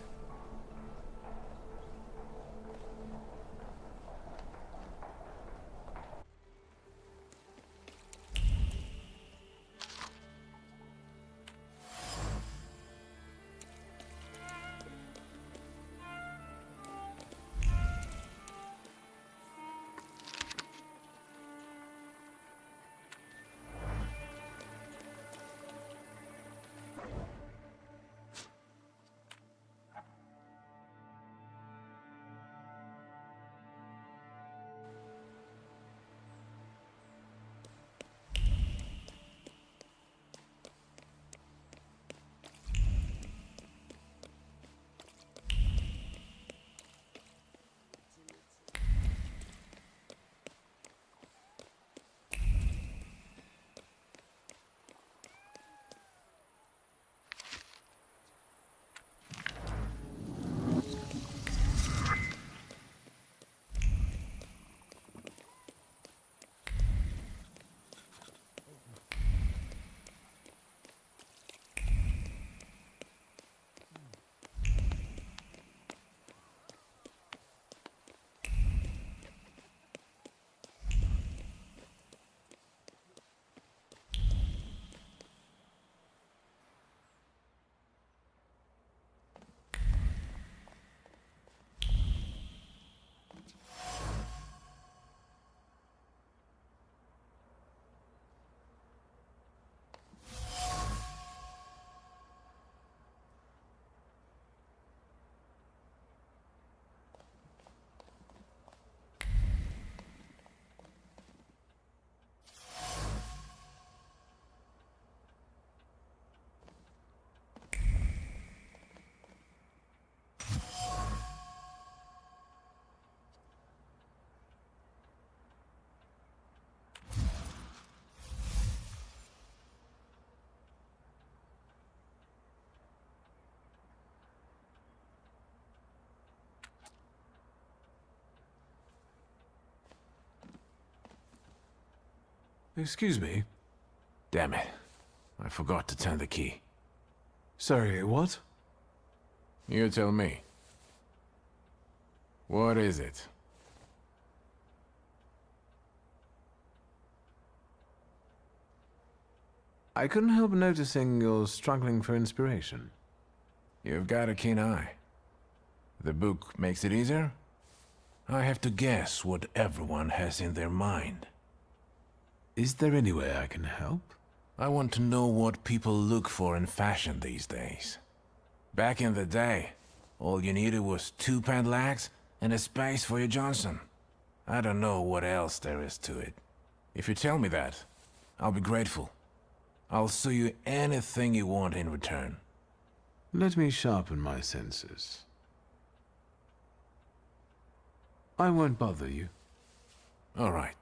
Speaker 2: Excuse me? Damn it. I forgot to turn the key. Sorry, what?
Speaker 12: You tell me. What is it?
Speaker 2: I couldn't help noticing you're struggling for inspiration.
Speaker 12: You've got a keen eye. The book makes it easier? I have to guess what everyone has in their mind.
Speaker 2: Is there any way I can help?
Speaker 12: I want to know what people look for in fashion these days. Back in the day, all you needed was 2 pant legs and a space for your Johnson. I don't know what else there is to it. If you tell me that, I'll be grateful. I'll sew you anything you want in return.
Speaker 2: Let me sharpen my senses. I won't bother you.
Speaker 12: All right.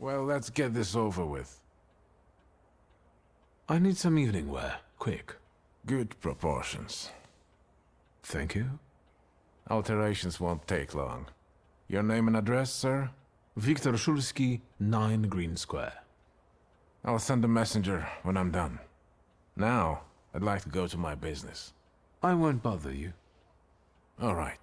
Speaker 2: Well, let's get this over with. I need some evening wear, quick.
Speaker 12: Good proportions.
Speaker 2: Thank you.
Speaker 12: Alterations won't take long. Your name and address, sir?
Speaker 2: Viktor Szulski, 9 Green Square.
Speaker 12: I'll send a messenger when I'm done. Now, I'd like to go to my business.
Speaker 2: I won't bother you.
Speaker 12: All right.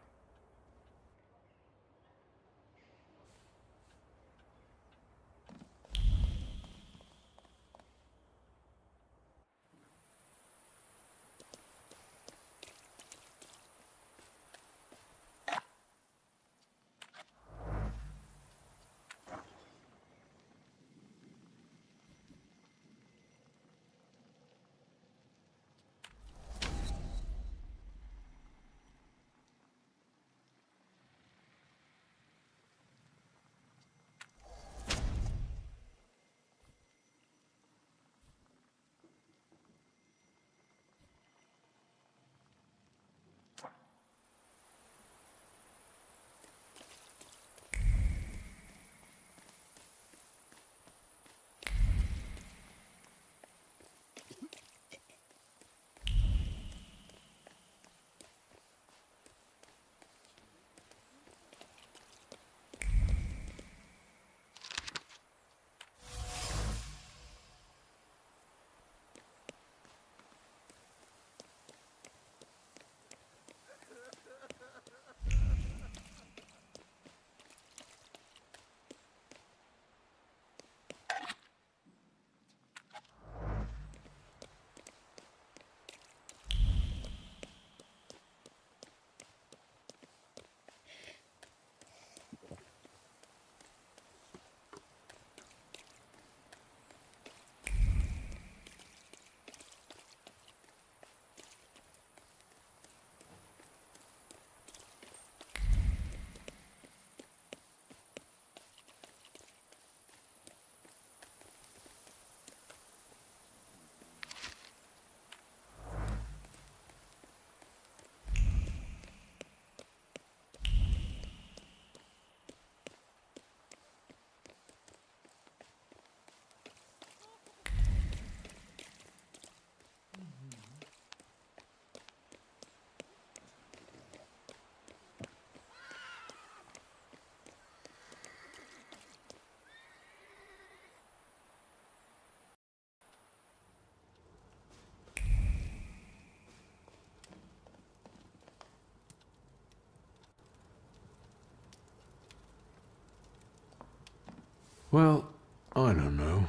Speaker 2: Well, I don't know.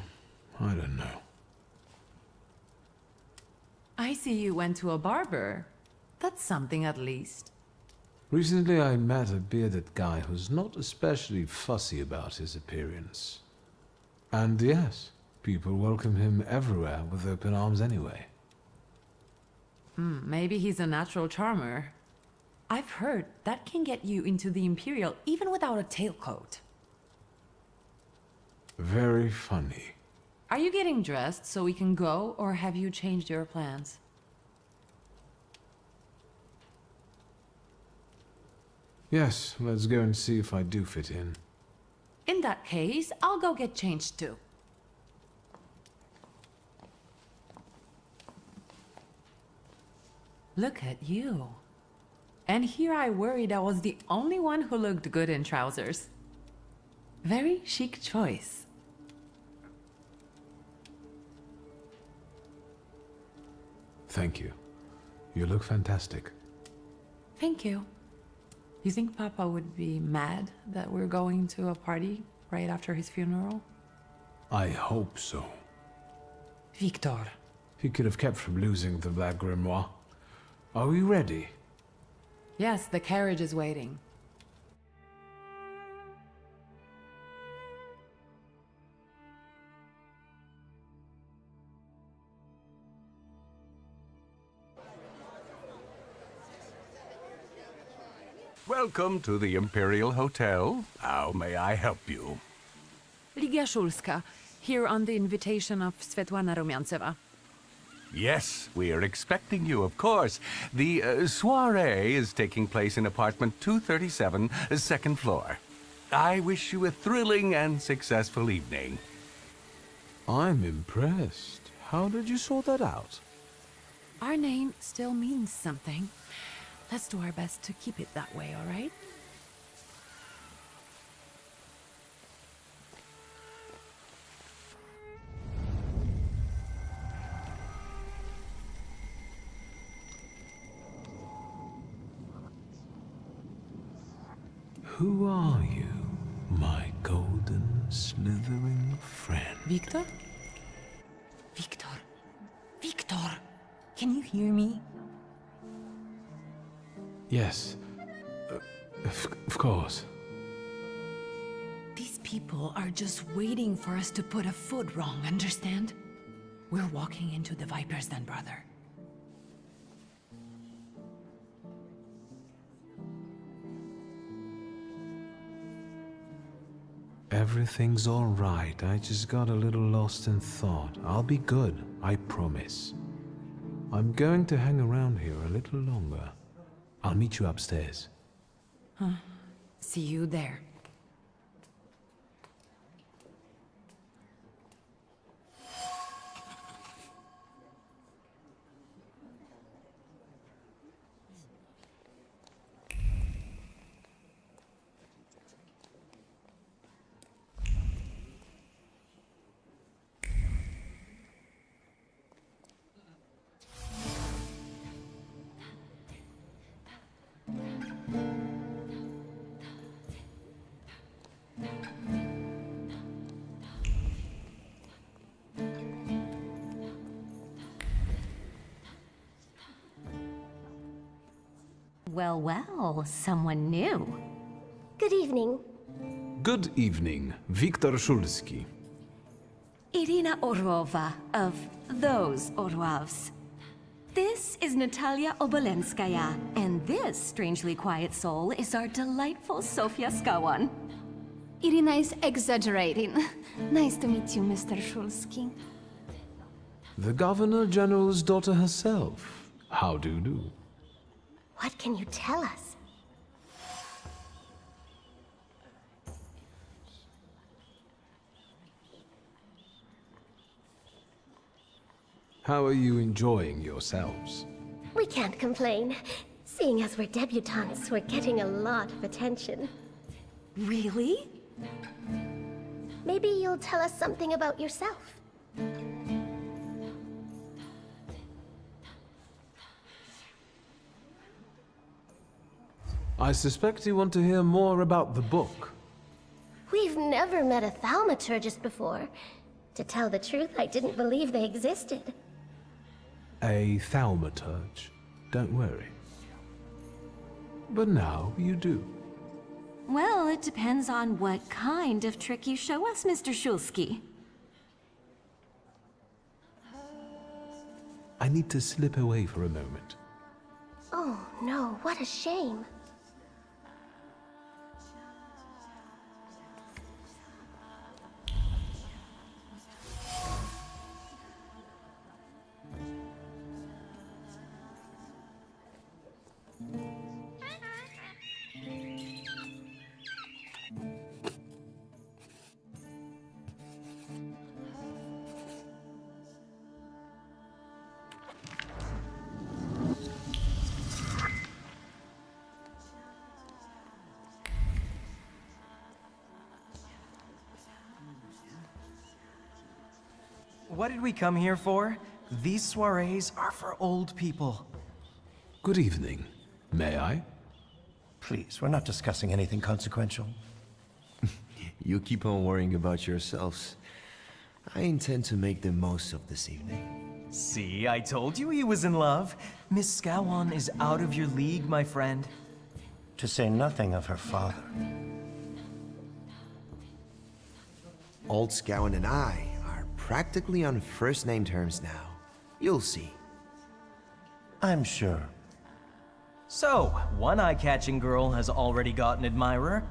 Speaker 11: I see you went to a barber. That's something at least.
Speaker 2: Recently I met a bearded guy who's not especially fussy about his appearance. And yes, people welcome him everywhere with open arms anyway.
Speaker 11: Maybe he's a natural charmer. I've heard that can get you into the Imperial even without a tailcoat.
Speaker 2: Very funny.
Speaker 11: Are you getting dressed so we can go, or have you changed your plans?
Speaker 2: Yes, let's go and see if I do fit in.
Speaker 11: In that case, I'll go get changed too. Look at you. And here I worried I was the only one who looked good in trousers. Very chic choice.
Speaker 2: Thank you. You look fantastic.
Speaker 11: Thank you. You think Papa would be mad that we're going to a party right after his funeral?
Speaker 2: I hope so.
Speaker 11: Victor.
Speaker 2: He could have kept from losing the Black Grimoire. Are we ready?
Speaker 11: Yes, the carriage is waiting.
Speaker 15: Welcome to the Imperial Hotel. How may I help you?
Speaker 11: Ligia Szulska, here on the invitation of Svetlana Rumiantseva.
Speaker 15: Yes, we are expecting you, of course. The soiree is taking place in apartment 237, second floor. I wish you a thrilling and successful evening.
Speaker 2: I'm impressed. How did you sort that out?
Speaker 11: Our name still means something. Let's do our best to keep it that way, all right?
Speaker 2: Who are you, my golden slithering friend?
Speaker 11: Victor? Victor? Victor! Can you hear me?
Speaker 2: Yes, of course.
Speaker 11: These people are just waiting for us to put a foot wrong, understand? We're walking into the Viper's Den, brother.
Speaker 2: Everything's all right. I just got a little lost in thought. I'll be good, I promise. I'm going to hang around here a little longer. I'll meet you upstairs.
Speaker 11: Huh. See you there.
Speaker 10: Well, well, someone new. Good evening.
Speaker 2: Good evening, Viktor Szulski.
Speaker 4: Irina Orlova of those Orlovs. This is Natalia Obolenskaya, and this strangely quiet soul is our delightful Sofia Skawan.
Speaker 16: Irina is exaggerating. Nice to meet you, Mr. Szulski.
Speaker 2: The Governor General's daughter herself. How do you do?
Speaker 10: What can you tell us?
Speaker 2: How are you enjoying yourselves?
Speaker 10: We can't complain. Seeing as we're debutantes, we're getting a lot of attention.
Speaker 4: Really?
Speaker 10: Maybe you'll tell us something about yourself.
Speaker 2: I suspect you want to hear more about the book.
Speaker 10: We've never met a Thaumaturgist before. To tell the truth, I didn't believe they existed.
Speaker 2: A Thaumaturge. Don't worry. But now you do.
Speaker 4: Well, it depends on what kind of trick you show us, Mr. Szulski.
Speaker 2: I need to slip away for a moment.
Speaker 10: Oh no, what a shame.
Speaker 17: What did we come here for? These soirees are for old people.
Speaker 2: Good evening. May I?
Speaker 18: Please, we're not discussing anything consequential.
Speaker 19: You keep on worrying about yourselves. I intend to make the most of this evening.
Speaker 17: See, I told you he was in love. Miss Skawan is out of your league, my friend.
Speaker 18: To say nothing of her father.
Speaker 19: Old Scowen and I are practically on first-name terms now. You'll see.
Speaker 18: I'm sure.
Speaker 17: So, one eye-catching girl has already got an admirer.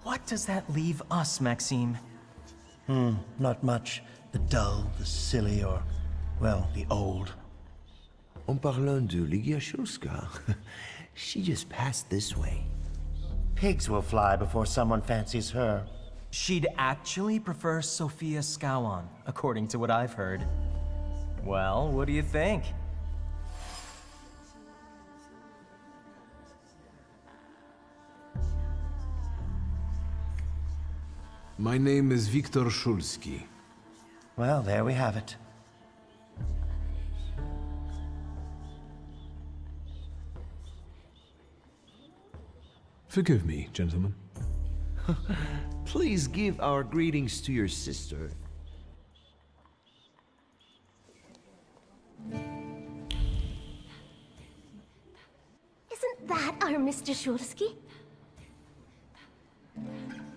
Speaker 17: What does that leave us, Maxime?
Speaker 18: Not much. The dull, the silly, or, well, the old.
Speaker 19: En parlant de Ligia Szulska, she just passed this way.
Speaker 18: Pigs will fly before someone fancies her.
Speaker 17: She'd actually prefer Sophia Skowon, according to what I've heard. Well, what do you think?
Speaker 2: My name is Viktor Szulski.
Speaker 18: Well, there we have it.
Speaker 2: Forgive me, gentlemen.
Speaker 19: Please give our greetings to your sister.
Speaker 10: Isn't that our Mr. Szulski?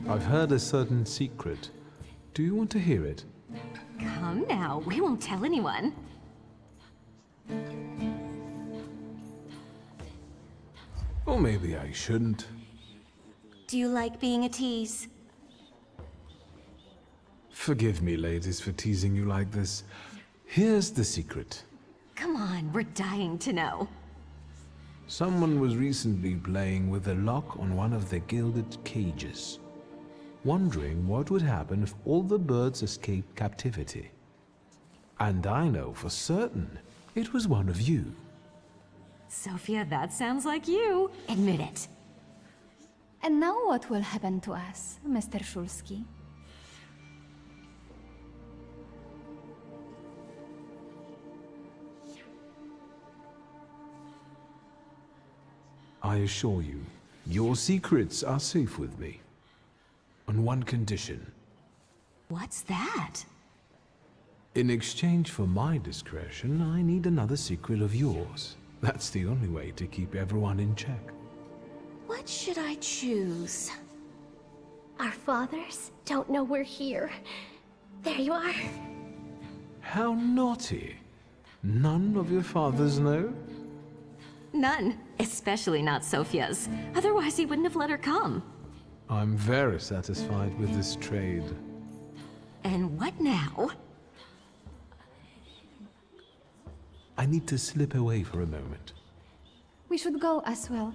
Speaker 2: I've heard a certain secret. Do you want to hear it?
Speaker 4: Come now, we won't tell anyone.
Speaker 2: Or maybe I shouldn't.
Speaker 4: Do you like being a tease?
Speaker 2: Forgive me, ladies, for teasing you like this. Here's the secret.
Speaker 4: Come on, we're dying to know.
Speaker 2: Someone was recently playing with the lock on one of the gilded cages, wondering what would happen if all the birds escaped captivity. And I know for certain it was one of you.
Speaker 4: Sophia, that sounds like you. Admit it.
Speaker 16: And now what will happen to us, Mr. Szulski?
Speaker 2: I assure you, your secrets are safe with me. On one condition.
Speaker 4: What's that?
Speaker 2: In exchange for my discretion, I need another secret of yours. That's the only way to keep everyone in check.
Speaker 4: What should I choose?
Speaker 10: Our fathers don't know we're here. There you are.
Speaker 2: How naughty. None of your fathers know?
Speaker 4: None. Especially not Sophia's. Otherwise he wouldn't have let her come.
Speaker 2: I'm very satisfied with this trade.
Speaker 4: And what now?
Speaker 2: I need to slip away for a moment.
Speaker 16: We should go as well.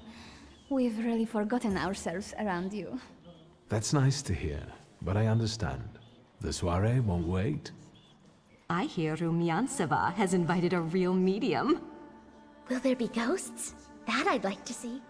Speaker 16: We've really forgotten ourselves around you.
Speaker 2: That's nice to hear, but I understand. The soiree won't wait.
Speaker 4: I hear Rumyantseva has invited a real medium.
Speaker 10: Will there be ghosts? That I'd like to see.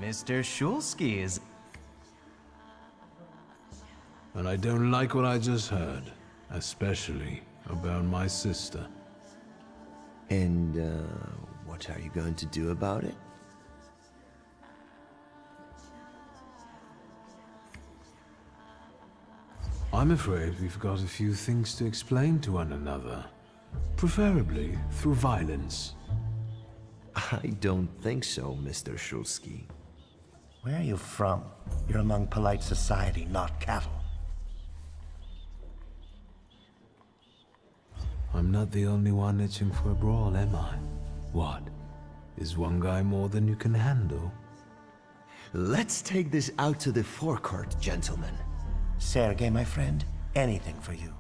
Speaker 17: Mr. Szulski is...
Speaker 2: And I don't like what I just heard, especially about my sister.
Speaker 19: And, what are you going to do about it?
Speaker 2: I'm afraid we've got a few things to explain to one another. Preferably through violence.
Speaker 19: I don't think so, Mr. Szulski.
Speaker 18: Where are you from? You're among polite society, not cattle.
Speaker 2: I'm not the only one itching for a brawl, am I? What? Is one guy more than you can handle?
Speaker 19: Let's take this out to the forecourt, gentlemen.
Speaker 18: Sergei, my friend, anything for you.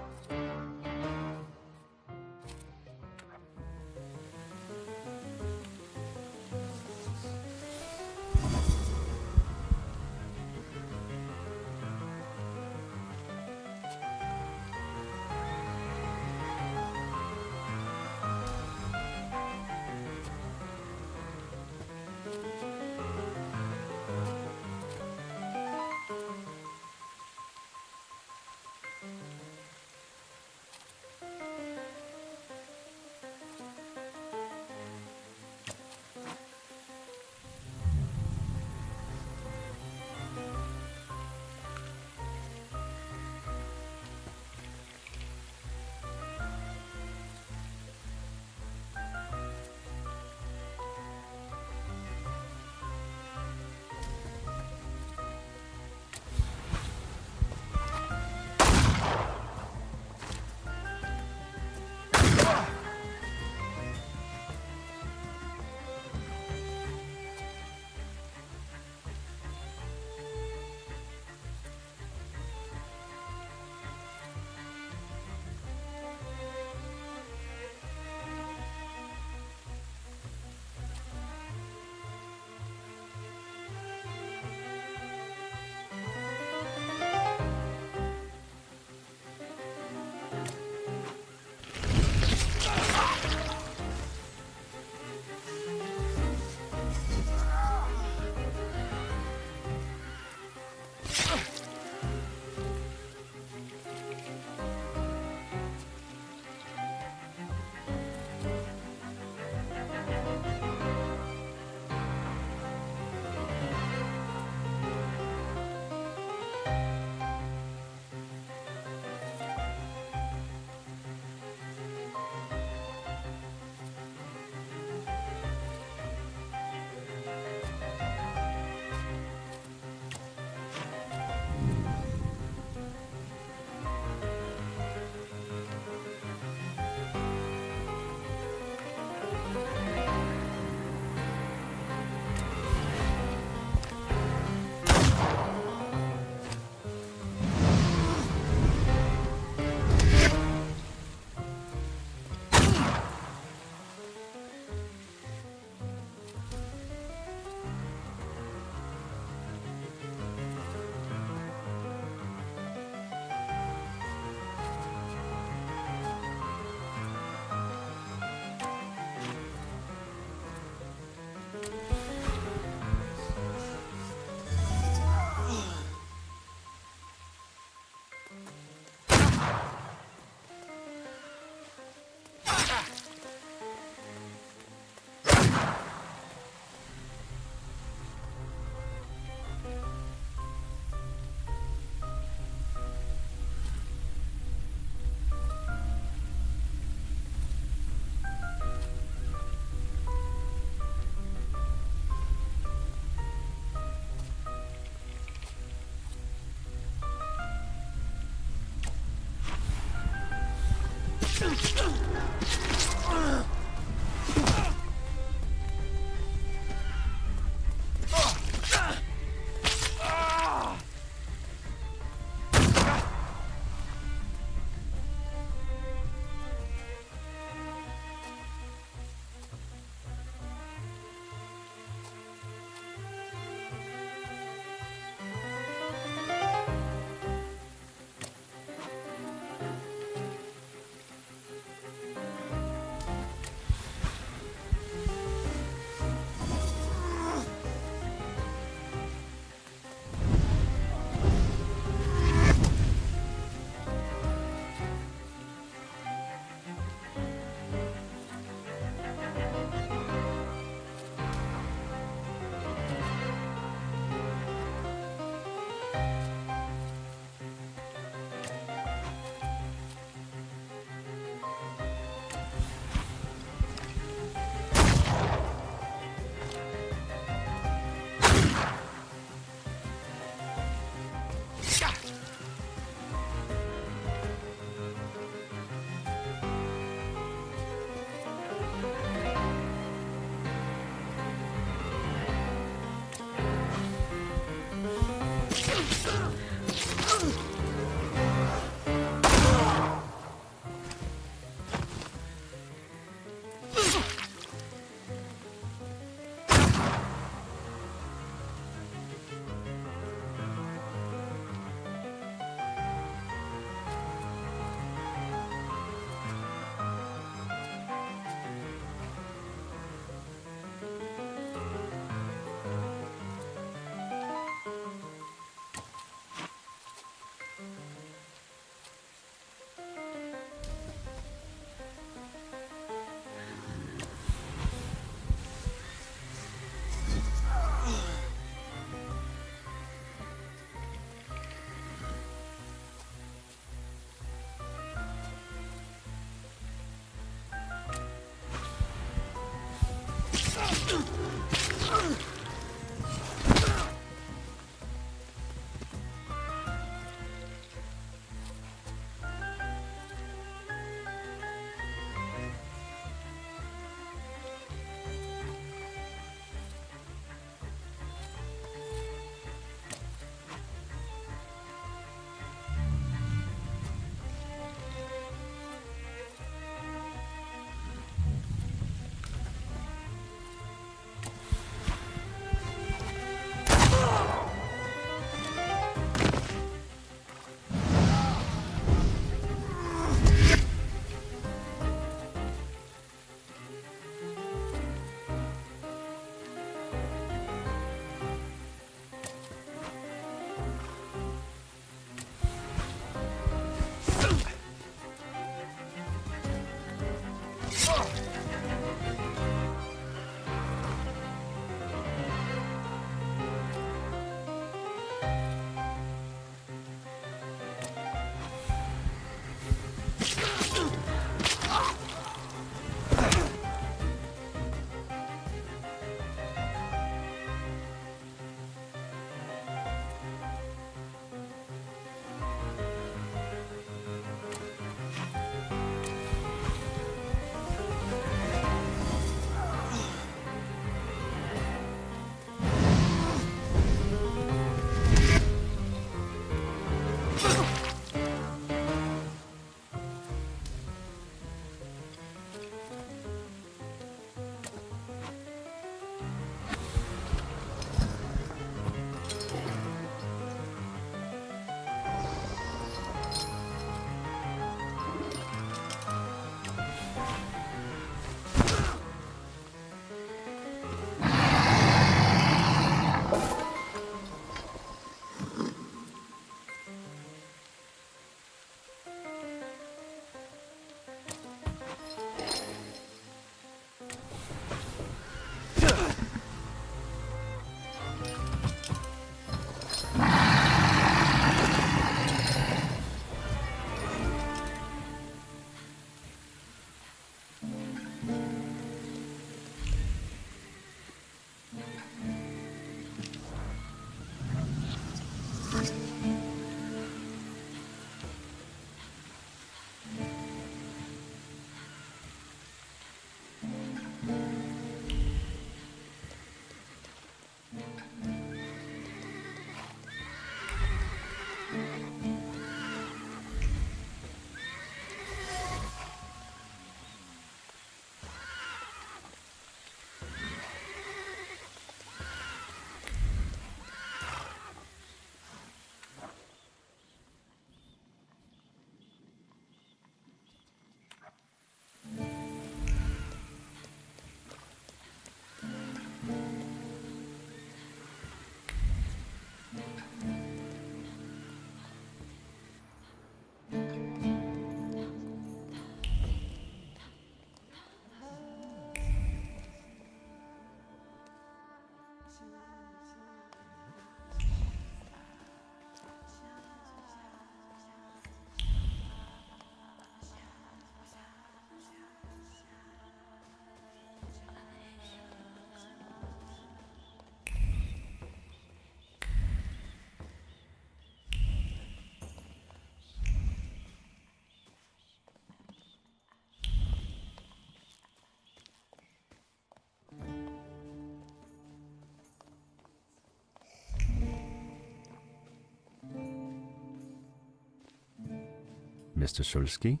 Speaker 1: Mr. Shulsky?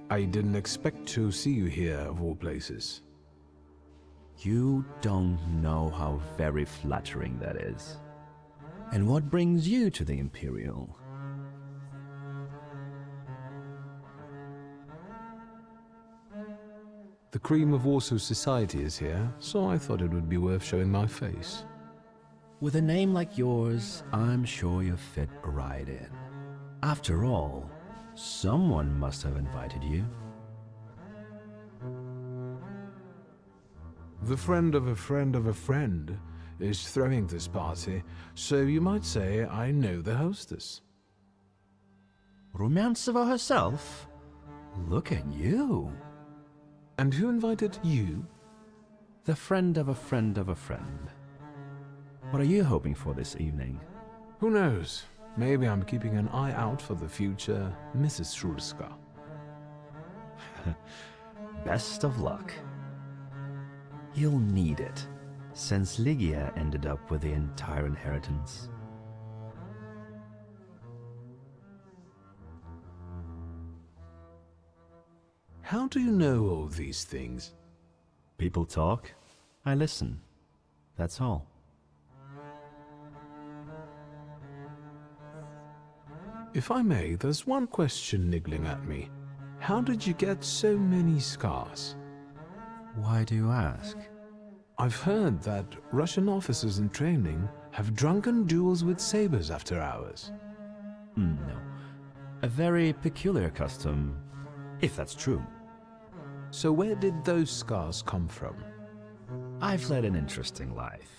Speaker 2: I didn't expect to see you here, of all places.
Speaker 1: You don't know how very flattering that is. And what brings you to the Imperial?
Speaker 2: The cream of Warsaw society is here, so I thought it would be worth showing my face.
Speaker 1: With a name like yours, I'm sure you fit right in. After all, someone must have invited you.
Speaker 2: The friend of a friend of a friend is throwing this party, so you might say I know the hostess.
Speaker 1: Rumiantseva herself? Look at you.
Speaker 2: And who invited you?
Speaker 1: The friend of a friend of a friend. What are you hoping for this evening?
Speaker 2: Who knows? Maybe I'm keeping an eye out for the future Mrs. Shulska.
Speaker 1: Best of luck. You'll need it, since Lygia ended up with the entire inheritance.
Speaker 2: How do you know all these things?
Speaker 1: People talk, I listen. That's all.
Speaker 2: If I may, there's one question niggling at me. How did you get so many scars?
Speaker 1: Why do you ask?
Speaker 2: I've heard that Russian officers in training have drunken duels with sabers after hours.
Speaker 1: No. A very peculiar custom, if that's true.
Speaker 2: So where did those scars come from?
Speaker 1: I've led an interesting life.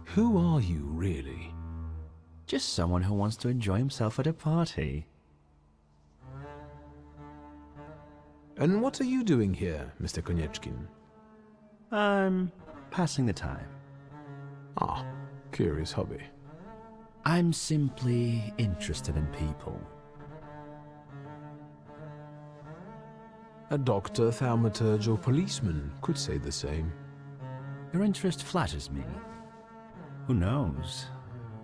Speaker 2: Who are you, really?
Speaker 1: Just someone who wants to enjoy himself at a party.
Speaker 2: And what are you doing here, Mr. Konieczkin?
Speaker 1: I'm passing the time.
Speaker 2: Ah, curious hobby.
Speaker 1: I'm simply interested in people.
Speaker 2: A doctor, thaumaturge, or policeman could say the same.
Speaker 1: Your interest flatters me. Who knows?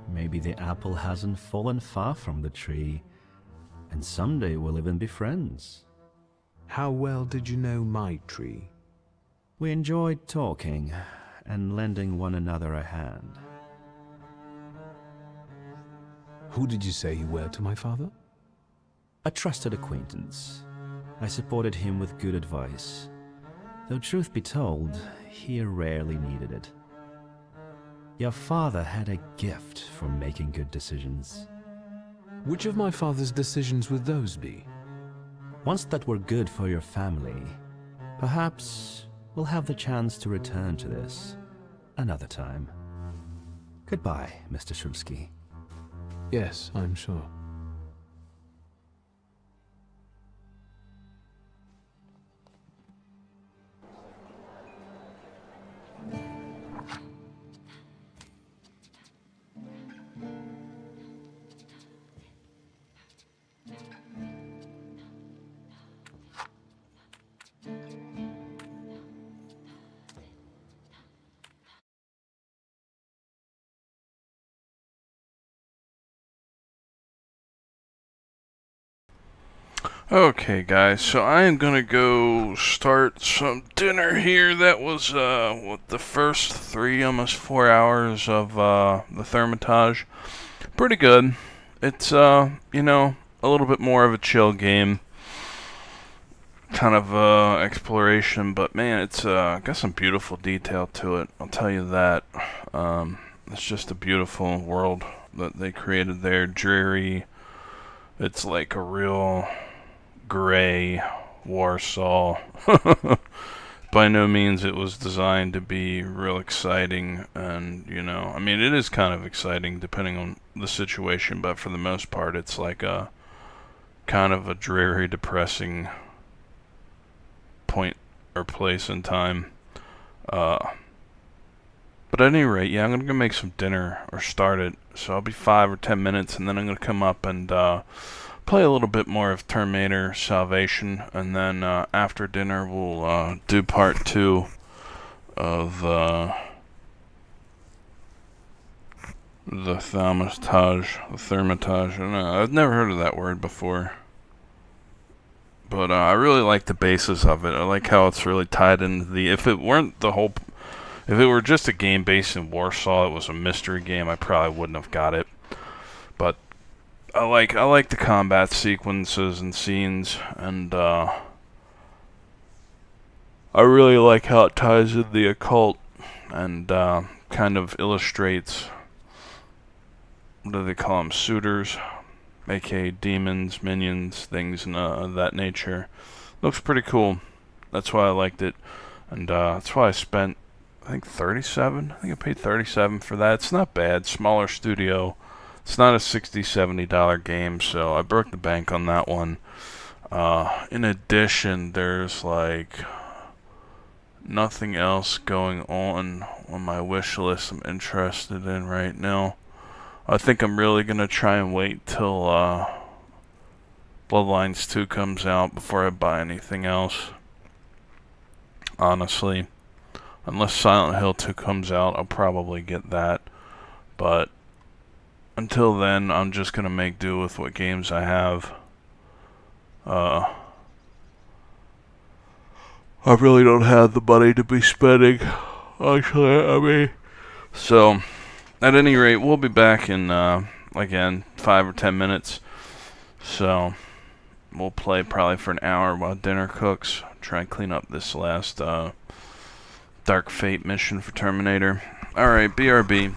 Speaker 1: Maybe the apple hasn't fallen far from the tree, and someday we'll even be friends.
Speaker 2: How well did you know my tree?
Speaker 1: We enjoyed talking and lending one another a hand.
Speaker 2: Who did you say you were to my father?
Speaker 1: A trusted acquaintance. I supported him with good advice, though truth be told, he rarely needed it. Your father had a gift for making good decisions.
Speaker 2: Which of my father's decisions would those be?
Speaker 1: Ones that were good for your family. Perhaps we'll have the chance to return to this another time. Goodbye, Mr. Shulsky.
Speaker 2: Yes, I'm sure.
Speaker 5: Okay guys, so I am gonna go start some dinner here. That was what, the first 3, almost 4 hours of the Thaumaturge. Pretty good. It's you know, a little bit more of a chill game, kind of exploration, but man, it's got some beautiful detail to it, I'll tell you that. It's just a beautiful world that they created there. Dreary. It's like a real gray Warsaw. By no means it was designed to be real exciting, and you know, I mean, it is kind of exciting depending on the situation, but for the most part it's like a kind of a dreary, depressing point or place in time. But at any rate, yeah, I'm gonna go make some dinner, or start it, so I'll be 5 or 10 minutes, and then I'm gonna come up and play a little bit more of Terminator Salvation, and then after dinner we'll do part 2 of The Thaumaturge, the Thermitage. I don't know, I've never heard of that word before. But I really like the basis of it. I like how it's really tied into the... If it were just a game based in Warsaw, it was a mystery game, I probably wouldn't have got it. But I like the combat sequences and scenes, and I really like how it ties in the occult and kind of illustrates, what do they call them, suitors, aka demons, minions, things of that nature. Looks pretty cool. That's why I liked it, and that's why I spent, I think, 37. I think I paid 37 for that. It's not bad. Smaller studio. It's not a $60, $70 game, so I broke the bank on that one. In addition, there's like nothing else going on my wish list I'm interested in right now. I think I'm really gonna try and wait till Bloodlines 2 comes out before I buy anything else. Honestly. Unless Silent Hill 2 comes out, I'll probably get that. But until then, I'm just gonna make do with what games I have. I really don't have the money to be spending. Actually, so, at any rate, we'll be back in, again, 5 or 10 minutes. So, we'll play probably for an hour while dinner cooks. Try and clean up this last, Dark Fate mission for Terminator. Alright, BRB.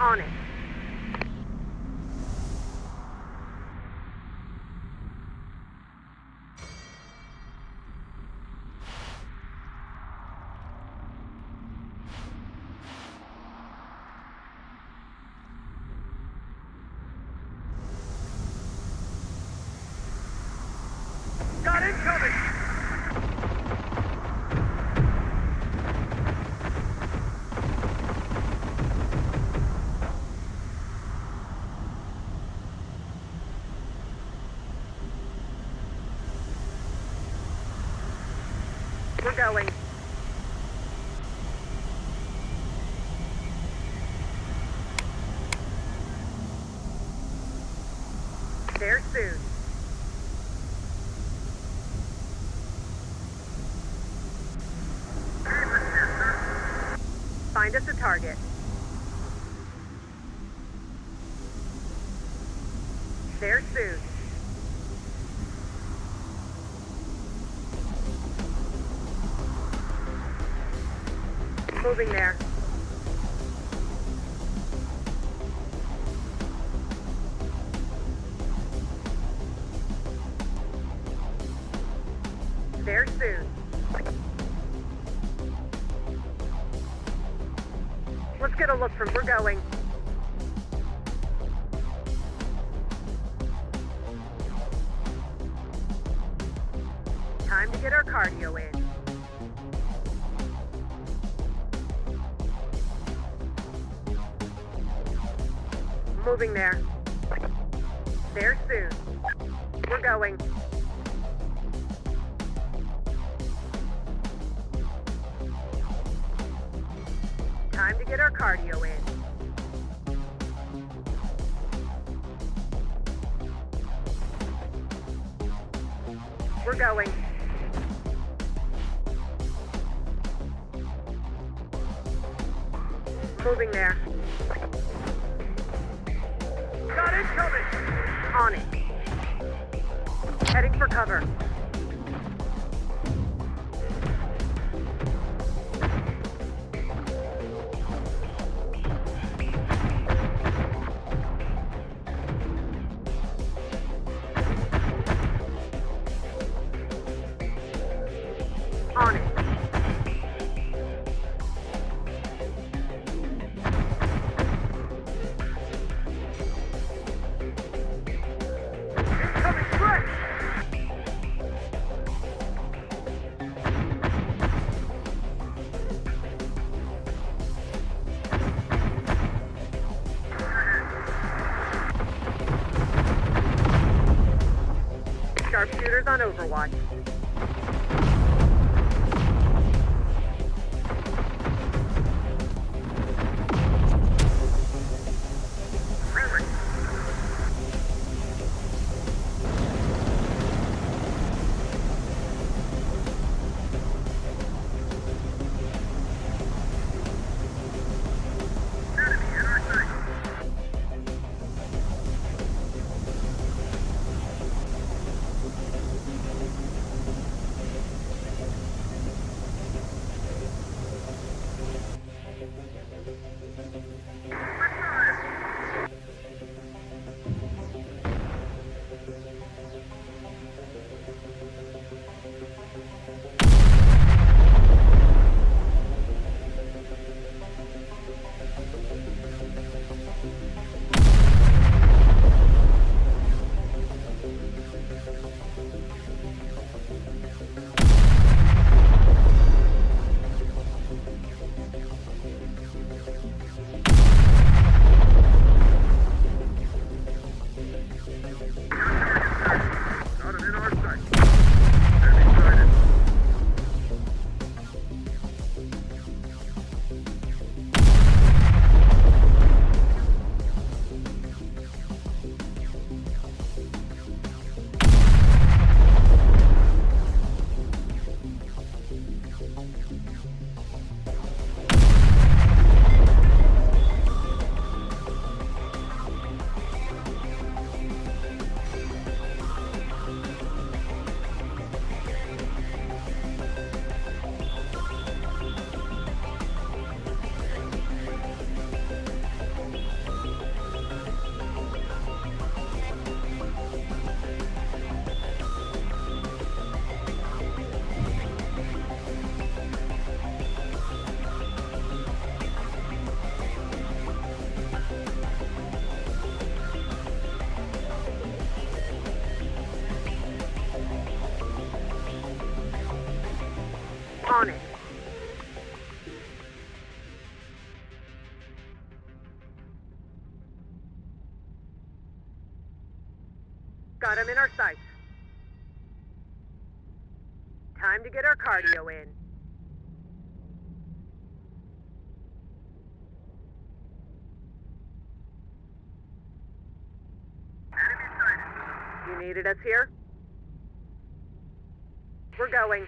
Speaker 7: On it.
Speaker 14: Got incoming!
Speaker 7: We're going. There soon. Find us a target. There soon. Moving there. There soon. Let's get a look from we're going. Time to get our cardio in. Moving there. There soon. We're going. Time to get our cardio in. We're going. Moving there.
Speaker 14: Got incoming!
Speaker 7: On it. Heading for cover. On it.
Speaker 14: Incoming threat!
Speaker 7: Sharpshooters on Overwatch. Got him in our sights. Time to get our cardio in. You needed us here? We're going.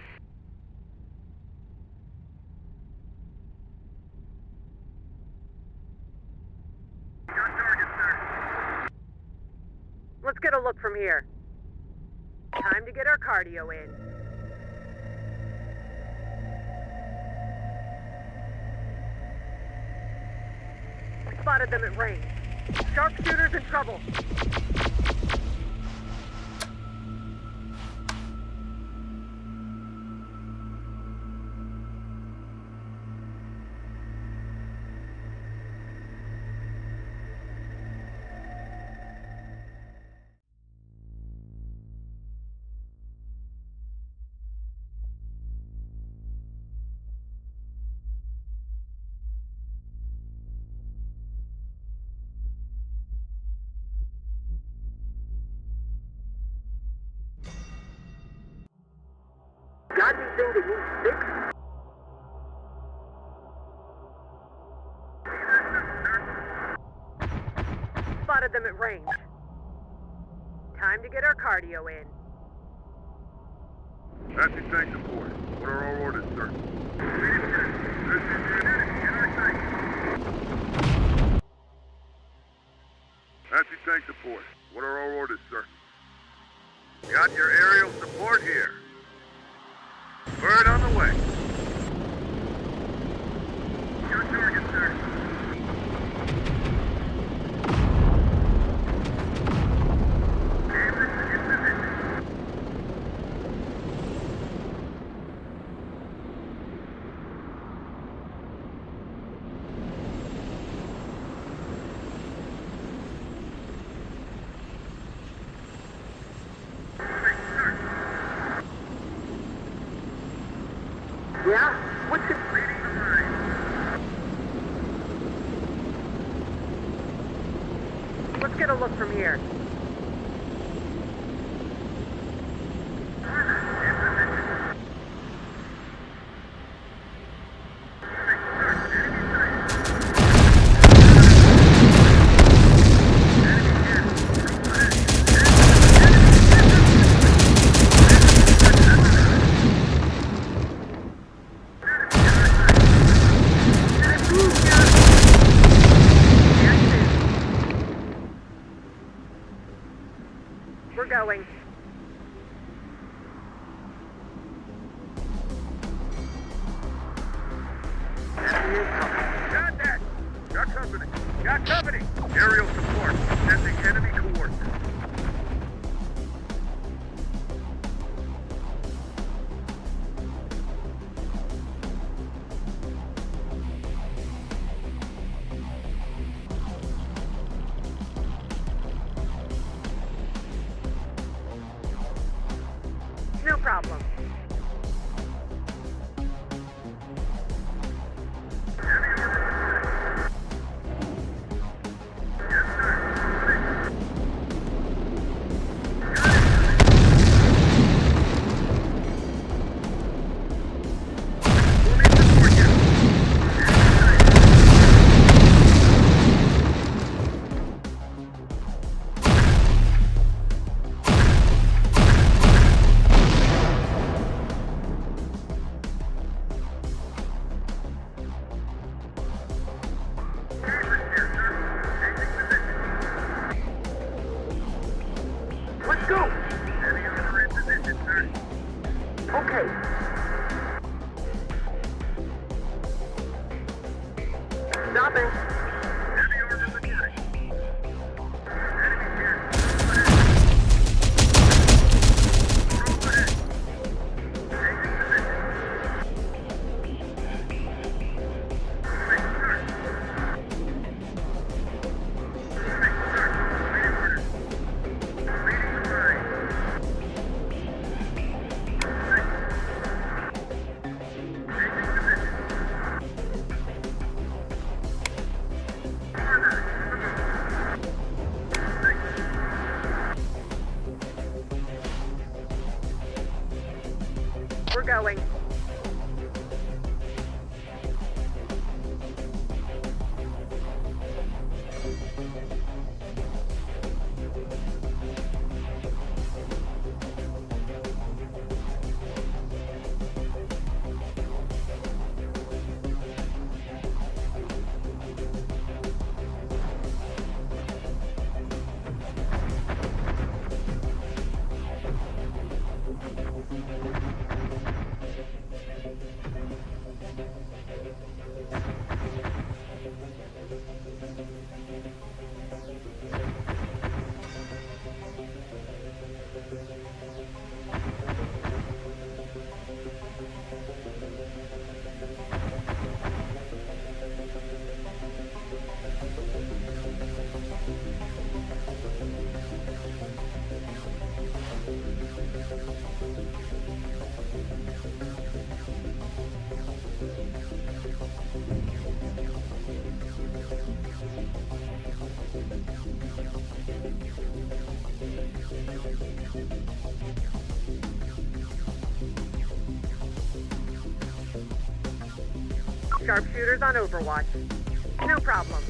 Speaker 7: Let's get a look from here. Time to get our cardio in. We spotted them at range. Sharpshooters in trouble. Got anything that needs fixed? Spotted them at range. Time to get our cardio in.
Speaker 14: Apache tank deployed. What are our orders, sir? Apache tank deployed. What are our orders, sir? Got your aerial support here. Bird on the way. Your target, sir.
Speaker 7: Yeah? What's it?
Speaker 14: Leading the line.
Speaker 7: Let's get a look from here. We're going.
Speaker 14: Got that! Got company! Got company! Aerial support. Sending enemy coordinates.
Speaker 7: No problem.
Speaker 14: Let's go! Heavy armor in position, sir.
Speaker 7: Okay. Stopping.
Speaker 14: Heavy armor deployed. Enemy here. Roll ahead. Taking position. Moving, sir. Moving, sir. Waiting orders. Leading the line. Taking position.
Speaker 7: Sharpshooters on Overwatch. No problem.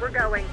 Speaker 7: We're going.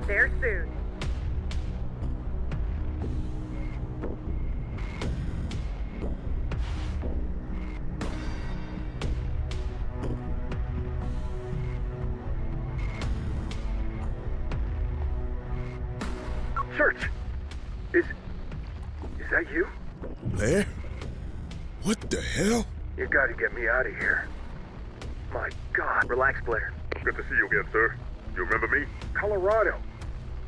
Speaker 7: There soon.
Speaker 14: Church! Is that you?
Speaker 13: Blair? What the hell?
Speaker 14: You gotta get me out of here. My God. Relax, Blair. Good to see you again, sir. You remember me? Colorado.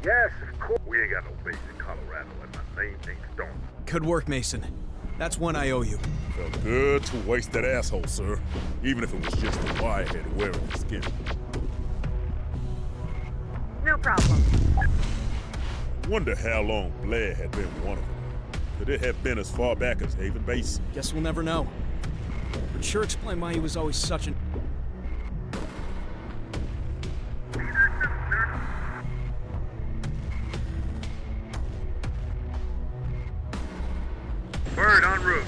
Speaker 14: Yes, of course. We ain't got no base in Colorado, and my name ain't Stone.
Speaker 20: Good work, Mason. That's one I owe you.
Speaker 13: Felt good to waste that asshole, sir. Even if it was just a wirehead wearing his skin.
Speaker 7: No problem.
Speaker 13: Wonder how long Blair had been one of them. Could it have been as far back as Haven Base?
Speaker 20: Guess we'll never know. But sure explain why he was always such an...
Speaker 14: Bird en route.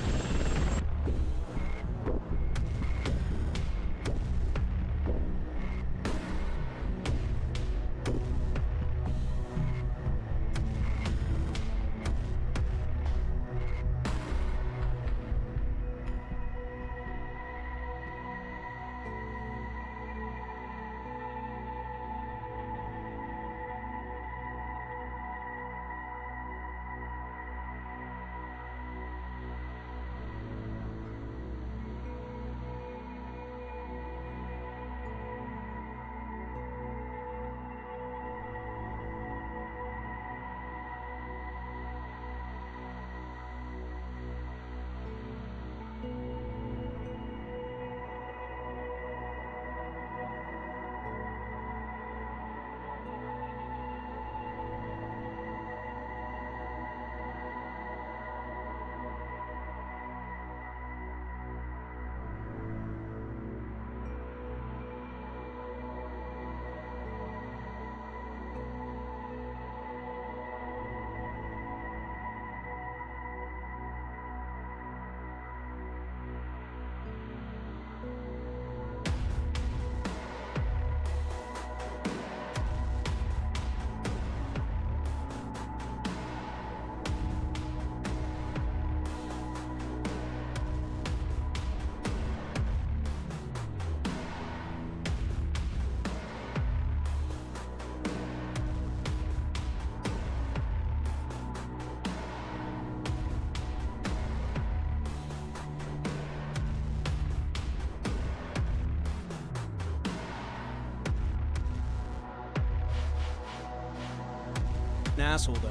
Speaker 20: an asshole, though.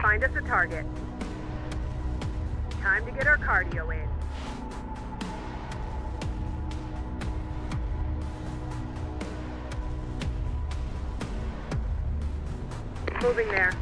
Speaker 7: Find us a target. Time to get our cardio in. Moving there.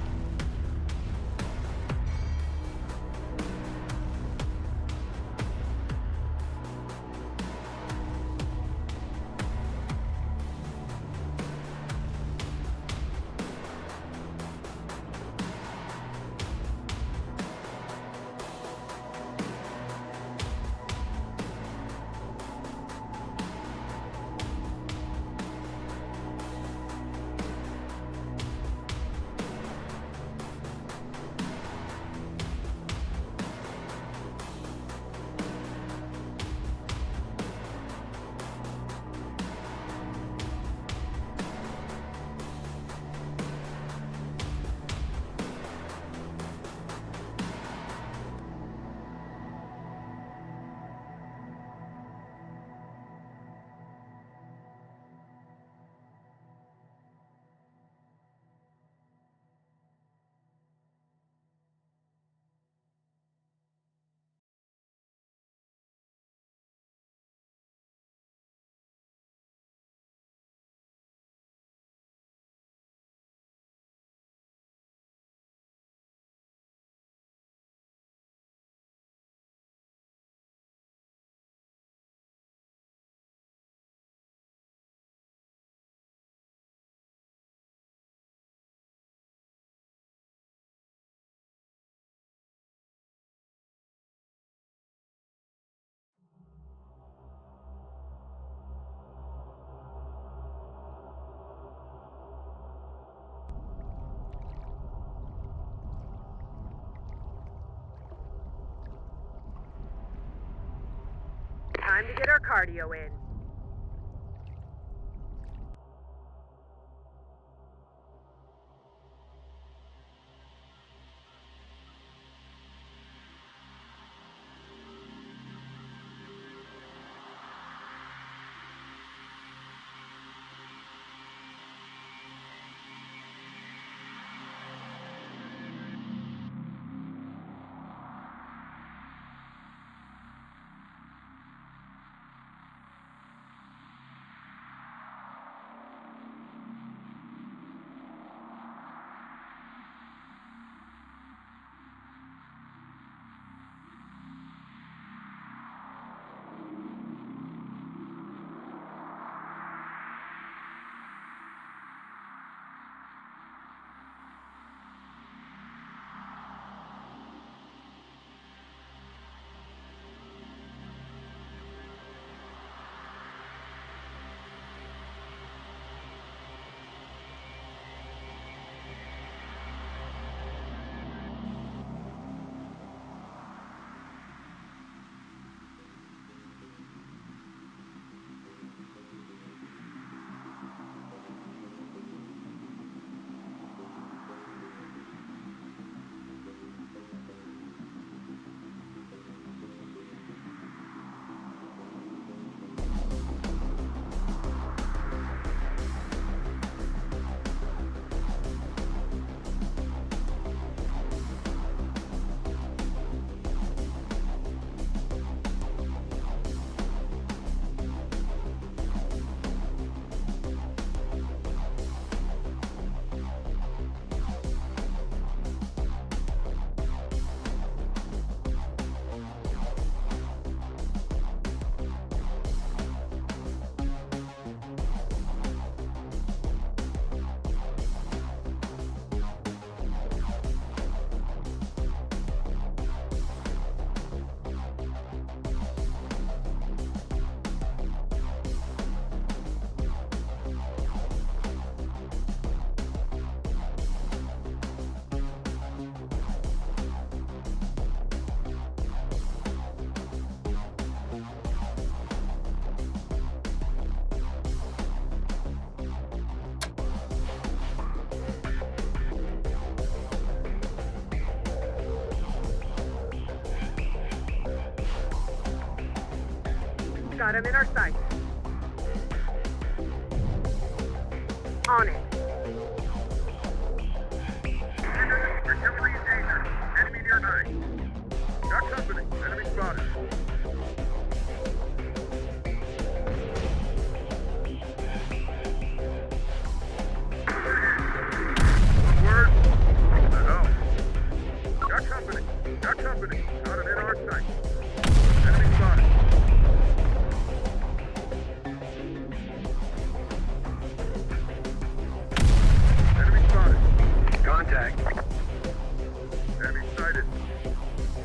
Speaker 7: Time to get our cardio in. Got him in our sights. On it.
Speaker 14: contact. Enemy sighted.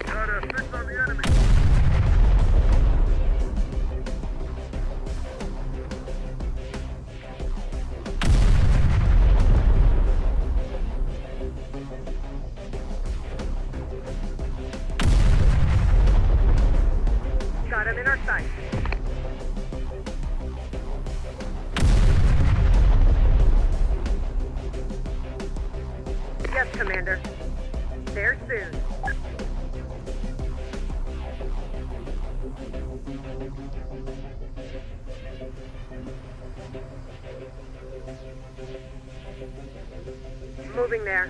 Speaker 14: Got a fix on the enemy. Got him in our sight. Yes, Commander. There soon. Moving there.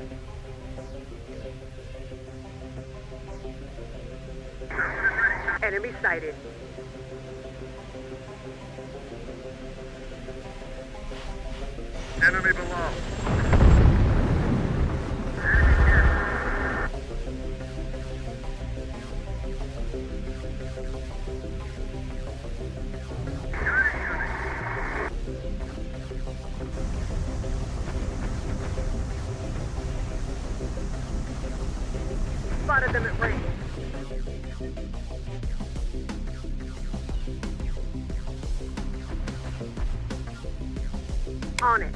Speaker 14: Enemy sighted. Enemy below. Spotted them at range. On it.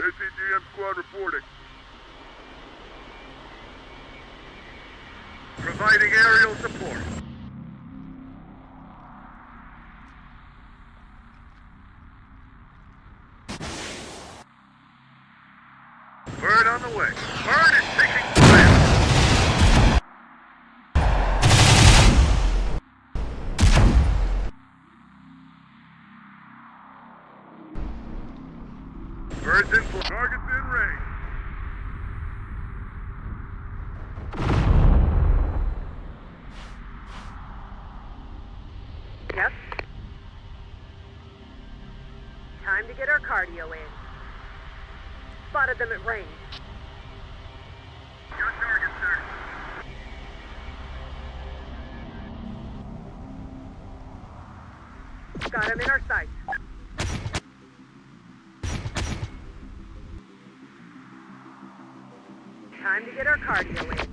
Speaker 14: ACGM squad reporting. Providing aerial support. Bird on the way. Bird is taking fire. Bird's in full. Target's in range. Yep. Time to get our cardio in. Spotted them at range. Your target, sir. Got him in our sights. Time to get our cardio in.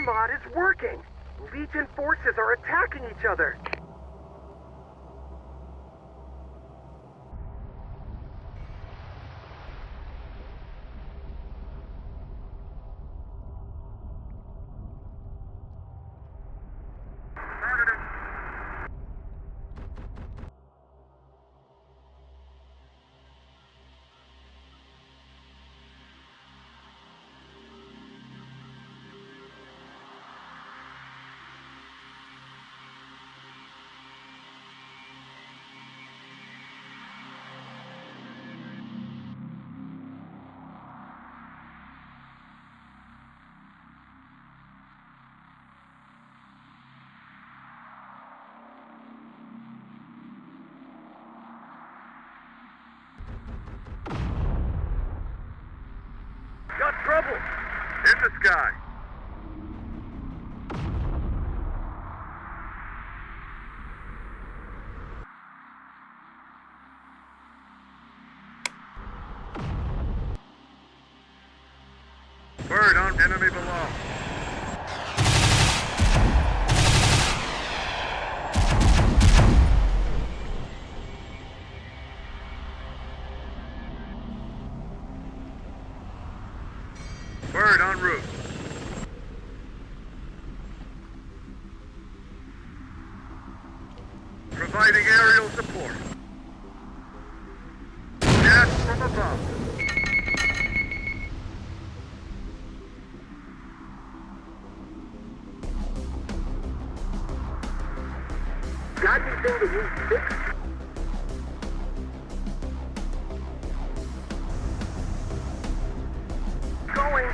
Speaker 7: mod is working. Legion forces are attacking each other.
Speaker 14: Got trouble! In the sky! Bird on enemy below. Bird en route. Providing aerial support. Gas from above.
Speaker 7: Got anything that needs fixed? Going.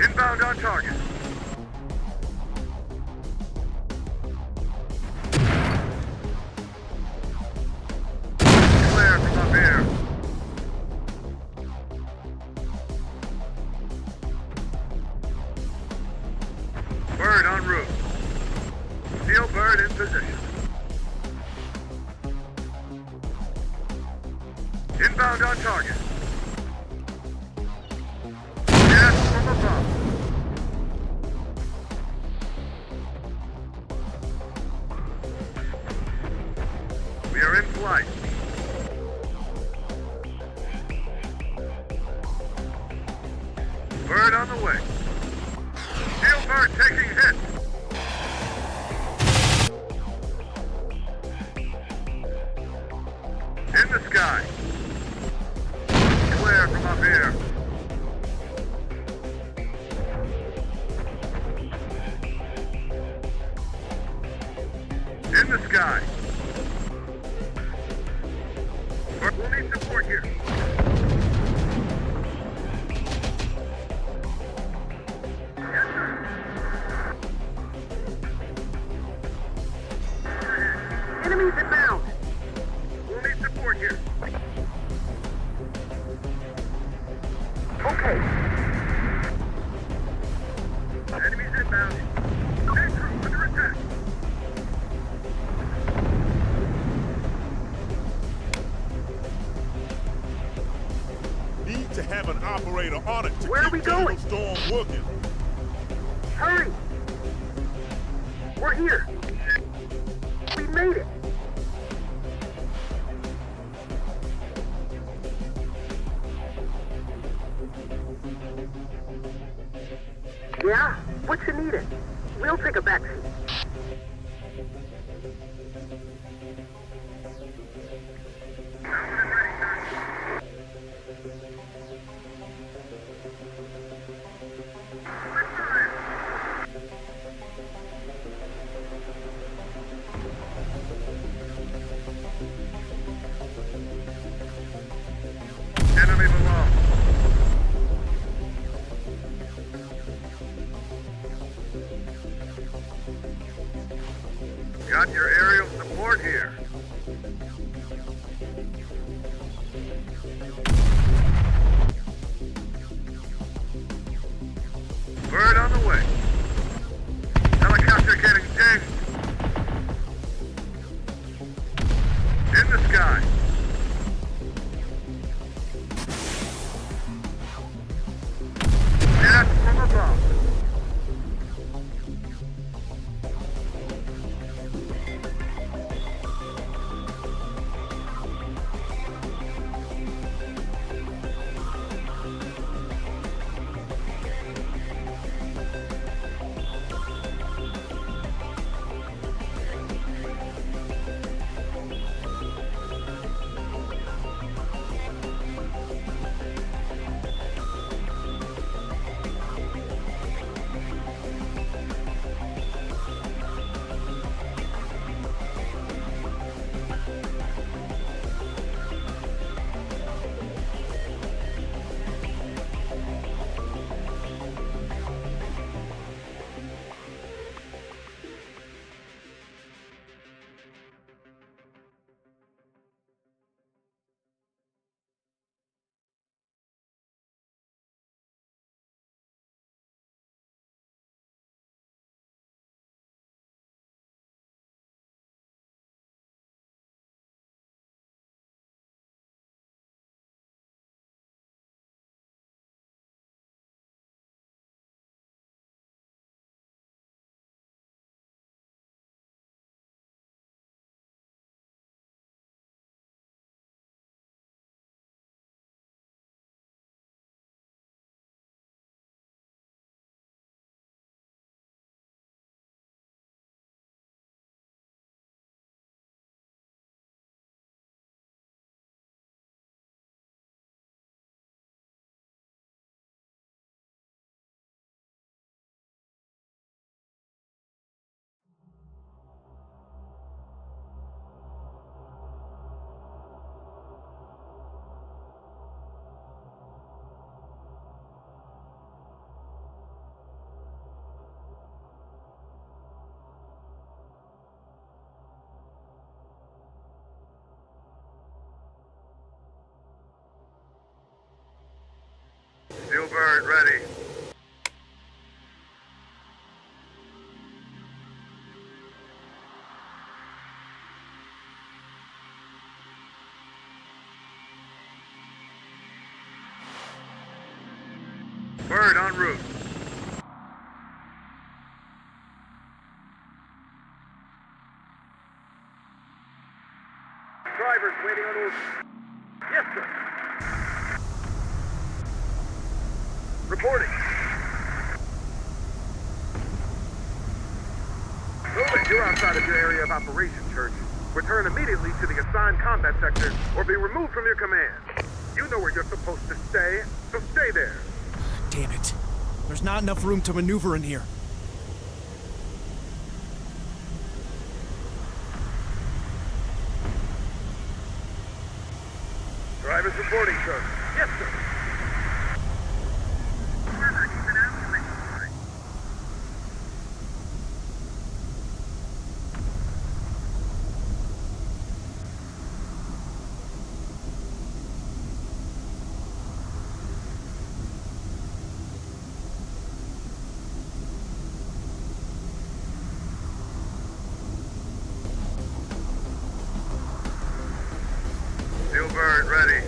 Speaker 14: Inbound on target. Clear from up here. Bird en route. Steel bird in position. Inbound on target. Gas from above. We are in flight. Bird on the way. Steel bird taking hit. In the sky. Clear from up here. In the sky. We'll need support here.
Speaker 7: Enemies inbound.
Speaker 14: We'll need support here.
Speaker 7: Okay.
Speaker 14: Enemies inbound. Tank crew under attack.
Speaker 13: Need to have an operator on it to
Speaker 7: Where are
Speaker 13: keep
Speaker 7: we going?
Speaker 13: Storm working.
Speaker 7: Hurry! We're here. We made it. Yeah? What you needed? We'll take a backseat.
Speaker 14: Enemy below. Got your aerial support here. Bird on the way. Helicopter getting dinged. In the sky. Death from above. Steel bird ready. Bird en route. Drivers waiting on orders. Yes, sir. Reporting. Moving. You're outside of your area of operation, Church. Return immediately to the assigned combat sector or be removed from your command. You know where you're supposed to stay, so stay there.
Speaker 20: Damn it. There's not enough room to maneuver in here.
Speaker 14: Drivers reporting, sir. Yes, sir. Steel bird ready.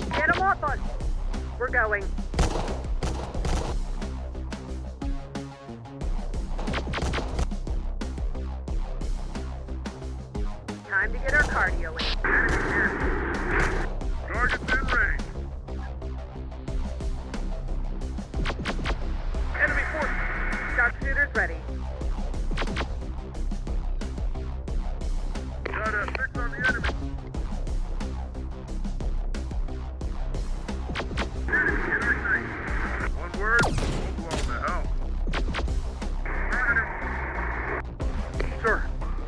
Speaker 7: Get him off us! We're going. Time to get our cardio in.
Speaker 14: Target's in range.
Speaker 7: Enemy forces. Sharpshooters ready.
Speaker 14: Got a 6 on the enemy. One word, we'll blow the hell. Sir,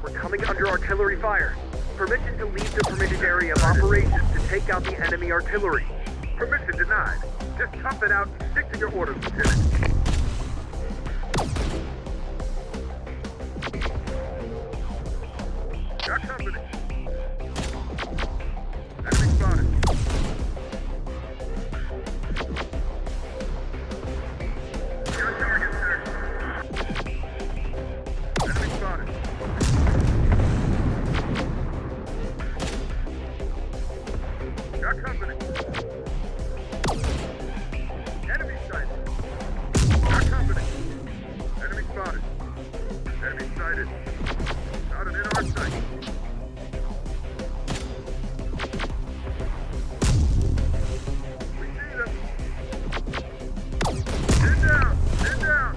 Speaker 14: we're coming under artillery fire. Permission to leave the permitted area of operations to take out the enemy artillery. Permission denied. Just tough it out and stick to your orders, Lieutenant. Got company. Enemy spotted. Got target, sir. Enemy spotted. Got company. Enemy sighted. Got company. Enemy spotted. Enemy sighted. Not in our sight. We see them. Get down. Get down.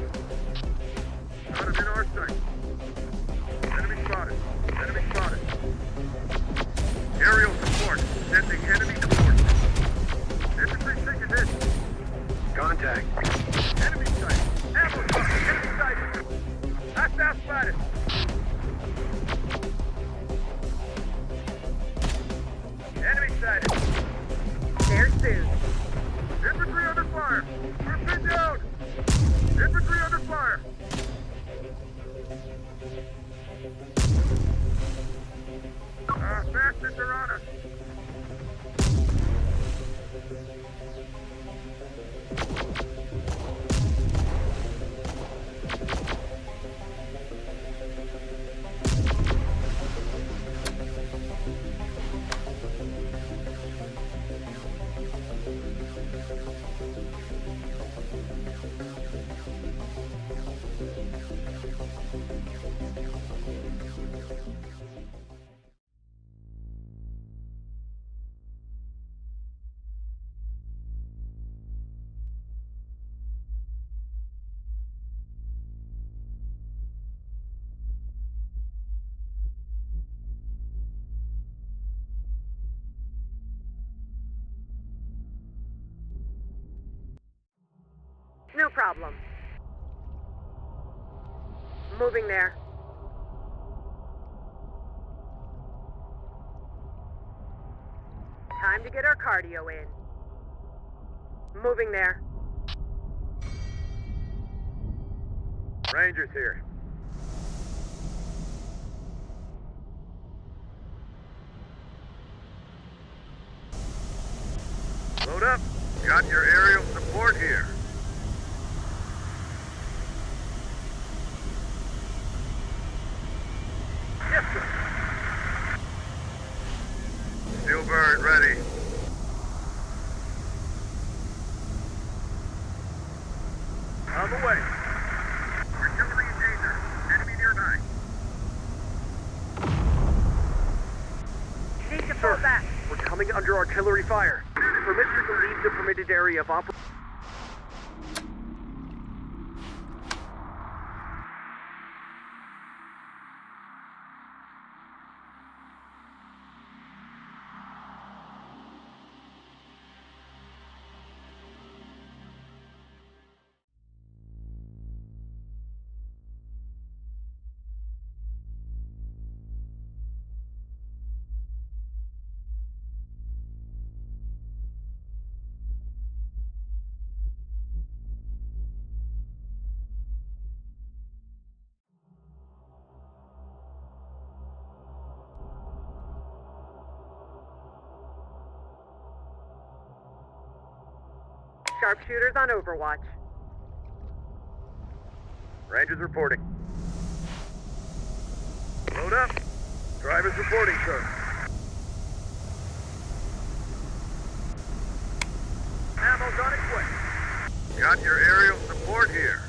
Speaker 14: Not in our sight. Enemy spotted. Enemy spotted. Aerial support. Sending enemy coordinates. Infantry taking hit. Contact. Enemy sighted. Ammo spotted. Enemy sighted. Hostile spotted. Enemy sighted. There soon. Infantry under fire. We're pinned down. Infantry under fire. Bastards are on us. No problem. Moving there. Time to get our cardio in. Moving there. Rangers here. Load up. Got your aerial support here. Yes, sir. Steel bird ready. On the way. Artillery in danger. Enemy nearby. Need to fall back. We're coming under artillery fire. Permission to leave the permitted area of operation. Sharpshooters on Overwatch. Rangers reporting. Load up. Drivers reporting, sir. Ammo's on its way. Got your aerial support here.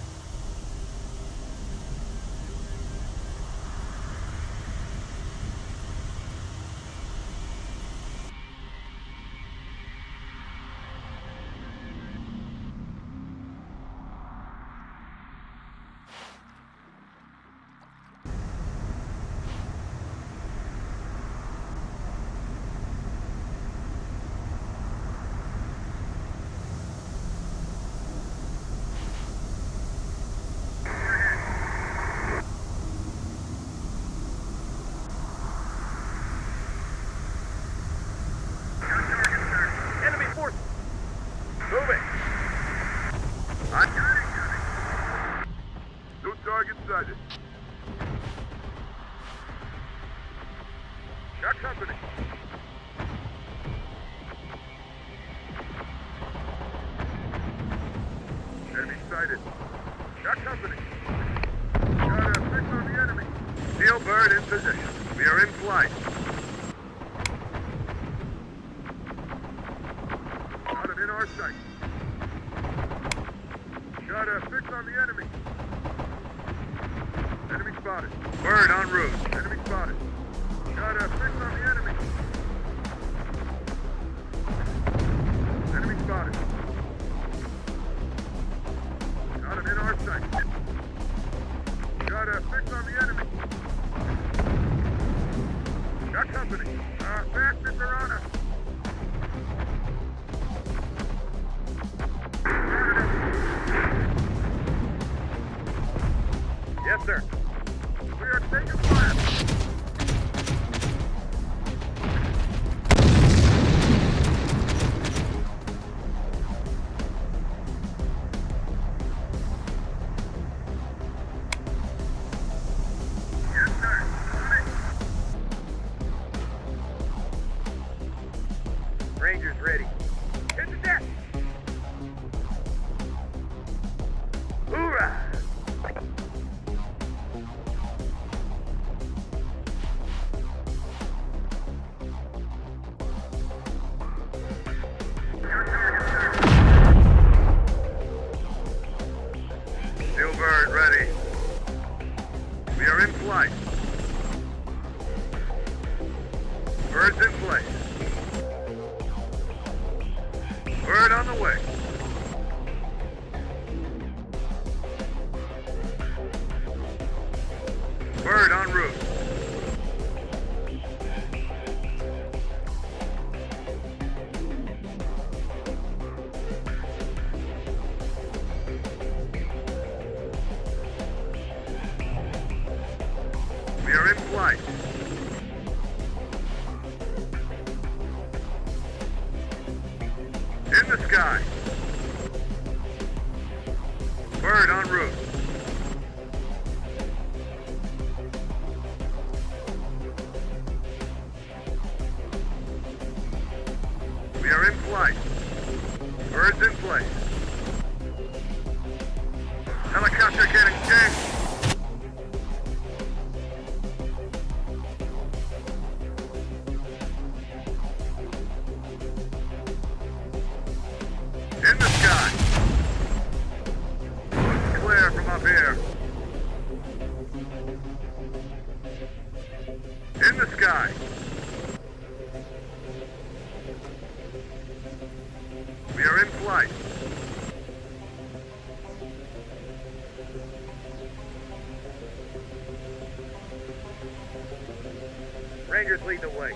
Speaker 14: sighted. Got company. Got a fix on the enemy. Steel bird in position. We are in flight. Got him in our sight. Got a fix on the enemy. Enemy spotted. Bird en route. Enemy spotted. Got a fix on the enemy. Enemy spotted. Got him in our sight. Got a fix on the enemy. Got company. Fastness are on us. Yes, sir. We are taking fire. Yes, sir. Rangers ready. Hit the deck. Hoorah! Steel bird ready. We are in flight. Bird's in place. Bird on the way. Bird en route. We are in flight. In the sky. Bird en route. We are in flight. Birds in place. Helicopter can exchange. In the sky. Looks clear from up here. In the sky. We are in flight. Rangers lead the way.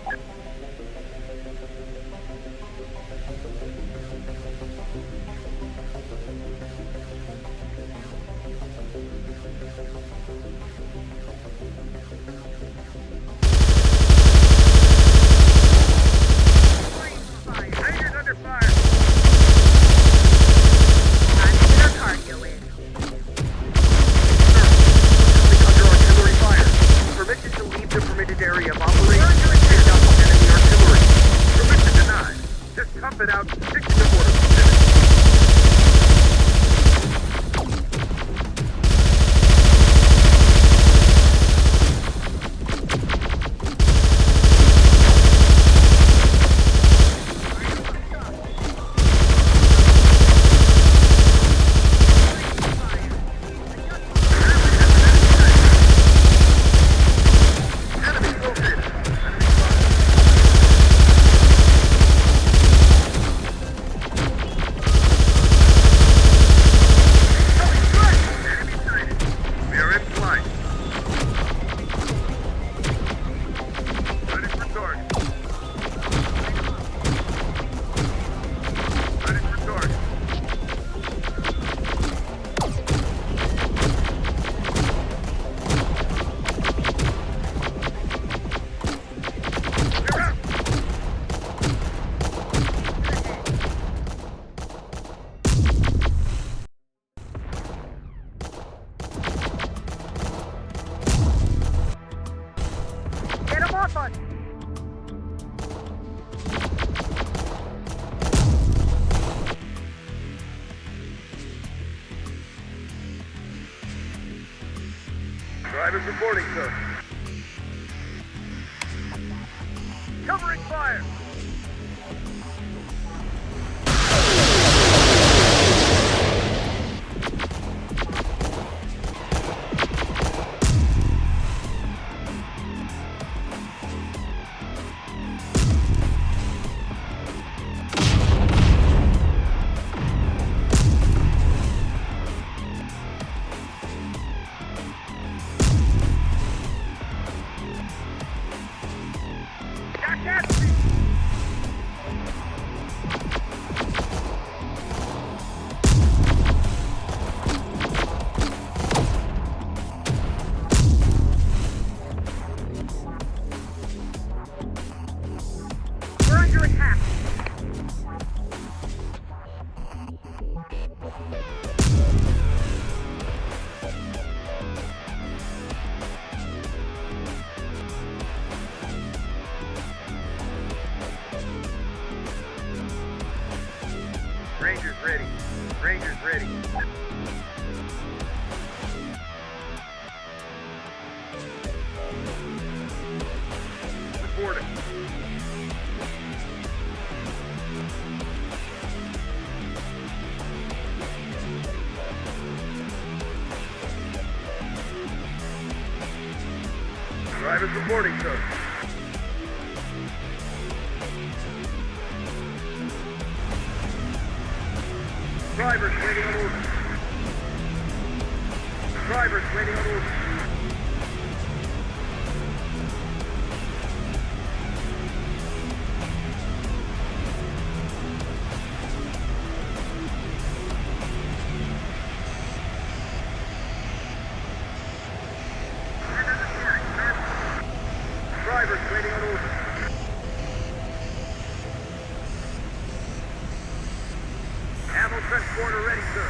Speaker 14: Rangers under fire. Time to get our cardio in. Under artillery fire. Permission to leave the permitted area of operation. Take out enemy artillery. Permission denied. Just tough it out. Stick to the border. Enemy located. Enemy spotted. reporting, sir. Covering fire! Rangers ready. Rangers ready. Reporting. Drivers reporting, sir. Drivers waiting on orders. Drivers waiting on orders. Drivers waiting on orders. Ammo transporter ready, sir.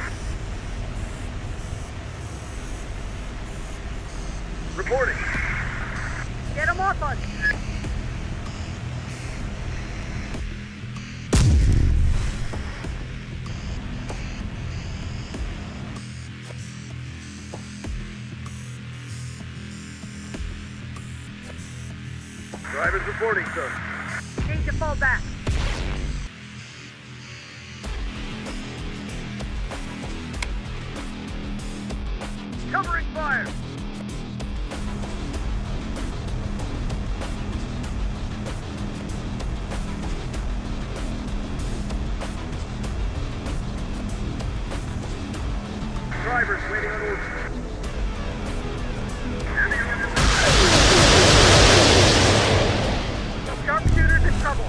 Speaker 14: Reporting. Get him off us. Drivers reporting, sir. Need to fall back. Covering fire! Drivers waiting on orders. Sharpshooters in trouble.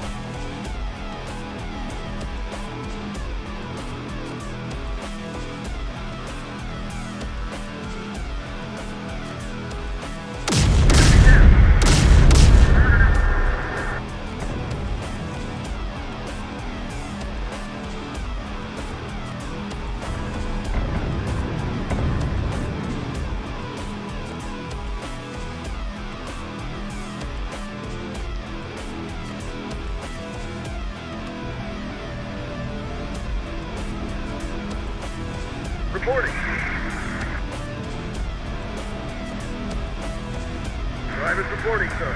Speaker 14: Reporting. Drivers reporting, sir.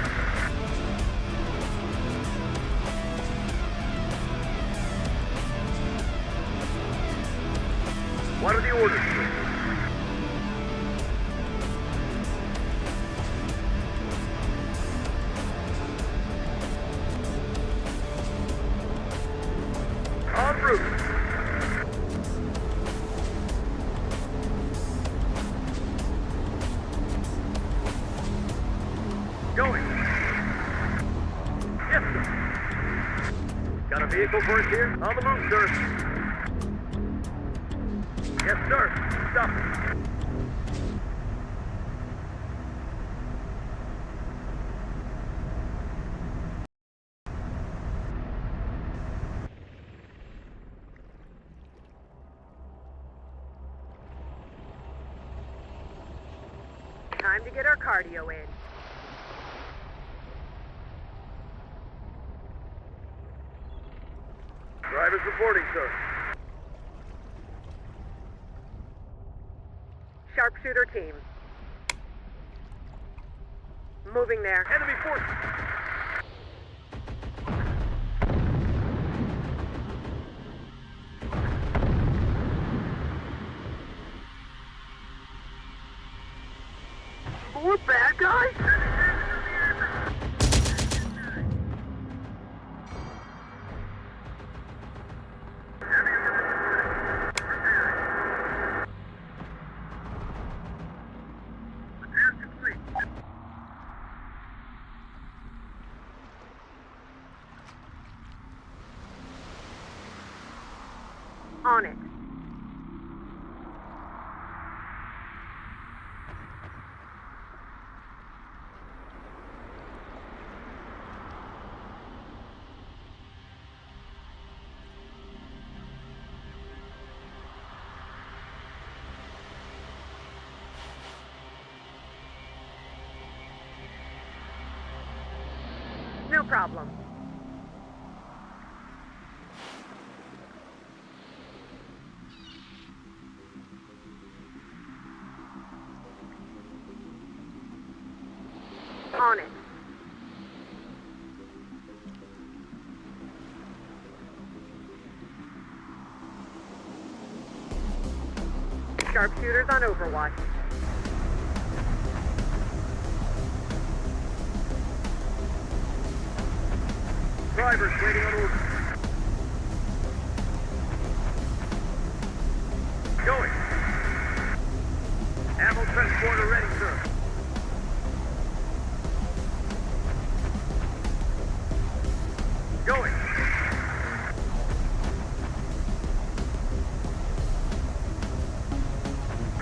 Speaker 14: What are the orders, sir? En route. Going. Yes, sir. Got a vehicle for us here? On the move, sir. Yes, sir. Stop. Time to get our cardio in. Drivers reporting, sir. Sharpshooter team.
Speaker 7: Moving there.
Speaker 14: Enemy forces! More bad guys?
Speaker 7: On it. No problem. On it. Sharpshooters on Overwatch.
Speaker 14: Drivers waiting on orders. Going. Ammo transporter ready, sir. Going.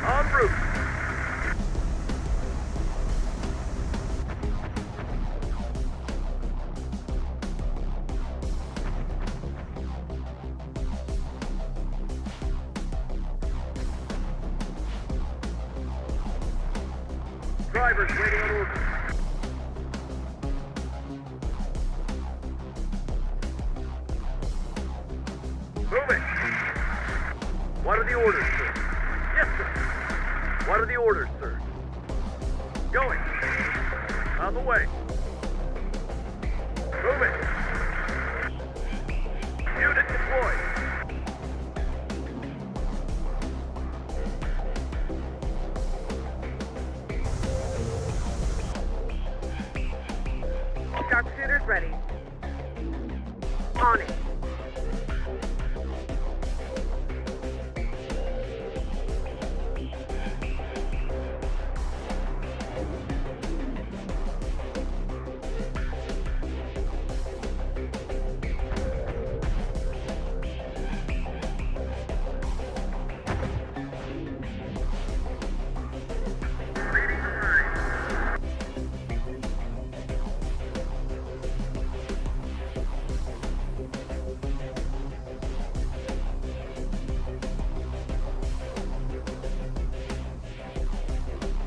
Speaker 14: En route. Drivers waiting on orders. Moving. What are the orders, sir? Yes, sir. What are the orders, sir? Going. On the way. Moving. Unit deployed.
Speaker 7: Sharpshooters ready. On it.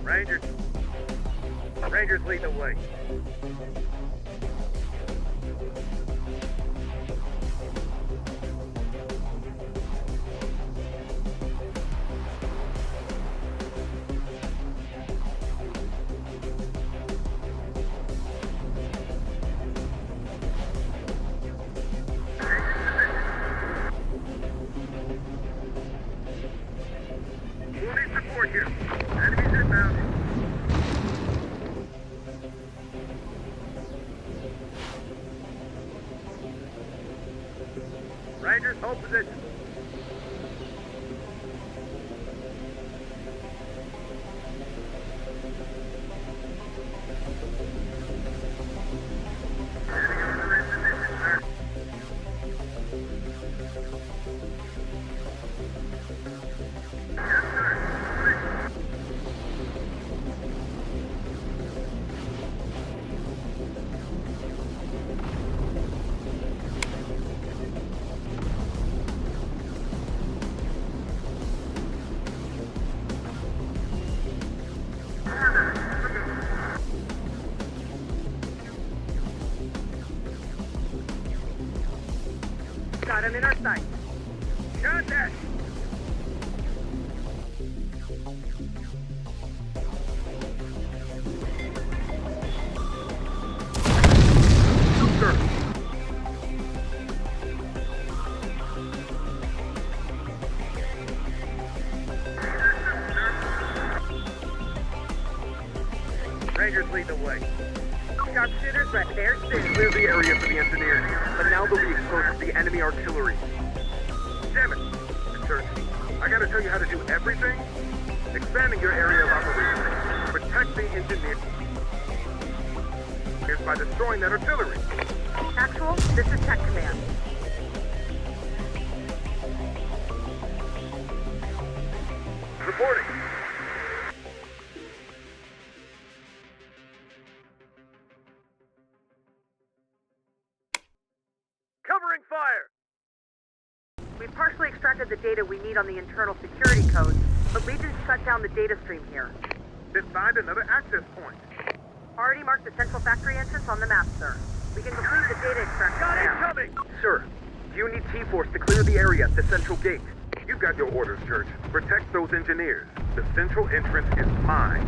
Speaker 14: Rangers. Rangers lead the way. We'll need support here. Enemies inbound. Rangers, hold position.
Speaker 7: Got him in our sight.
Speaker 14: Contact!
Speaker 7: threat. There's this. Clear the area for the engineers, but now they'll be exposed to the enemy artillery. Damn it! Church, I gotta tell you how to do everything. Expanding your area of operation. Protect the engineers by destroying that artillery. Actual, this is Tech Command. Reporting. Covering fire! We've partially extracted the data we need on the internal security codes, but Legion's shut down the data stream here.
Speaker 14: Then find another access point.
Speaker 7: Already marked the central factory entrance on the map, sir. We can complete the data extraction now.
Speaker 14: Coming! Sir, you need T-Force to clear the area at the central gate. You've got your orders, Church. Protect those engineers. The central entrance is mine.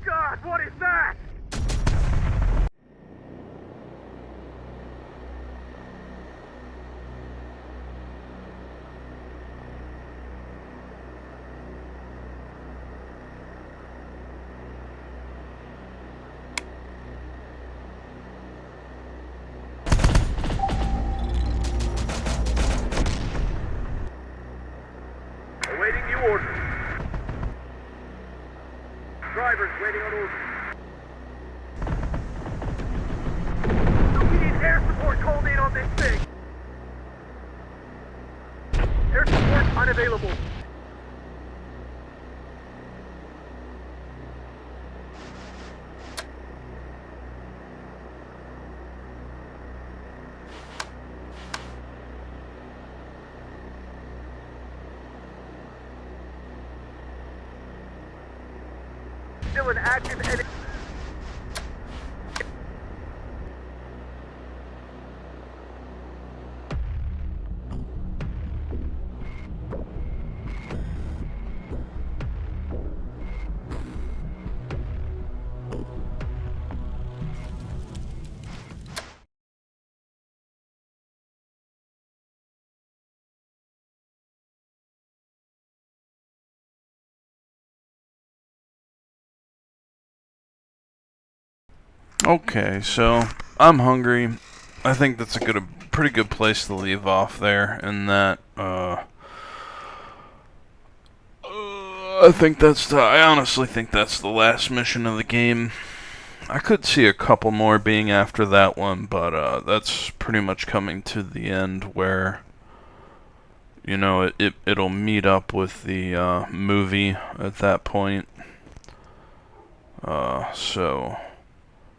Speaker 7: God, what is that?
Speaker 14: Awaiting you orders. Drivers waiting on orders.
Speaker 7: We need air support called in on this thing.
Speaker 14: Air support unavailable.
Speaker 7: Still an active enemy.
Speaker 5: Okay, so I'm hungry. I think that's a pretty good place to leave off there, and that I honestly think that's the last mission of the game. I could see a couple more being after that one, but that's pretty much coming to the end where, you know, it'll meet up with the movie at that point.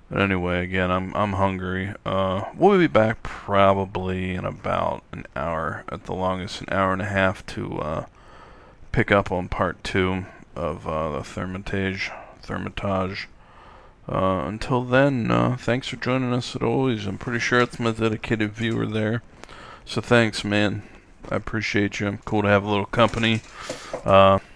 Speaker 5: But anyway, again, I'm hungry. We'll be back probably in about an hour, at the longest, an hour and a half, to pick up on part 2 of the Thaumaturge. Until then, thanks for joining us as always. I'm pretty sure it's my dedicated viewer there. So thanks, man. I appreciate you. Cool to have a little company.